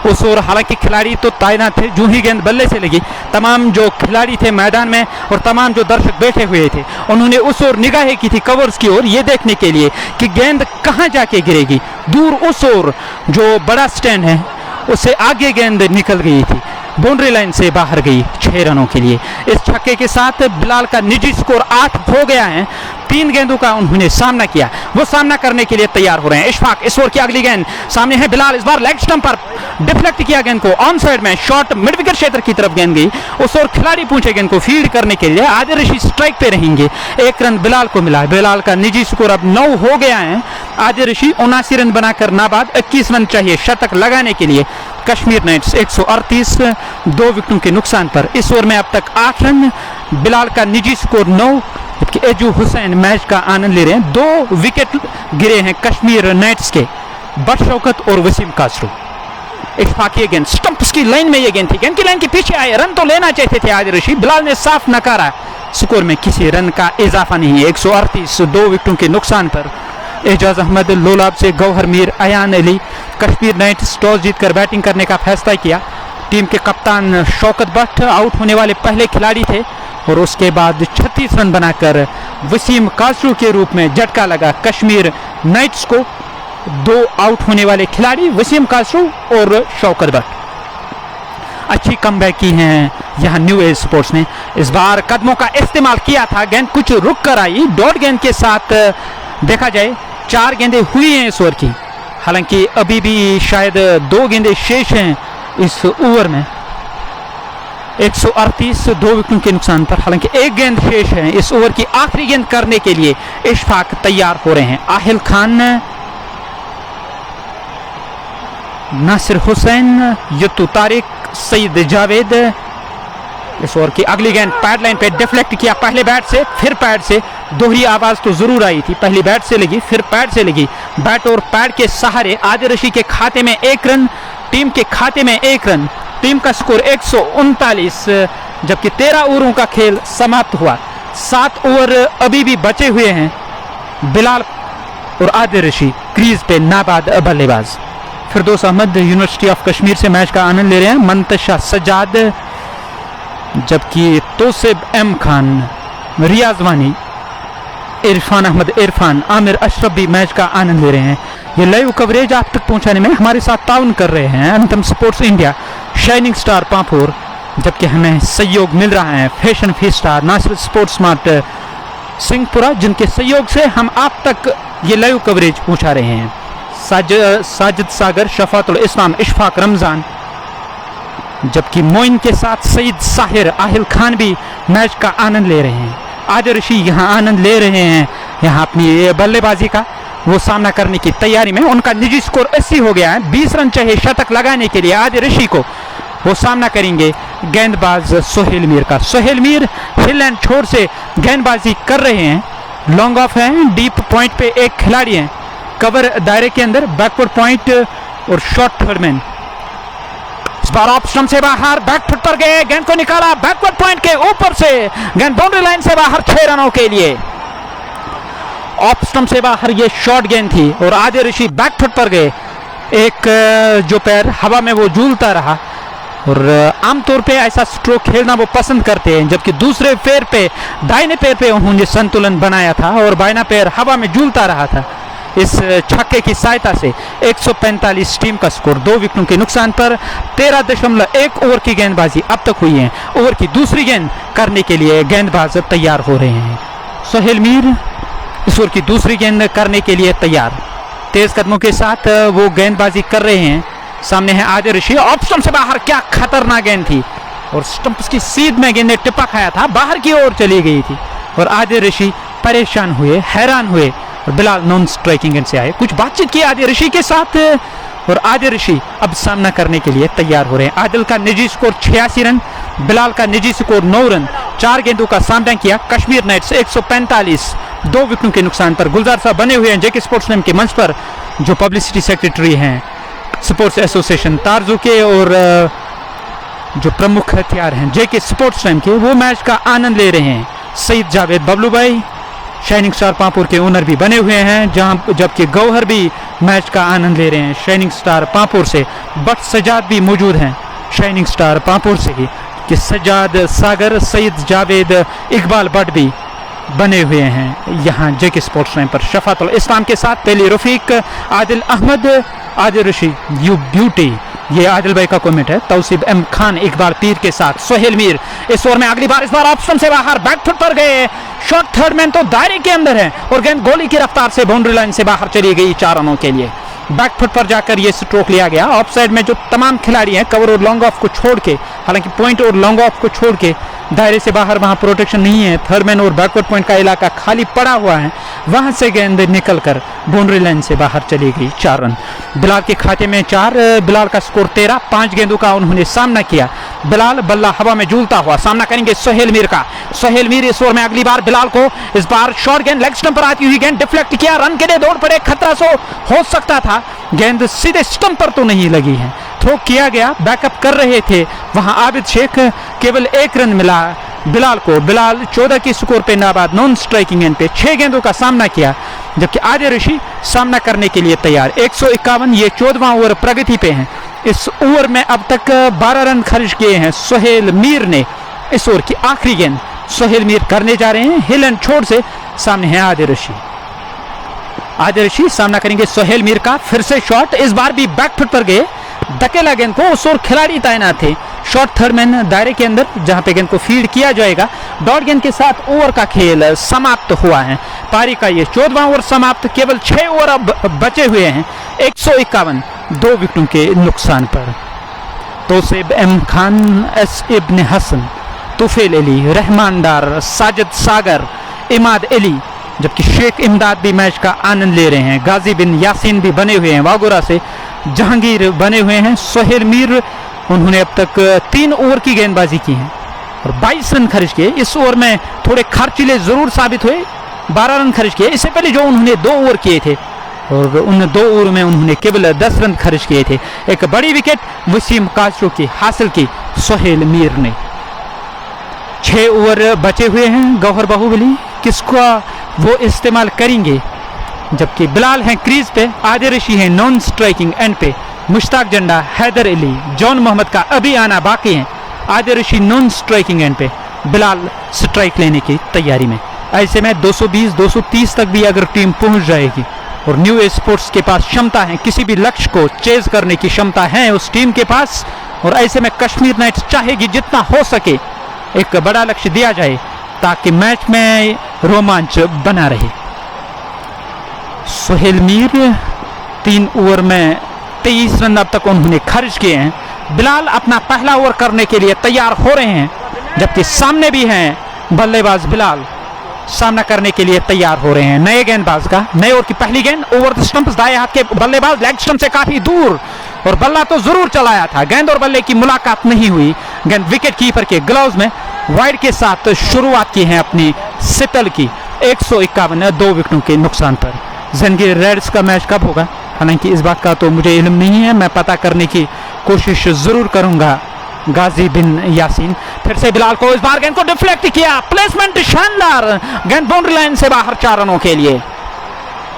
उस ओर हालांकि खिलाड़ी तो तैनात थे, जो ही गेंद बल्ले से लगी तमाम जो खिलाड़ी थे मैदान में और तमाम जो दर्शक बैठे हुए थे उन्होंने उस ओर निगाहें की थी कवर्स की ओर, ये देखने के लिए कि गेंद कहां जाके गिरेगी। दूर उस ओर जो बड़ा स्टैंड है उससे आगे गेंद निकल गई थी, बाउंड्री लाइन से बाहर गई 6 रनों के लिए। इस छक्के के साथ बिलाल का निजी स्कोर 8 हो गया है। 3 गेंदों का उन्होंने सामना किया, वो सामना करने के लिए तैयार हो रहे हैं। इशफाक, इस ओवर की अगली गेंद सामने है बिलाल, इस बार लेग स्टंप पर डिफ्लेक्ट किया गेंद को, ऑन साइड में शॉर्ट मिड विकेट क्षेत्र की तरफ गेंद गई। उस ओर खिलाड़ी पहुंचे गेंद को फील्ड करने के लिए, आदिल रशीद स्ट्राइक पे रहेंगे। 1 रन बिलाल को मिला। बिलाल का निजी स्कोर अब 9 हो गया है। आदिल रशीद 79 रन बनाकर नाबाद, 21 रन चाहिए शतक लगाने के लिए। कश्मीर नाइट्स 138 2 विकेटों के नुकसान पर। इस ओवर में अब तक 8 रन, बिलाल का निजी स्कोर 9, जबकि एजू हुसैन मैच का आनंद ले रहे हैं। 2 विकेट गिरे हैं कश्मीर नाइट्स के, बट शौकत और वसीम कासरू। इशफाक ये गेंद स्टंप्स की लाइन में ये गेंद थी, गेंद की लाइन के पीछे आए, रन तो लेना चाहते थे आदिल रशीद, बिलाल ने साफ नकारा। स्कोर में किसी रन का इजाफा नहीं है। 138 2 विकेटों के नुकसान पर एजाज अहमद, लोलाब से गौहर मीर, अयान अली। कश्मीर नाइट्स टॉस जीतकर बैटिंग करने का फैसला किया। टीम के कप्तान शौकत भट्ट आउट होने वाले पहले खिलाड़ी थे और उसके बाद 36 रन बनाकर वसीम कासरू के रूप में झटका लगा कश्मीर नाइट्स को। 2 आउट होने वाले खिलाड़ी वसीम कासरू और शौकत भट्ट। अच्छी कमबैक की हैं यहाँ न्यू एज स्पोर्ट्स ने। इस बार कदमों का इस्तेमाल किया था, गेंद कुछ रुक कर आई। डॉट गेंद के साथ देखा जाए 4 गेंदें हुई हैं इस ओवर की, हालांकि अभी भी शायद 2 गेंदें शेष हैं इस ओवर में। 138 2 विकेटों के नुकसान पर, हालांकि 1 गेंद शेष है। इस ओवर की आखिरी गेंद करने के लिए इशफाक तैयार हो रहे हैं। आहिल खान, नासिर हुसैन, यत्तू तारिक, सईद जावेद। इस ओवर की अगली गेंद पैड लाइन पे डिफ्लेक्ट किया, पहले बैट से फिर पैड से। दोहरी आवाज तो जरूर आई थी, पहली बैट से लगी फिर पैड से लगी। बैट और पैड के सहारे आदिल रशीद के खाते में 1 रन, टीम के खाते में 1 रन। टीम का स्कोर 139, जबकि 13 ओवरों का खेल समाप्त हुआ। 7 ओवर अभी भी बचे हुए हैं। बिलाल और आदिल रशीद क्रीज पे नाबाद बल्लेबाज। फिरदौस अहमद यूनिवर्सिटी ऑफ कश्मीर से मैच का आनंद ले रहे हैं। मंतशा सज्जाद, जबकि तोसिब एम खान, रियाज वानी, इरफान अहमद इरफान, आमिर अशरफ भी मैच का आनंद ले रहे हैं। ये लाइव कवरेज आप तक पहुंचाने में हमारे साथ ताउन कर रहे हैं Anthem Sports India, Shining star Pampore, जबकि हमें सहयोग मिल रहा है Fashion Fiesta, Nasir Sports Smart Singhpora, जिनके सहयोग से हम आप तक ये लाइव कवरेज पहुंचा रहे हैं। साजिद सागर, शफातुल इस्लाम, इशफाक रमजान, जबकि मोइन के साथ सईद साहिर, आहिल खान भी मैच का आनंद ले रहे हैं। आदिल रशीद यहाँ आनंद ले रहे हैं यहाँ अपनी बल्लेबाजी का, वो सामना करने की तैयारी में। उनका निजी स्कोर 80 हो गया है। 20 रन चाहिए शतक लगाने के लिए आदिल रशीद को। वो सामना करेंगे गेंदबाज सोहेल मीर का। सोहेल मीर हिल एंड छोर से गेंदबाजी कर रहे हैं। लॉन्ग ऑफ है, डीप पॉइंट पे एक खिलाड़ी है, कवर दायरे के अंदर, बैकवर्ड पॉइंट और शॉर्ट थर्ड मैन। इस बार ऑफ स्टंप से बाहर, बैक फुट पर गए, गेंद को निकाला बैकवर्ड पॉइंट के ऊपर से, गेंद बाउंड्री लाइन से बाहर 6 रनों के लिए। ऑफ स्टंप से बाहर ये शॉर्ट गेंद थी और आदिल रशीद बैक फुट पर गए। एक जो पैर हवा में वो झूलता रहा और आमतौर पे ऐसा स्ट्रोक खेलना वो पसंद करते हैं, जबकि दूसरे पैर पे, दाहिने पैर पे उन्होंने संतुलन बनाया था और बाइना पैर हवा में झूलता रहा था। इस छक्के की सहायता से 145 टीम का स्कोर। 2 विकेटों के नुकसान पर 13.1 ओवर की गेंदबाजी अब तक हुई है। ओवर की दूसरी गेंद करने के लिए गेंदबाज तैयार हो रहे हैं। सोहेल मीर इस ओवर की दूसरी गेंद करने के लिए तैयार, तेज कदमों के साथ वो गेंदबाजी कर रहे हैं। सामने है आदिल रशीद, ऑफ स्टंप से बाहर, क्या खतरनाक गेंद थी और स्टंप की सीध में गेंद ने टिप्पा खाया था, बाहर की ओर चली गई थी और आदिल रशीद परेशान हुए, हैरान हुए और बिलाल नॉन स्ट्राइकिंग एंड से आए। कुछ बातचीत की आदिल रशीद के साथ और आदिल रशीद अब सामना करने के लिए तैयार हो रहे हैं। आदिल का निजी स्कोर 86 रन, बिलाल का निजी स्कोर 9 रन। 4 गेंदों का सामना किया। कश्मीर नाइट्स 145, 2 विकेटों के नुकसान पर। गुलजार साहब बने हुए हैं जेके स्पोर्ट्स नेम के मंच पर, जो पब्लिसिटी सेक्रेटरी हैं स्पोर्ट्स एसोसिएशन तारजू के और जो प्रमुख हथियार हैं जेके स्पोर्ट्स नेम के, वो मैच का आनंद ले रहे हैं। सईद जावेद बबलू भाई शाइनिंग स्टार पांपोर के ओनर भी बने हुए हैं, जहां जबकि गौहर भी मैच का आनंद ले रहे हैं शाइनिंग स्टार पांपोर से। बट सजाद भी मौजूद हैं शाइनिंग स्टार पांपोर से ही, कि सजाद सागर, सईद जावेद, इकबाल बट भी बने हुए हैं यहाँ जेके स्पोर्ट्स टाइम पर। शफातुल इस्लाम के साथ पहली रफीक, आदिल अहमद, आदिल रशीद, यू ब्यूटी, ये आदिल भाई का कमेंट है। तौसीब एम खान इकबाल पीर के साथ सोहेल मीर इस ओवर में अगली बार, इस बार ऑप्शन से बाहर, बैक फुट पर गए, शॉट थर्ड मैन तो दायरे के अंदर है और गेंद गोली की रफ्तार से बाउंड्री लाइन से बाहर चली गई 4 रनों के लिए। बैक फुट पर जाकर ये स्ट्रोक लिया गया। ऑफ साइड में जो तमाम खिलाड़ी हैं कवर और लॉन्ग ऑफ को छोड़ के, हालांकि पॉइंट और लॉन्ग ऑफ को छोड़ के दायरे से बाहर वहां प्रोटेक्शन नहीं है, थर्ड मैन और बैकवर्ड पॉइंट का इलाका खाली पड़ा हुआ है, वहां से गेंद निकलकर बाउंड्री लाइन से बाहर चली गई 4 रन। बिलाल के खाते में 4, बिलाल का स्कोर 13, 5 गेंदों का उन्होंने सामना किया। बिलाल बल्ला हवा में झूलता हुआ सामना करेंगे सोहेल मीर का। सोहेल मीर इस ओवर में अगली बार बिलाल को, इस बार शॉर्ट गेंद लेग स्टंप पर आती हुई गेंद डिफ्लेक्ट किया, रन के लिए दौड़ पड़े, खतरा सो हो सकता था, गेंद सीधे स्टंप पर तो नहीं लगी है, थ्रो किया गया, बैकअप कर रहे थे वहां आबिद शेख, केवल 1 रन मिला बिलाल को। बिलाल 14 के स्कोर पे नाबाद, नॉन स्ट्राइकिंग एंड पे 6 गेंदों का सामना किया, जबकि आदिल रशीद सामना करने के लिए तैयार। 151, ये 14वां ओवर प्रगति पे हैं। इस ओवर में अब तक 12 रन खर्च किए हैं सोहेल मीर ने। इस ओवर की आखिरी गेंद सोहेल मीर करने जा रहे हैं, हिल एंड छोड़ से। सामने है आदिल रशीद। आदिल रशीद सामना करेंगे सोहेल मीर का। फिर से शॉट, इस बार भी बैकफुट पर गए, धकेला गेंद को। उस ओर खिलाड़ी तैनात थे शॉर्ट थर्डमैन दायरे के अंदर, जहां पे गेंद को फील्ड किया जाएगा। डॉट गेंद के साथ ओवर का खेल समाप्त हुआ है। पारी का ये 14वां ओवर समाप्त, केवल 6 ओवर अब बचे हुए हैं। 151, 2 विकेटों के नुकसान पर। तोसेब एम खान, एस इब्न हसन, तुफेल अली, रहमान डार, साजिद सागर, इमाद अली, जबकि शेख इमदाद भी मैच का आनंद ले रहे हैं। गाजी बिन यासीन भी बने हुए हैं वागोरा से, जहांगीर बने हुए हैं। सोहेल मीर, उन्होंने अब तक 3 ओवर की गेंदबाजी की है और 22 रन खर्च किए। इस ओवर में थोड़े खर्चीले जरूर साबित हुए, 12 रन खर्च किए। इससे पहले जो उन्होंने 2 ओवर किए थे और उन 2 ओवर में उन्होंने केवल 10 रन खर्च किए थे। एक बड़ी विकेट वसीम कासरो की हासिल की सोहेल मीर ने। 6 ओवर बचे हुए हैं। गौहर बाहुबली किसका वो इस्तेमाल करेंगे, जबकि बिलाल हैं क्रीज पे, आदिल रशीद हैं नॉन स्ट्राइकिंग एंड पे, मुश्ताक जंडा, हैदर अली, जॉन मोहम्मद का अभी आना बाकी है। Adil Rashid non striking end पे, बिलाल स्ट्राइक लेने की तैयारी में। ऐसे में 220-230 तक भी अगर टीम पहुंच जाएगी और न्यू स्पोर्ट्स के पास क्षमता है, किसी भी लक्ष्य को चेज करने की क्षमता है उस टीम के पास, और ऐसे में कश्मीर नाइट्स चाहेगी जितना हो सके एक बड़ा लक्ष्य दिया जाए ताकि मैच में रोमांच बना रहे। सोहेल मीर 3 ओवर में 23 रन अब तक उन्होंने खर्च किए हैं। बिलाल अपना पहला ओवर करने के लिए तैयार हो रहे हैं, जबकि सामने भी हैं बल्लेबाज बिलाल, सामना करने के लिए तैयार हो रहे हैं। नए गेंदबाज का नए ओवर की पहली गेंद ओवर द स्टंप्स, दाएं हाथ के बल्लेबाज लेग स्टंप से काफी दूर, और बल्ला तो जरूर चलाया था। गेंद और बल्ले की मुलाकात नहीं हुई। गेंद विकेट कीपर के ग्लव्स में वाइड के साथ शुरुआत की है अपनी सितल की। 151, 2 विकेटों के नुकसान पर। जंगीर रेड्स का मैच कब होगा, हालांकि इस बात का तो मुझे इल्म नहीं है, मैं पता करने की कोशिश जरूर करूंगा। गाजी बिन यासीन, फिर से बिलाल को, इस बार गेंद को डिफ्लेक्ट किया, प्लेसमेंट शानदार, गेंद बाउंड्री लाइन से बाहर 4 रनों के लिए।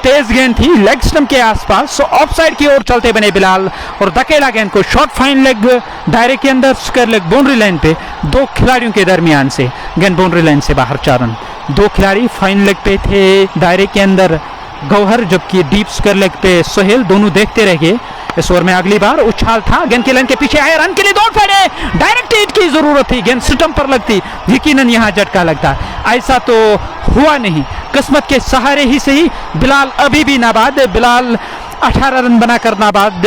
तेज गेंद थी लेग स्टंप के आसपास, ऑफसाइड की ओर चलते बने बिलाल और धकेला गेंद को शॉर्ट फाइन लेग दायरे के अंदर, स्क्वायर लेग बाउंड्री लाइन पे 2 खिलाड़ियों के दरमियान से गेंद बाउंड्री लाइन से बाहर 4 रन। 2 खिलाड़ी फाइन लेग पे थे दायरे के अंदर, गौहर, जबकि डीप स्क्वायर लेग पे सोहेल, दोनों देखते रह गए। इस ओवर में अगली बार उछाल था, गेंद की लाइन के पीछे आए, रन के लिए दौड़ पड़े, डायरेक्ट हिट की जरूरत थी, गेंद स्टंप पर लगती, यकीनन यहां झटका लगता। ऐसा तो हुआ नहीं, किस्मत के सहारे ही सही बिलाल अभी भी नाबाद। बिलाल 18 रन बनाकर नाबाद,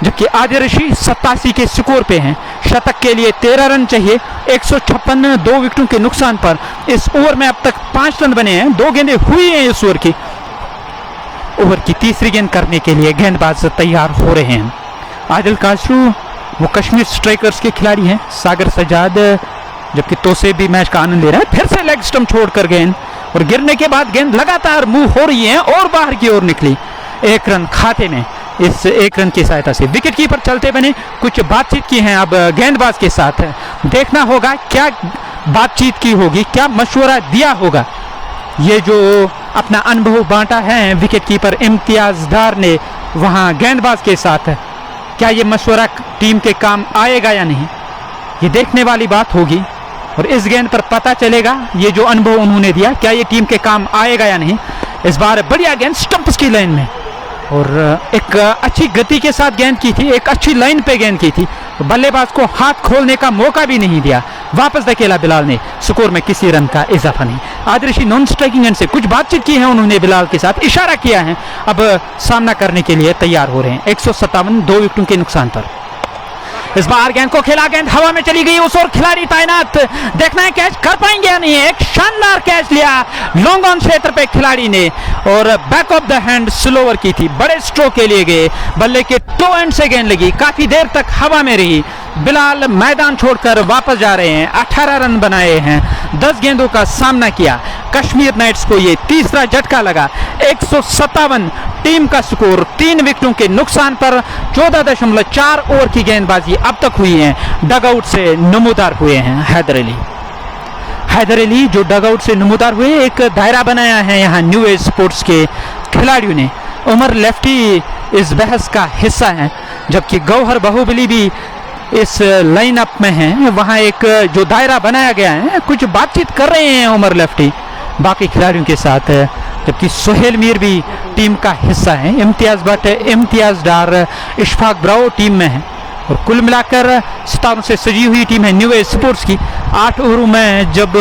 जबकि आदिल रशीद 87 के स्कोर पे हैं। शतक के लिए 13 रन चाहिए। 156, 2 विकेटों के नुकसान पर। इस ओवर में अब तक 5 रन बने हैं, 2 गेंदें हुई हैं इस ओवर की। ओवर की तीसरी गेंद करने के लिए गेंदबाज तैयार हो रहे हैं। आदिल कासरू वो कश्मीर स्ट्राइकर्स के खिलाड़ी हैं। सागर सजाद, जबकि तोसे भी मैच का आनंद ले रहा है। फिर से लेग स्टंप छोड़कर गेंद, और गिरने के बाद गेंद लगातार मूव हो रही है और बाहर की ओर निकली। 1 रन खाते में। इस 1 रन की सहायता से विकेट कीपर चलते बने, कुछ बातचीत की है अब गेंदबाज के साथ। देखना होगा क्या बातचीत की होगी, क्या मशवरा दिया होगा। ये जो अपना अनुभव बांटा है विकेट कीपर इम्तियाज डार ने वहां गेंदबाज के साथ, क्या ये मशवरा टीम के काम आएगा या नहीं, ये देखने वाली बात होगी। और इस गेंद पर पता चलेगा ये जो अनुभव उन्होंने दिया क्या ये टीम के काम आएगा या नहीं। इस बार बढ़िया गेंद स्टंप्स की लाइन में, और एक अच्छी गति के साथ गेंद की थी, एक अच्छी लाइन पे गेंद की थी। बल्लेबाज को हाथ खोलने का मौका भी नहीं दिया, वापस धकेला बिलाल ने। स्कोर में किसी रन का इजाफा नहीं। Adil Rashid non striking and से कुछ बातचीत की है उन्होंने बिलाल के साथ, इशारा किया है, अब सामना करने के लिए तैयार हो रहे हैं। 157, 2 विकेटों के नुकसान पर। इस बार गेंद को खेला, गेंद हवा में चली गई, उस और खिलाड़ी तैनात, देखना है कैच कर पाएंगे या नहीं। एक शानदार कैच लिया लॉन्ग ऑन क्षेत्र पे खिलाड़ी ने, और back of the hand slower की थी, बड़े स्ट्रोक के लिए गए, बल्ले के टो एंड से गेंद लगी, काफी देर तक हवा में रही। बिलाल मैदान छोड़कर वापस जा रहे हैं। 18 रन बनाए हैं, 10 गेंदों का सामना किया। कश्मीर नाइट्स को ये तीसरा झटका लगा। 157 टीम का स्कोर, 3 विकेटों के नुकसान पर। 14.4 ओवर की गेंदबाजी अब तक हुई है। डगआउट से नमूदार हुए हैं हैदर अली। हैदर अली जो डगआउट से नमूदार हुए, एक दायरा बनाया है यहाँ न्यू एज स्पोर्ट्स के खिलाड़ियों ने। उमर लेफ्टी इस बहस का हिस्सा हैं, जबकि गौहर बाहुबली भी इस लाइनअप में हैं। वहाँ एक जो दायरा बनाया गया है, कुछ बातचीत कर रहे हैं उमर लेफ्टी बाकी खिलाड़ियों के साथ, जबकि सोहेल मीर भी टीम का हिस्सा है। इम्तियाज भट्ट, इम्तियाज डार, इशफाक ब्राओ टीम में है और कुल मिलाकर सितारों से सजी हुई टीम है न्यू एज स्पोर्ट्स की। 8 ओवरों में जब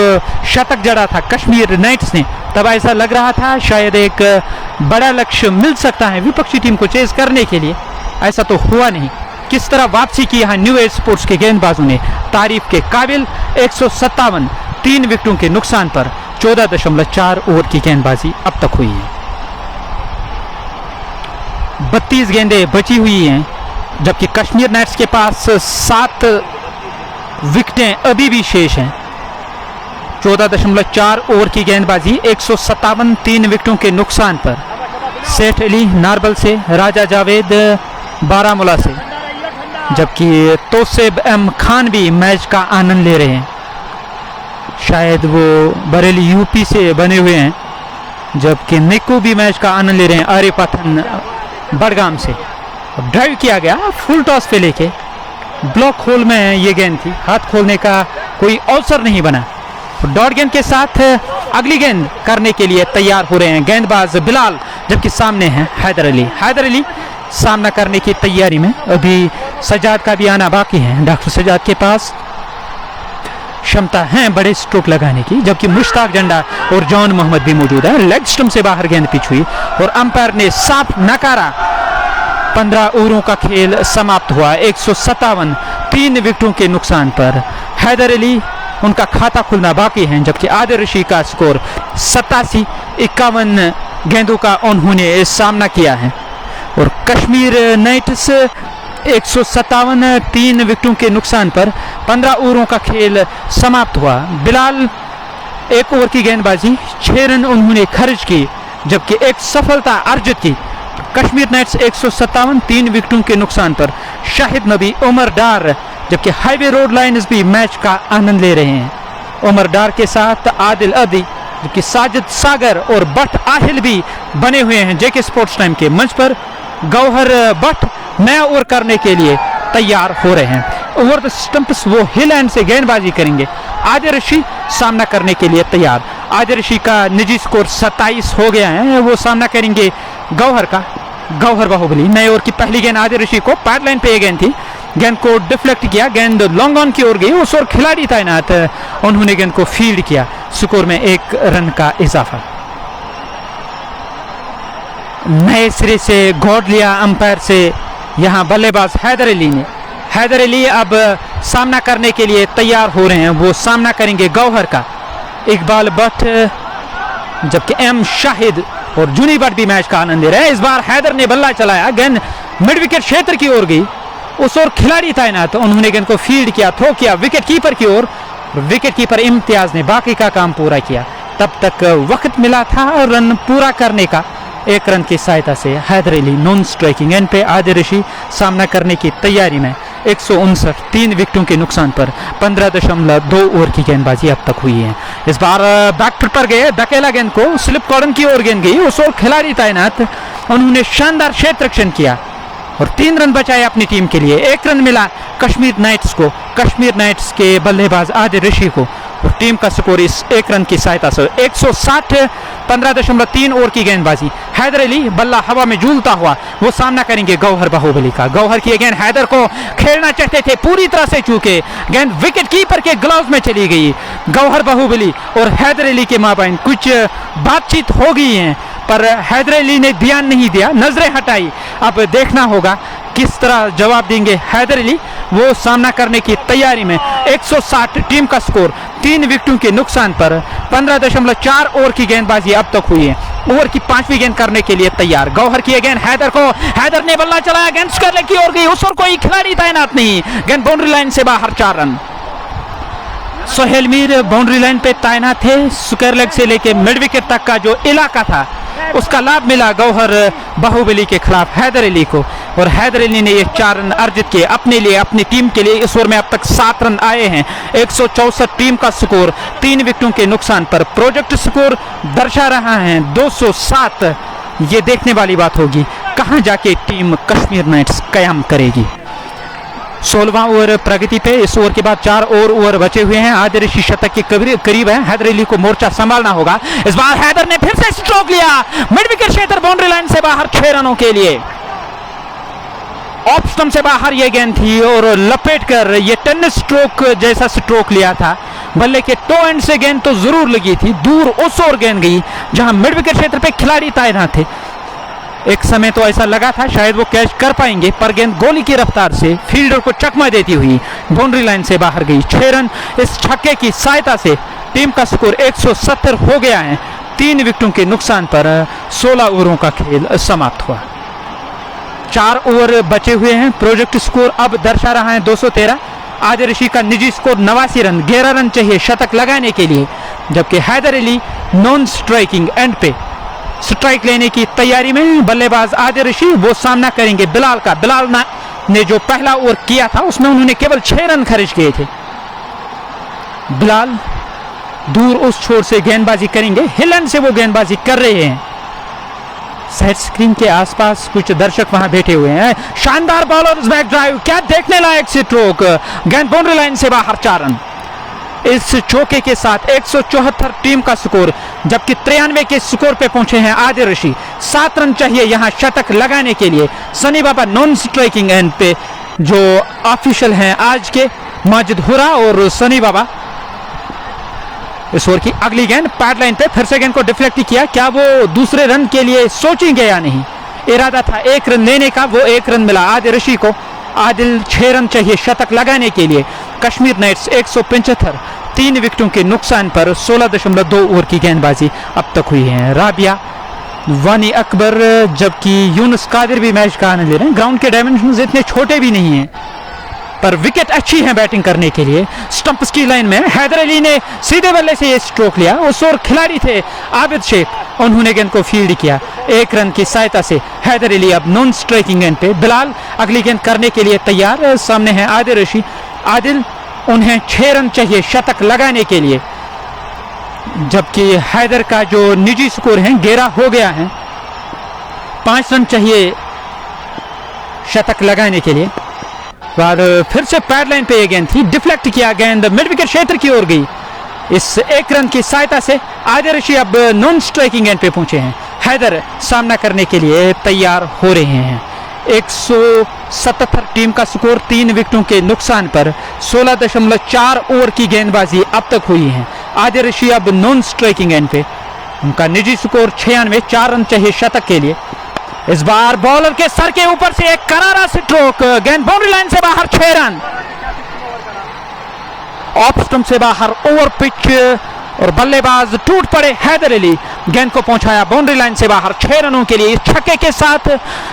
शतक जड़ा था कश्मीर नाइट्स ने, तब ऐसा लग रहा था शायद एक बड़ा लक्ष्य मिल सकता है विपक्षी टीम को चेज करने के लिए। ऐसा तो हुआ नहीं। किस तरह वापसी की यहाँ न्यू एज स्पोर्ट्स के गेंदबाजों ने, तारीफ के काबिल 157 3 विकेटों के नुकसान पर 14.4 ओवर की गेंदबाजी अब तक हुई है। 32 गेंदें बची हुई हैं, जबकि कश्मीर नाइट्स के पास 7 विकेटें अभी भी शेष हैं। 14.4 ओवर की गेंदबाजी 157 3 विकेटों के नुकसान पर। सेठ अली नारबल से, राजा जावेद बारामूला से, जबकि तोसेब एम खान भी मैच का आनंद ले रहे हैं। शायद वो बरेली यूपी से बने हुए हैं, जबकि निक्कू भी मैच का आनंद ले रहे हैं आर्य पथन बड़गाम से। ड्राइव किया गया फुल टॉस पे लेके, ब्लॉक होल में ये गेंद थी, हाथ खोलने का कोई अवसर नहीं बना। डॉट गेंद के साथ अगली गेंद करने के लिए तैयार हो रहे हैं गेंदबाज बिलाल, जबकि सामने हैं हैदर अली। हैदर अली सामना करने की तैयारी में। अभी सजाद का भी आना बाकी है। डॉक्टर सजाद के पास क्षमता है बड़े स्ट्रोक लगाने की, जबकि मुश्ताक जंडा और जॉन मोहम्मद भी मौजूद है। लेग स्टंप से बाहर गेंद पिच हुई और अंपायर ने साफ नकारा। 15 ओवरों का खेल समाप्त हुआ 157 3 विकेटों के नुकसान पर। हैदर अली उनका खाता खुलना बाकी है, जबकि आदिल रशीद का स्कोर 87-51 गेंदों का उन्होंने सामना किया है। और कश्मीर नाइट्स 157 3 विकेटों के नुकसान पर 15 ओवरों का खेल समाप्त हुआ। बिलाल 1 ओवर की गेंदबाजी 6 रन उन्होंने खर्च की, जबकि एक सफलता अर्जित की। कश्मीर नाइट्स 157 3 विकेटों के नुकसान पर। शाहिद नबी, उमर डार, जबकि हाईवे रोड लाइन्स भी मैच का आनंद ले रहे हैं। उमर डार के साथ आदिल अदी, जबकि साजिद सागर और बट आहिल भी बने हुए हैं जेके स्पोर्ट्स टाइम के मंच पर। गौहर बट नया ओवर करने के लिए तैयार हो रहे हैं। ओवर द स्टंप्स वो हिल एंड से गेंदबाजी करेंगे। आदिल रशीद सामना करने के लिए तैयार। आदिल रशीद का निजी स्कोर 27 हो गया है, वो सामना करेंगे गौहर का। गौहर बाहुबली नए ओवर की पहली गेंद आदिल रशीद को, पैड लाइन पे गेंद थी, गेंद को डिफ्लेक्ट किया, गेंद लॉन्ग ऑन की ओर गई। उस ओर खिलाड़ी तैनात, उन्होंने गेंद को फील्ड किया। स्कोर में 1 रन का इजाफा। नए सिरे से गौड लिया अंपायर से यहाँ बल्लेबाज हैदर अली ने। हैदर अली अब सामना करने के लिए तैयार हो रहे हैं। वो सामना करेंगे गौहर का। इकबाल भट्ट, जबकि एम शाहिद और जूनी भट्ट भी मैच का आनंद ले रहे हैं। इस बार हैदर ने बल्ला चलाया, गेंद मिड विकेट क्षेत्र की ओर गई। उस ओर खिलाड़ी तैनात, उन्होंने गेंद को फील्ड किया, थ्रो किया विकेट कीपर की ओर। विकेट कीपर इम्तियाज ने बाकी का काम पूरा किया। तब तक वक्त मिला था और रन पूरा करने का। 1 रन की सहायता से Haider Ali non striking end पे। आदिल रशीद सामना करने की तैयारी में। 159 3 विकेटों के नुकसान पर 15.2 ओवर की गेंदबाजी अब तक हुई है। इस बार बैकफुट पर गए, धकेला गेंद को, स्लिप कॉर्नर की ओर गेंद गई। उस ओर खिलाड़ी तैनात, उन्होंने शानदार क्षेत्र रक्षण किया और 3 रन बचाए अपनी टीम के लिए। 1 रन मिला कश्मीर नाइट्स को, कश्मीर नाइट्स के बल्लेबाज आदिल रशीद को। और टीम का स्कोर इस 1 रन की सहायता से 160 15.3 ओवर की गेंदबाजी। हैदर अली बल्ला हवा में झूलता हुआ वो सामना करेंगे गौहर बाहुबली का। गौहर की गेंद हैदर को खेलना चाहते थे, पूरी तरह से चूके, गेंद विकेट कीपर के ग्लव्स में चली गई। गौहर बाहुबली और हैदर अली के माबैन कुछ बातचीत हो गई है, पर हैदर अली ने ध्यान नहीं दिया, नजरें हटाई। अब देखना होगा किस तरह जवाब देंगे हैदर अली। वो सामना करने की तैयारी में। 160 टीम का स्कोर 3 विकेटों के नुकसान पर। 15.4 ओवर की गेंदबाजी अब तक हुई है। ओवर की 5वीं गेंद करने के लिए तैयार। गौहर की गेंद हैदर को, हैदर ने बल्ला चलाया, गेंद स्क्वायर की ओर गई। उस ओर कोई खिलाड़ी तैनात नहीं, गेंद बाउंड्री लाइन से बाहर। 4 run. Sohail Mir boundary line पे तैनात थे। स्क्वायर लेग से लेके मिड विकेट तक का जो इलाका था उसका लाभ मिला गौहर बाहुबली के खिलाफ हैदर अली को, और हैदर अली ने ये 4 रन अर्जित किए अपने लिए, अपनी टीम के लिए। इस ओवर में अब तक 7 रन आए हैं। 164 टीम का स्कोर 3 विकेटों के नुकसान पर। प्रोजेक्ट स्कोर दर्शा रहा है 207। ये देखने वाली बात होगी कहां जाके टीम कश्मीर नाइट्स कयाम करेगी। 16वां ओवर प्रगति पे। इस ओवर के बाद 4 और ओवर बचे हुए हैं। आदिल रशीद शतक के करीब है। हैदर अली को मोर्चा संभालना होगा। इस बार हैदर ने फिर से स्ट्रोक लिया, मिड विकेट क्षेत्र बाउंड्री लाइन से बाहर 6 रनों के लिए। ऑफ स्टंप से बाहर ये गेंद थी और लपेट कर ये टेनिस स्ट्रोक जैसा स्ट्रोक लिया था। बल्ले के टो एंड से गेंद तो जरूर लगी थी, दूर उस ओर गेंद गई जहां मिड विकेट क्षेत्र पे खिलाड़ी तैनात थे। एक समय तो ऐसा लगा था शायद वो कैच कर पाएंगे, पर गेंद गोली की रफ्तार से फील्डर को चकमा देती हुई बाउंड्री लाइन से बाहर गई। 6 रन इस छक्के की सहायता से टीम का स्कोर 170 हो गया है। 3 विकेटों के नुकसान पर 16 ओवरों का खेल समाप्त हुआ। 4 ओवर बचे हुए हैं। प्रोजेक्ट स्कोर अब दर्शा रहा है 213। आदिल रशीद का निजी स्कोर 89 रन, 11 रन चाहिए शतक लगाने के लिए, जबकि Haider Ali non striking end पे स्ट्राइक लेने की तैयारी में। बल्लेबाज आदिल रशीद वो सामना करेंगे बिलाल का। बिलाल ने जो पहला ओवर किया था उसमें उन्होंने केवल 6 रन खर्च किए थे। बिलाल दूर उस छोर से गेंदबाजी करेंगे। हिलन से वो गेंदबाजी कर रहे हैं। साइड स्क्रीन के आसपास कुछ दर्शक वहां बैठे हुए हैं। शानदार बॉलर बैक ड्राइव, क्या देखने लायक स्ट्रोक। गेंद बाउंड्री लाइन से बाहर 4 रन। इस चौके के साथ 174 टीम का स्कोर, जबकि 93 के स्कोर पे पहुंचे हैं आदिल रशीद। 7 रन चाहिए यहां शतक लगाने के लिए। सनी बाबा नॉन स्ट्राइकिंग एंड पे जो ऑफिशियल हैं आज के, माजिद हुरा और सनी बाबा। इस ओवर की अगली गेंद पैड लाइन पे, फिर से गेंद को डिफ्लेक्ट किया। क्या वो दूसरे रन के लिए सोचेंगे या नहीं? इरादा था 1 रन लेने का, वो 1 रन मिला आदिल रशीद को। आदिल 6 रन चाहिए शतक लगाने के लिए। कश्मीर नाइट्स 175, 3 विकेटों के नुकसान पर 16.2 ओवर की गेंदबाजी अब तक हुई है। राबिया, वानी अकबर, जबकि यूनुस कादिर भी मैच का आनंद ले रहे हैं। ग्राउंड के डायमेंशंस इतने छोटे भी नहीं हैं, पर विकेट अच्छी है बैटिंग करने के लिए। स्टंप की लाइन में हैदर अली ने सीधे बल्ले से ये स्ट्रोक लिया। उस ओर खिलाड़ी थे आबिद शेख, उन्होंने गेंद को फील्ड किया। 1 रन की सहायता से हैदर अली अब नॉन स्ट्राइकिंग एंड पे। बिलाल अगली गेंद करने के लिए तैयार। सामने है आदिल रशीद। आदिल, उन्हें 6 रन चाहिए शतक लगाने के लिए, जबकि हैदर का जो निजी स्कोर है 11 हो गया है। 5 रन चाहिए शतक लगाने के लिए। बाद फिर से पैड लाइन पे ये गेंद थी, डिफ्लेक्ट किया, गेंद मिड विकेट क्षेत्र की ओर गई। इस 1 रन की सहायता से आदिल रशीद अब नॉन स्ट्राइकिंग एंड पे पहुंचे हैं। हैदर सामना करने के लिए तैयार हो रहे हैं। 177 टीम का स्कोर, 3 विकेटों के नुकसान पर 16.4 ओवर की गेंदबाजी अब तक हुई है। आदिल रशीद अब नॉन स्ट्राइकिंग एंड पे, उनका निजी स्कोर 96, 4 रन चाहिए शतक के लिए। इस बार बॉलर के सर के ऊपर से एक करारा स्ट्रोक, गेंद बाउंड्री लाइन से बाहर 6 रन। ऑफ स्टंप से बाहर ओवर पिच और बल्लेबाज टूट पड़े हैदर अली। गेंद को पहुंचाया बाउंड्री लाइन से बाहर 6 रनों के लिए। इस छक्के के साथ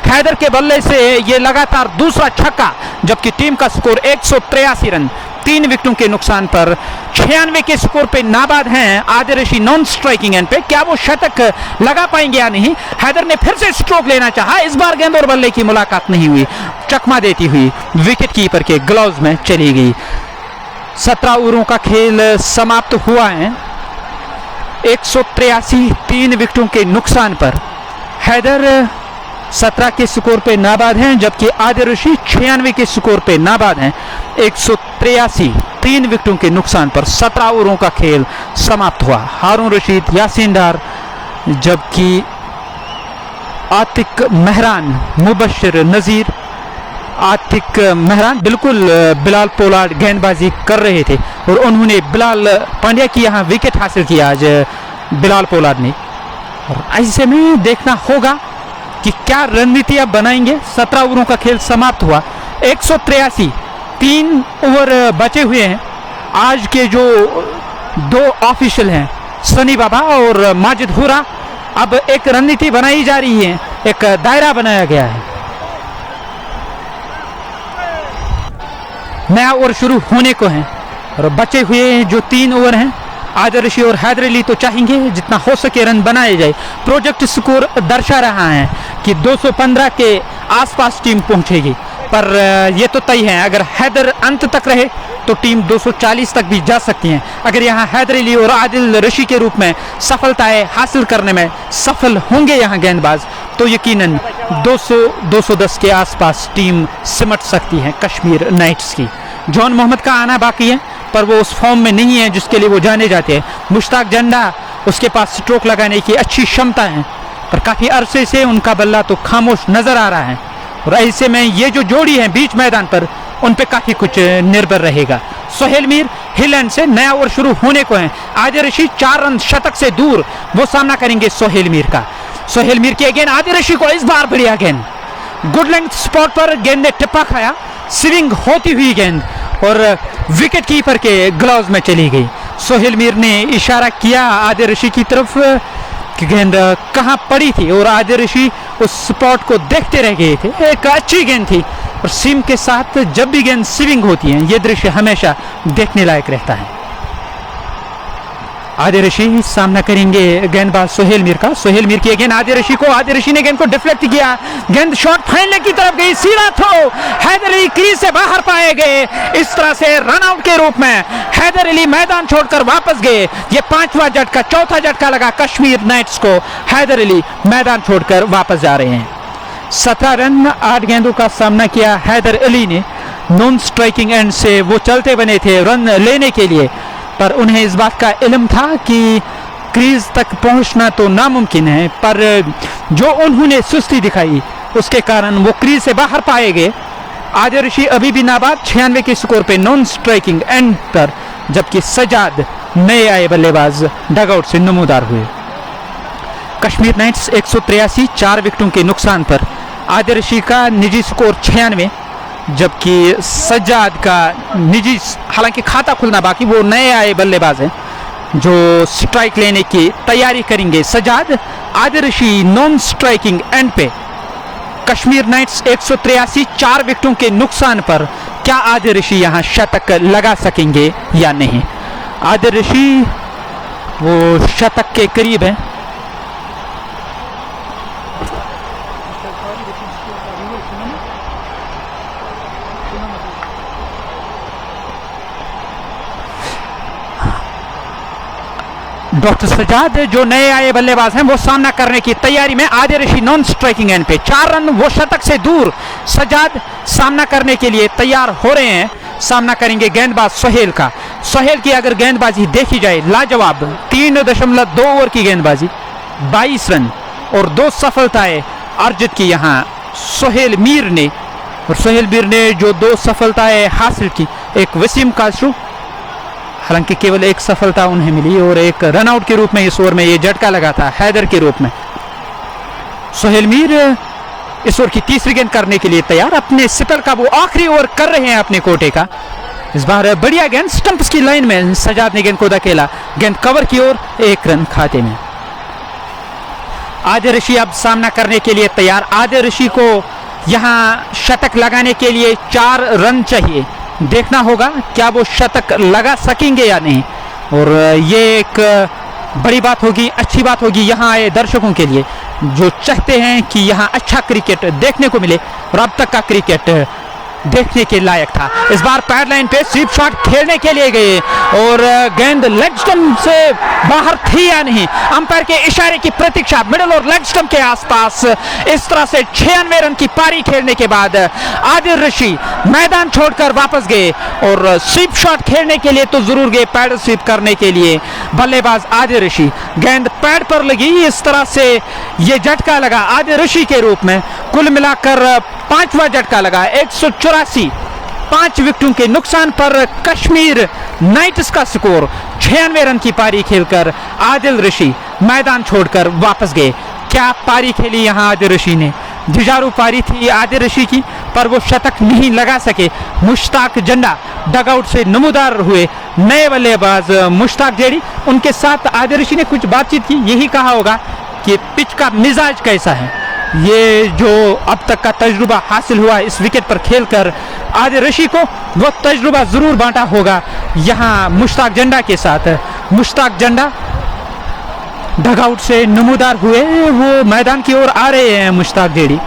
हैदर के बल्ले से ये लगातार दूसरा छक्का, जबकि टीम का स्कोर 183 रन, 3 विकेटों के नुकसान पर 96 के स्कोर पे नाबाद हैं Adil Rashid non striking end पे। क्या वो शतक लगा पाएंगे या नहीं? हैदर ने फिर से स्ट्रोक लेना चाहा। इस बार गेंद और बल्ले की मुलाकात नहीं हुई, चकमा देती हुई विकेट कीपर के ग्लव्स में चली गई। 17 ओवरों का खेल समाप्त हुआ है। 183, 3 विकेटों के नुकसान पर हैदर 17 के स्कोर पे नाबाद हैं, जबकि आदिल रशीद 96 के स्कोर पे नाबाद हैं। 183, 3 विकेटों के नुकसान पर 17 ओवरों का खेल समाप्त हुआ। हारून रशीद, यासीन डार, जबकि आतिक मेहरान, मुबशिर नज़ीर, आतिक मेहरान बिल्कुल बिलाल पोलार्ड गेंदबाजी कर रहे थे और उन्होंने बिलाल पांड्या की यहाँ विकेट हासिल किया आज बिलाल पोलार्ड ने। और ऐसे में देखना होगा कि क्या रणनीति अब बनाएंगे। 17 ओवरों का खेल समाप्त हुआ। 183, 3 ओवर बचे हुए हैं। आज के जो 2 ऑफिशियल हैं सनी बाबा और माजिद हुरा, अब एक रणनीति बनाई जा रही है, एक दायरा बनाया गया है। नया ओवर शुरू होने को है। और बचे हुए जो 3 ओवर हैं, आदिल रशी और हैदर अली तो चाहेंगे जितना हो सके रन बनाए जाए। प्रोजेक्ट स्कोर दर्शा रहा है कि 215 के आसपास टीम पहुंचेगी, पर ये तो तय है अगर हैदर अंत तक रहे तो टीम 240 तक भी जा सकती है। अगर यहाँ हैदर अली और आदिल रशी के रूप में सफलताएं हासिल करने में सफल होंगे यहाँ गेंदबाज, तो यकीनन 200-210 के आसपास टीम सिमट सकती है कश्मीर नाइट्स की। जॉन मोहम्मद का आना बाकी है, पर वो उस फॉर्म में नहीं है जिसके लिए वो जाने जाते हैं। मुश्ताक जंडा, उसके पास स्ट्रोक लगाने की अच्छी क्षमता है, पर काफ़ी अरसे से उनका बल्ला तो खामोश नज़र आ रहा है। और ऐसे में ये जो जोड़ी है बीच मैदान पर, उन पे काफ़ी कुछ निर्भर रहेगा। सोहेल मीर हिलैंड से नया ओवर शुरू होने को है। आदिल रशी 4 रन शतक से दूर, वो सामना करेंगे सोहेल मीर का। सोहेल मीर की गेंद आदिल रशी को, इस बार बढ़िया गेंद, गुड लेंथ स्पॉट पर गेंद ने टिप्पा खाया, स्विंग होती हुई गेंद और विकेट कीपर के ग्लव्स में चली गई। सोहेल मीर ने इशारा किया आदिल रशी की तरफ कि गेंद कहाँ पड़ी थी, और आदिल रशी उस स्पॉट को देखते रह गए थे। एक अच्छी गेंद थी, और सीम के साथ जब भी गेंद स्विंग होती है ये दृश्य हमेशा देखने लायक रहता है। आदिल रशी सामना करेंगे गेंदबाज सोहेल मीर का। सोहेल मीर की गेंद आदिल रशी को, आदिल रशी ने गेंद को डिफ्लेक्ट किया, गेंद शॉट फाइनल की तरफ गई, सीधा थ्रो, हैदर अली क्रीज से बाहर पाए गए। इस तरह से रन आउट के रूप में हैदर अली मैदान छोड़कर वापस गए। ये 5वां झटका, 4था झटका लगा कश्मीर नाइट्स को। हैदर अली मैदान छोड़कर वापस जा रहे हैं। 17 रन 8 गेंदों का सामना किया हैदर अली ने। नॉन स्ट्राइकिंग एंड से वो चलते बने थे रन लेने के लिए, पर उन्हें इस बात का इल्म था कि क्रीज तक पहुंचना तो नामुमकिन है, पर जो उन्होंने सुस्ती दिखाई उसके कारण वो क्रीज से बाहर पाए गए। आदिल रशी अभी भी नाबाद 96 के स्कोर पे नॉन स्ट्राइकिंग एंड पर, जबकि सजाद नए आए बल्लेबाज डगआउट से नमूदार हुए। कश्मीर नाइट्स 183, 4 विकेटों के नुकसान पर। आदिल रशी का निजी स्कोर 96, जबकि सज्जाद का निजी, हालांकि खाता खुलना बाकी, वो नए आए बल्लेबाज हैं जो स्ट्राइक लेने की तैयारी करेंगे। सज्जाद, आदिल रशी नॉन स्ट्राइकिंग एंड पे। कश्मीर नाइट्स 183, 4 विकेटों के नुकसान पर। क्या आदिल रशी यहाँ शतक लगा सकेंगे या नहीं? आदिल रशी वो शतक के करीब है। डॉक्टर सजाद जो नए आए बल्लेबाज हैं वो सामना करने की तैयारी में। आदिल रशी नॉन स्ट्राइकिंग एंड पे, 4 रन, वो शतक से दूर। सजाद सामना करने के लिए तैयार हो रहे हैं। सामना करेंगे गेंदबाज सोहेल का। सोहेल की अगर गेंदबाजी देखी जाए, लाजवाब 3.2 ओवर की गेंदबाजी, 22 रन और 2 सफलताएं अर्जित की यहाँ सोहेल मीर ने। और सोहेल मीर ने जो 2 सफलताएं हासिल की, एक वसीम कासरू, हालांकि केवल एक सफलता उन्हें मिली, और एक रनआउट के रूप में इस ओवर में ये झटका लगा था हैदर के रूप में। सोहेल मीर इस ओवर की तीसरी गेंद करने के लिए तैयार। अपने स्पेल का वो आखिरी ओवर कर रहे हैं अपने कोटे का। इस बार बढ़िया गेंद स्टंप्स की लाइन में, सजाद ने गेंद को धकेला, गेंद कवर की ओर, 1 रन खाते में। आदिल रशी अब सामना करने के लिए तैयार। आदिल रशी को यहाँ शतक लगाने के लिए 4 रन चाहिए। देखना होगा क्या वो शतक लगा सकेंगे या नहीं, और ये एक बड़ी बात होगी, अच्छी बात होगी यहाँ आए दर्शकों के लिए जो चाहते हैं कि यहाँ अच्छा क्रिकेट देखने को मिले, और अब तक का क्रिकेट देखने के लायक था। इस बार पैड लाइन पे स्वीप शॉट खेलने के लिए गए, और गेंद लेग स्टंप से बाहर थी या नहीं, अंपायर के इशारे की प्रतीक्षा मिडिल और लेग स्टंप के आसपास। इस तरह से 96 रन की पारी खेलने के बाद आदिल रशी मैदान छोड़कर वापस गए, और स्वीप शॉट खेलने के लिए तो जरूर गए, पैड स्वीप करने के लिए बल्लेबाज आदिल रशी। गेंद पैड पर लगी, इस तरह से ये झटका लगा आदिल रशी के रूप में। कुल मिलाकर 5वां झटका लगा। 184, 5 विकेटों के नुकसान पर कश्मीर नाइट्स का स्कोर। 96 रन की पारी खेलकर आदिल रशी मैदान छोड़कर वापस गए। क्या पारी खेली यहाँ आदिल रशी ने, जुझारू पारी थी आदिल रशी की, पर वो शतक नहीं लगा सके। मुश्ताक जंडा डगआउट से नमूदार हुए, नए बल्लेबाज मुश्ताक जेडी, उनके साथ आदिल रशी ने कुछ बातचीत की, यही कहा होगा कि पिच का मिजाज कैसा है। ये जो अब तक का तजुर्बा हासिल हुआ इस विकेट पर खेलकर आदिल रशीद को, वो तजुर्बा ज़रूर बांटा होगा यहाँ मुश्ताक जंडा के साथ। मुश्ताक जंडा डगआउट से नमूदार हुए, वो मैदान की ओर आ रहे हैं Mushtaq JD.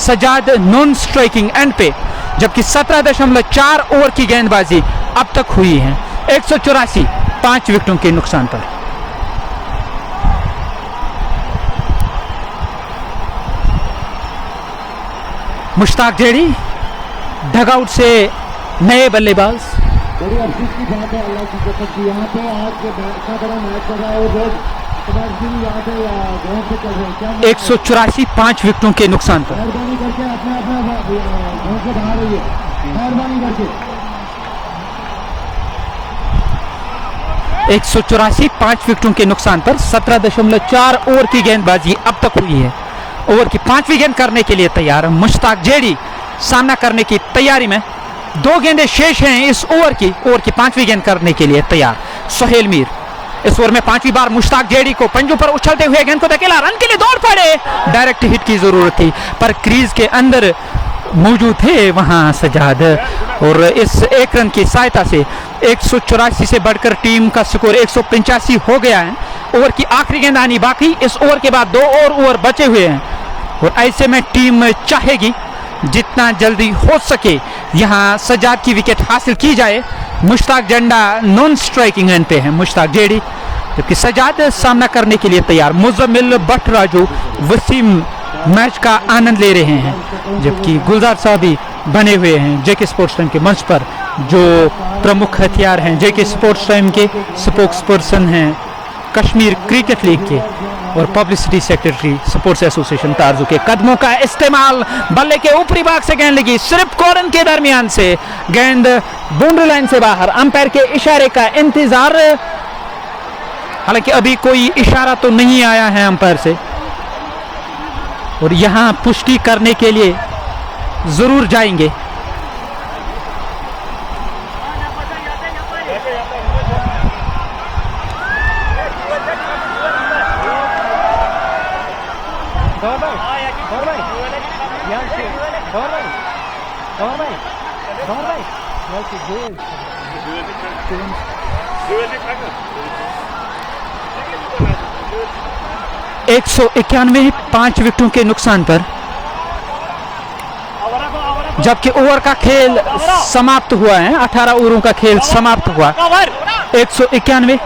Sajad non striking end पे, जबकि 17.4 ओवर की गेंदबाजी अब तक हुई है। 184 5 विकेटों के नुकसान पर। मुश्ताक जेडी डगआउट से नए बल्लेबाज। बड़ी अफसोस की बात है अल्लाह की कसम की, यहाँ पे आज इतना बड़ा मैच चल रहा है और लोग यहाँ पे ग्राउंड पे चल रहे हैं। 184 5 विकेटों के नुकसान पर। मेहरबानी करके अपने ग्राउंड से बाहर रहिए, मेहरबानी करके। 184 5 विकेटों के नुकसान पर 17.4 ओवर की गेंदबाजी अब तक हुई है। ओवर की 5वीं गेंद करने के लिए तैयार मुश्ताक जेडी, सामना करने की तैयारी में। 2 गेंदें शेष हैं इस ओवर की 5वीं गेंद करने के लिए तैयार सोहेल मीर। इस ओवर में 5वीं बार मुश्ताक जेडी को पंजों पर उछलते हुए गेंद को धकेला, रन के लिए दौड़ पड़े। डायरेक्ट हिट की जरूरत थी पर क्रीज के अंदर मौजूद थे वहां सजाद, और इस एक रन की सहायता से 184 से बढ़कर टीम का स्कोर 185 हो गया है। ओवर की आखिरी गेंद आनी बाकी, इस ओवर के बाद 2 और ओवर बचे हुए हैं और ऐसे में टीम चाहेगी जितना जल्दी हो सके यहां सजाद की विकेट हासिल की जाए। मुश्ताक जंडा नॉन स्ट्राइकिंग एंड पे है मुश्ताक जेडी, जबकि सजाद सामना करने के लिए तैयार। मुजम्मिल भट्ट राजू वसीम मैच का आनंद ले रहे हैं, जबकि गुलजार साहब भी बने हुए हैं जेके स्पोर्ट्स टाइम के मंच पर, जो प्रमुख हथियार हैं जेके स्पोर्ट्स टाइम के स्पोक्स पर्सन हैं कश्मीर क्रिकेट लीग के और पब्लिसिटी सेक्रेटरी स्पोर्ट्स एसोसिएशन तारजू के। कदमों का इस्तेमाल, बल्ले के ऊपरी भाग से गेंद लगी, सिर्फ कॉर्नर के दरमियान से गेंद बाउंड्री लाइन से बाहर। अंपायर के इशारे का इंतजार, हालांकि अभी कोई इशारा तो नहीं आया है अंपायर से, और यहां पुष्टि करने के लिए जरूर जाएंगे। एक 191 5 विकेटों के नुकसान पर, जबकि ओवर का खेल समाप्त हुआ है। 18 ओवरों का खेल समाप्त हुआ। 191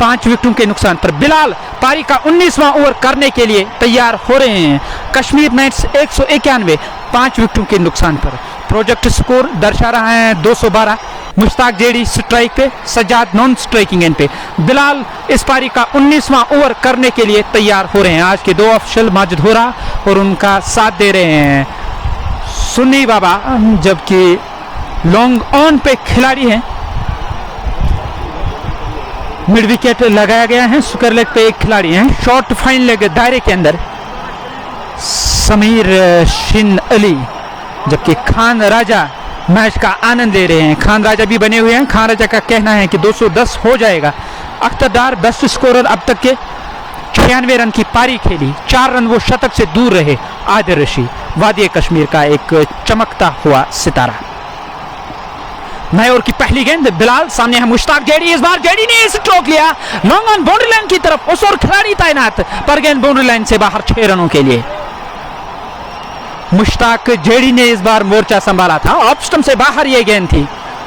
5 विकेटों के नुकसान पर बिलाल पारी का 19वां ओवर करने के लिए तैयार हो रहे हैं। कश्मीर नाइट्स 191 5 विकेटों के नुकसान पर। प्रोजेक्ट स्कोर दर्शा रहा है 212। मुश्ताक जेडी स्ट्राइक पे, सजाद नॉन स्ट्राइकिंग एंड पे। बिलाल इस पारी का 19वां ओवर करने के लिए तैयार हो रहे हैं। आज के 2 ऑफिशियल माजिद होरा और उनका साथ दे रहे हैं सुन्नी बाबा, जबकि लॉन्ग ऑन पे खिलाड़ी हैं। मिड विकेट लगाया गया है, सुकर लेग पे एक खिलाड़ी हैं। शॉर्ट फाइन लेग दायरे के अंदर समीर शिन अली, जबकि खान राजा मैच का आनंद ले रहे हैं। खान राजा भी बने हुए हैं। खान राजा का कहना है कि 210 हो जाएगा। अख्तर डार बेस्ट स्कोरर अब तक के 96 रन की पारी खेली, 4 रन वो शतक से दूर रहे। आदिल रशीद वादी कश्मीर का एक चमकता हुआ सितारा। नए ओवर की पहली गेंद, बिलाल सामने है मुश्ताक जेडी। इस बार जेडी ने स्ट्रोक लिया लॉन्ग ऑन बाउंड्री लाइन की तरफ, उस और खिलाड़ी तैनात पर गेंद बाउंड्री लाइन से बाहर 6 रनों के लिए। मुश्ताक जेडी ने इस बार मोर्चा संभाला था। ऑफ स्टंप से बाहर ये गेंद थी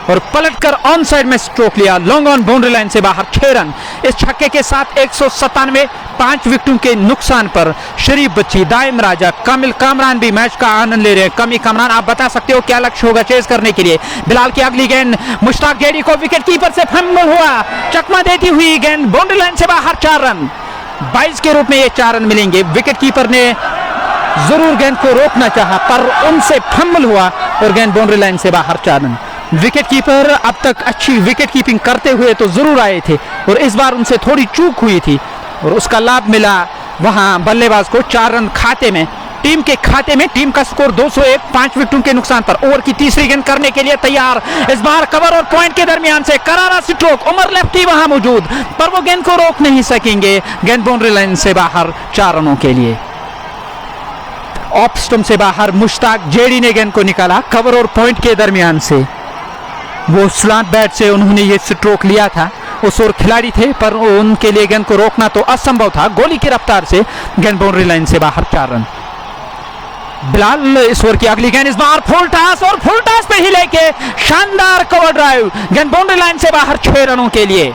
और पलटकर ऑन साइड में स्ट्रोक लिया लॉन्ग ऑन बाउंड्री लाइन से बाहर 6 रन। इस छक्के के साथ 197 5 विकेटों के नुकसान पर शरीफ बच्ची, दाइम राजा, कामिल कामरान भी मैच का आनंद ले रहे हैं। कमी कामरान, आप बता सकते हो क्या लक्ष्य होगा चेज करने के लिए? बिलाल की अगली गेंद मुश्ताक जेडी को विकेट कीपर से फंबल हुआ, चकमा देती हुई गेंद बाउंड्री लाइन से बाहर 4 रन। 22 के रूप में ये 4 रन मिलेंगे। विकेट कीपर ने जरूर गेंद को रोकना चाहा पर उनसे फंबल हुआ और गेंद बाउंड्री लाइन से बाहर 4 रन। विकेट कीपर अब तक अच्छी विकेट कीपिंग करते हुए तो जरूर आए थे और इस बार उनसे थोड़ी चूक हुई थी और उसका लाभ मिला वहां बल्लेबाज को। 4 रन खाते में, टीम के खाते में। टीम का स्कोर 201 5 विकेटों के नुकसान पर। ओवर की तीसरी गेंद करने के लिए तैयार। इस बार कवर और पॉइंट के दरमियान से करारा स्ट्रोक, उमर लेफ्टी वहां मौजूद पर वो गेंद को रोक नहीं सकेंगे। गेंद बाउंड्री लाइन से बाहर 4 रनों के लिए। ऑफ स्टंप से बाहर मुश्ताक जेडी ने गेंद को निकाला कवर और पॉइंट के दरमियान से। वो स्लांट बैट से उन्होंने ये स्ट्रोक लिया था, उस ओर खिलाड़ी थे पर उनके लिए गेंद को रोकना तो असंभव था। गोली की रफ्तार से गेंद बाउंड्री लाइन से बाहर 4 रन। बिलाल इस ओवर की अगली गेंद इस बार फुल टॉस और फुल टॉस पे ही लेके शानदार कवर ड्राइव, गेंद बाउंड्री लाइन से बाहर 6 रनों के लिए।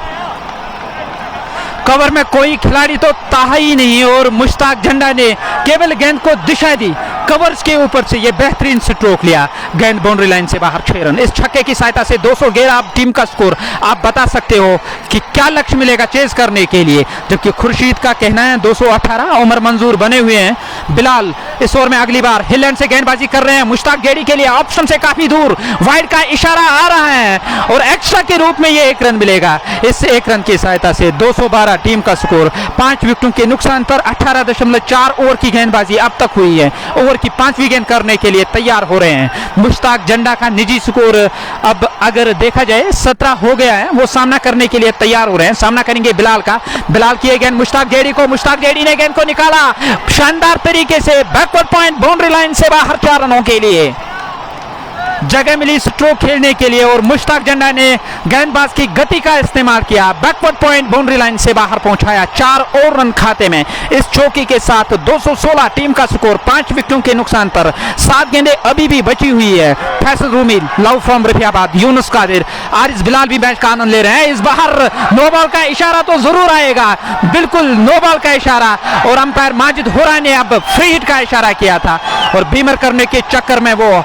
कवर में कोई खिलाड़ी तो था ही नहीं और मुश्ताक झंडा ने केवल गेंद को दिशा दी, कवर्स के ऊपर से ये बेहतरीन स्ट्रोक लिया, गेंद बाउंड्री लाइन से बाहर 6 रन। इस छक्के की सहायता से 211 आप टीम का स्कोर आप बता सकते हो कि क्या लक्ष्य मिलेगा चेज करने के लिए, जबकि खुर्शीद का कहना है 218, उमर मंजूर बने हुए हैं। बिलाल इस ओवर में अगली बार हिलैंड से गेंदबाजी कर रहे हैं, मुश्ताक जेडी के लिए ऑप्शन से काफी दूर वाइड का इशारा आ रहा है और एक्स्ट्रा के रूप में ये 1 रन मिलेगा। इस 1 रन की सहायता से 212 टीम का स्कोर, 5 विकेटों के नुकसान पर 18.4 ओवर की गेंदबाजी अब तक हुई है। ओवर की 5वीं गेंद करने के लिए तैयार हो रहे हैं। मुश्ताक झंडा का निजी स्कोर अब अगर देखा जाए 17 हो गया है, वो सामना करने के लिए तैयार हो रहे हैं। सामना करेंगे बिलाल का, बिलाल की गेंद मुश्ताक जेडी को, मुश्ताक जेडी ने गेंद को निकाला शानदार तरीके से बैकवर्ड पॉइंट बाउंड्री लाइन से बाहर 4 रनों के लिए। जगह मिली स्ट्रोक खेलने के लिए और मुश्ताक झंडा ने गेंदबाज की गति का इस्तेमाल किया, बैकवर्ड पॉइंट बाउंड्री लाइन से बाहर पहुंचाया, 4 और रन खाते में। इस चौकी के साथ 216 टीम का स्कोर, 5 विकेटों के नुकसान पर 7 गेंदें अभी भी बची हुई है। फैसल रूमी, लव फ्रॉम रफियाबाद, यूनुस कादिर, आरिस बिलाल भी मैच का आनंद ले रहे हैं। इस बाहर नो बॉल का इशारा तो जरूर आएगा, बिल्कुल नो बॉल का इशारा, और अंपायर माजिद हुरा ने अब फ्री हिट का इशारा किया था और बीमर करने के चक्कर में वो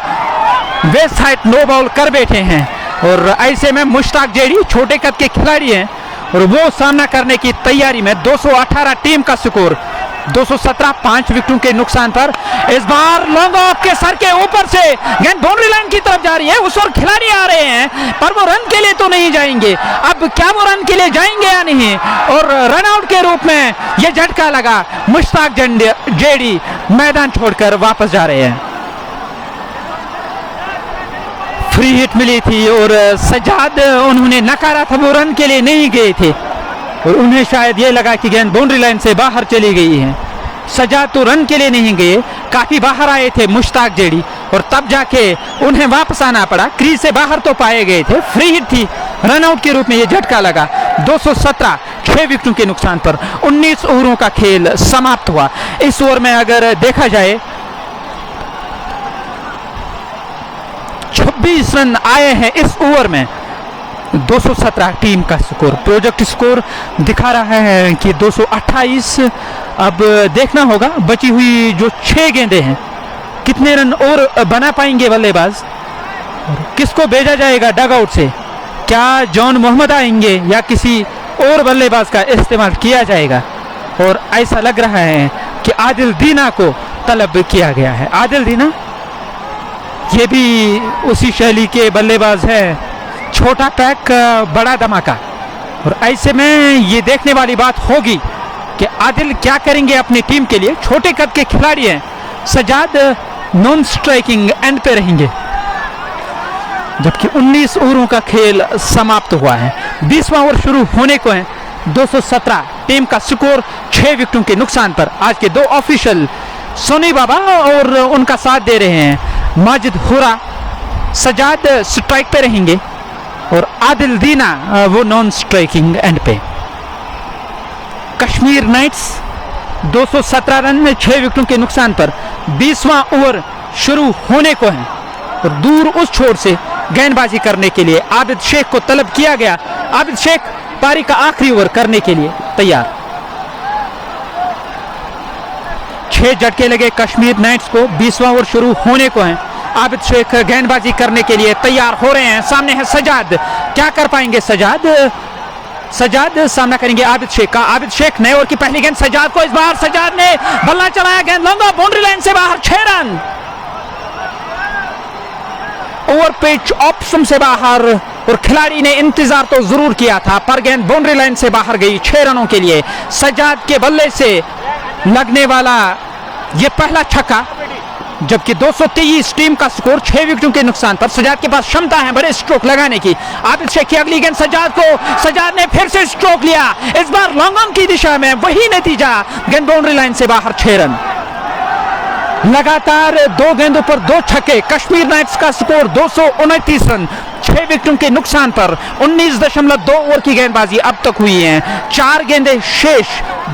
वेस्ट साइड नो बॉल कर बैठे हैं। और ऐसे में मुश्ताक जेडी छोटे कद के खिलाड़ी हैं और वो सामना करने की तैयारी में। 218 टीम का स्कोर, 217, 5 विकेटों के नुकसान पर। इस बार लॉन्ग ऑफ के सर के ऊपर से गेंद बाउंड्री लाइन की तरफ जा रही है, उस ओर खिलाड़ी आ रहे हैं पर वो रन के लिए तो नहीं जाएंगे। अब क्या वो रन के लिए जाएंगे या नहीं, और रन आउट के रूप में ये झटका लगा, मुश्ताक जेडी मैदान छोड़कर वापस जा रहे हैं। फ्री हिट मिली थी और सजाद उन्होंने नकारा था, वो रन के लिए नहीं गए थे और उन्हें शायद ये लगा कि गेंद बाउंड्री लाइन से बाहर चली गई है। सजाद तो रन के लिए नहीं गए, काफी बाहर आए थे मुश्ताक जेडी और तब जाके उन्हें वापस आना पड़ा, क्रीज से बाहर तो पाए गए थे। फ्री हिट थी, रन आउट के रूप में ये झटका लगा। 217, 6 विकेटों के नुकसान पर 19 ओवरों का खेल समाप्त हुआ। इस ओवर में अगर देखा जाए 26 रन आए हैं इस ओवर में। 217 टीम का स्कोर, प्रोजेक्ट स्कोर दिखा रहा है कि 228। अब देखना होगा बची हुई जो 6 गेंदें हैं कितने रन और बना पाएंगे बल्लेबाज, किसको भेजा जाएगा डगआउट से, क्या जॉन मोहम्मद आएंगे या किसी और बल्लेबाज का इस्तेमाल किया जाएगा। और ऐसा लग रहा है कि आदिल दीना को तलब किया गया है। आदिल दीना ये भी उसी शैली के बल्लेबाज है, छोटा पैक बड़ा धमाका, और ऐसे में ये देखने वाली बात होगी कि आदिल क्या करेंगे अपनी टीम के लिए। छोटे कद के खिलाड़ी हैं, सजाद नॉन स्ट्राइकिंग एंड पे रहेंगे। जबकि 19 ओवरों का खेल समाप्त हुआ है, 20वां ओवर शुरू होने को है। 217 टीम का स्कोर, 6 विकेटों के नुकसान पर। आज के 2 ऑफिशियल सोनी बाबा और उनका साथ दे रहे हैं माजिद हुरा, सजाद स्ट्राइक पे रहेंगे और आदिल दीना वो नॉन स्ट्राइकिंग एंड पे। कश्मीर नाइट्स 217 रन में 6 विकेटों के नुकसान पर 20वां ओवर शुरू होने को है और दूर उस छोर से गेंदबाजी करने के लिए आबिद शेख को तलब किया गया। आबिद शेख पारी का आखिरी ओवर करने के लिए तैयार। 6 झटके लगे कश्मीर नाइट्स को, 20वां ओवर शुरू होने को है। आबिद शेख गेंदबाजी करने के लिए तैयार हो रहे हैं। सामने है सजाद, क्या कर पाएंगे सजाद। सजाद सामना करेंगे आबिद शेख का। आबिद शेख नए ओवर की पहली गेंद सजाद को, इस बार सजाद ने बल्ला चलाया, गेंद लॉन्ग ऑफ बाउंड्री लाइन से बाहर, 6 रन। ओवर पिच ऑप्शन से बाहर और खिलाड़ी ने इंतजार तो जरूर किया था पर गेंद बाउंड्री लाइन से बाहर गई, 6 रनों के लिए। सजाद के बल्ले से लगने वाला यह पहला छक्का, जबकि 223 टीम का स्कोर, 6 विकेटों के नुकसान पर। सजाद के पास क्षमता है बड़े स्ट्रोक लगाने की। आबिद शेख की अगली गेंद सजाद को, सजाद ने फिर से स्ट्रोक लिया, इस बार लॉन्ग ऑन की दिशा में, वही नतीजा, गेंद बाउंड्री लाइन से बाहर, 6 रन। लगातार 2 गेंदों पर 2 छक्के। कश्मीर नाइट्स का स्कोर 229 रन, 6 विकेटों के नुकसान पर 19.2 ओवर की गेंदबाजी अब तक हुई है। 4 गेंदें शेष।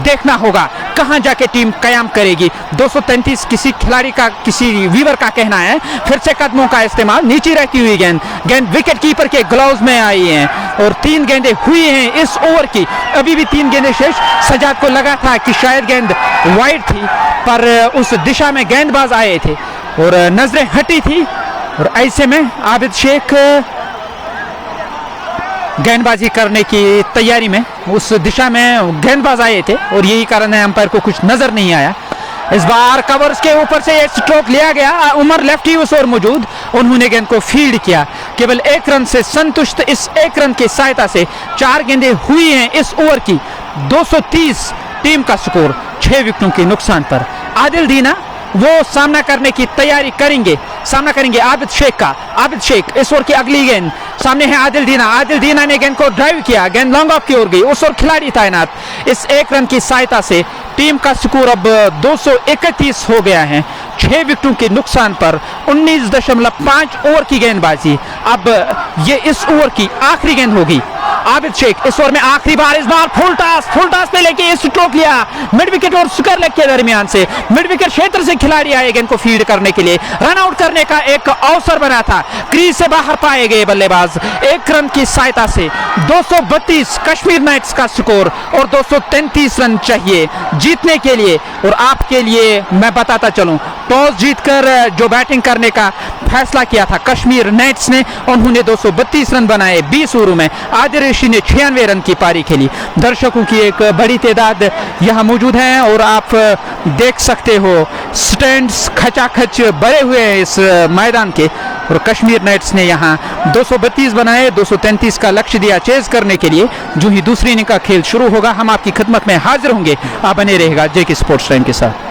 देखना होगा कहां जाके टीम कयाम करेगी। 233 किसी खिलाड़ी का, किसी वीवर का कहना है। फिर से कदमों का इस्तेमाल, नीचे रहती हुई गेंद विकेट कीपर के ग्लव्स में आई है और 3 गेंदें हुई हैं इस ओवर की। अभी भी 3 गेंदें शेष। सजाद को लगा था कि शायद गेंद वाइड थी, पर उस दिशा में गेंदबाज आए थे और नजरें हटी थी, और ऐसे में आबिद शेख गेंदबाजी करने की तैयारी में, उस दिशा में गेंदबाज आए थे और यही कारण है अंपायर को कुछ नजर नहीं आया। इस बार कवर्स के ऊपर से एक स्ट्रोक लिया गया। उमर लेफ्टी उस ओर मौजूद, उन्होंने गेंद को फील्ड किया। केवल 1 रन से संतुष्ट। इस 1 रन की सहायता से 4 गेंदें हुई हैं इस ओवर की। 230 टीम का स्कोर, 6 विकेटों के नुकसान पर। आदिल दीना वो सामना करने की तैयारी करेंगे, सामना करेंगे आबिद शेख का। आबिद शेख इस ओवर की अगली गेंद, सामने है आदिल दीना। आदिल दीना ने गेंद को ड्राइव किया, गेंद लॉन्ग ऑफ की ओर गई, उस ओर खिलाड़ी तैनात। इस 1 रन की सहायता से टीम का स्कोर अब 231 हो गया है, 6 विकेटों के नुकसान पर। 19.5 ओवर की गेंदबाजी। अब ये इस ओवर की आखिरी गेंद होगी। आबिद शेख इस ओवर में आखिरी बार, इस बार फुल टॉस पे लेके स्ट्रोक लिया मिड विकेट और स्क्वायर लेग के दरमियान से। मिड विकेट क्षेत्र से खिलाड़ी आए गेंद को फील्ड करने के लिए। रन आउट करने का एक अवसर बना था, क्रीज से बाहर पाए गए बल्लेबाज। 1 रन की सहायता से 232 कश्मीर नाइट्स का स्कोर और 233 रन चाहिए जीतने के लिए। और आपके लिए मैं बताता चलूं, टॉस जीतकर जो बैटिंग करने का फैसला किया था कश्मीर नाइट्स ने, उन्होंने 232 रन बनाए 20 ओवरों में। आदिल ऋषि ने 96 रन की पारी खेली। दर्शकों की एक बड़ी तादाद यहां मौजूद है और आप देख सकते हो स्टैंड्स खचाखच भरे हुए हैं इस मैदान के। और कश्मीर नाइट्स ने यहां 232 बनाए, 233 का लक्ष्य दिया चेज करने के लिए। जो ही दूसरी इनिंग का खेल शुरू होगा, हम आपकी खिदमत में हाजिर होंगे। आप बने रहेगा जेके स्पोर्ट्स टाइम के साथ।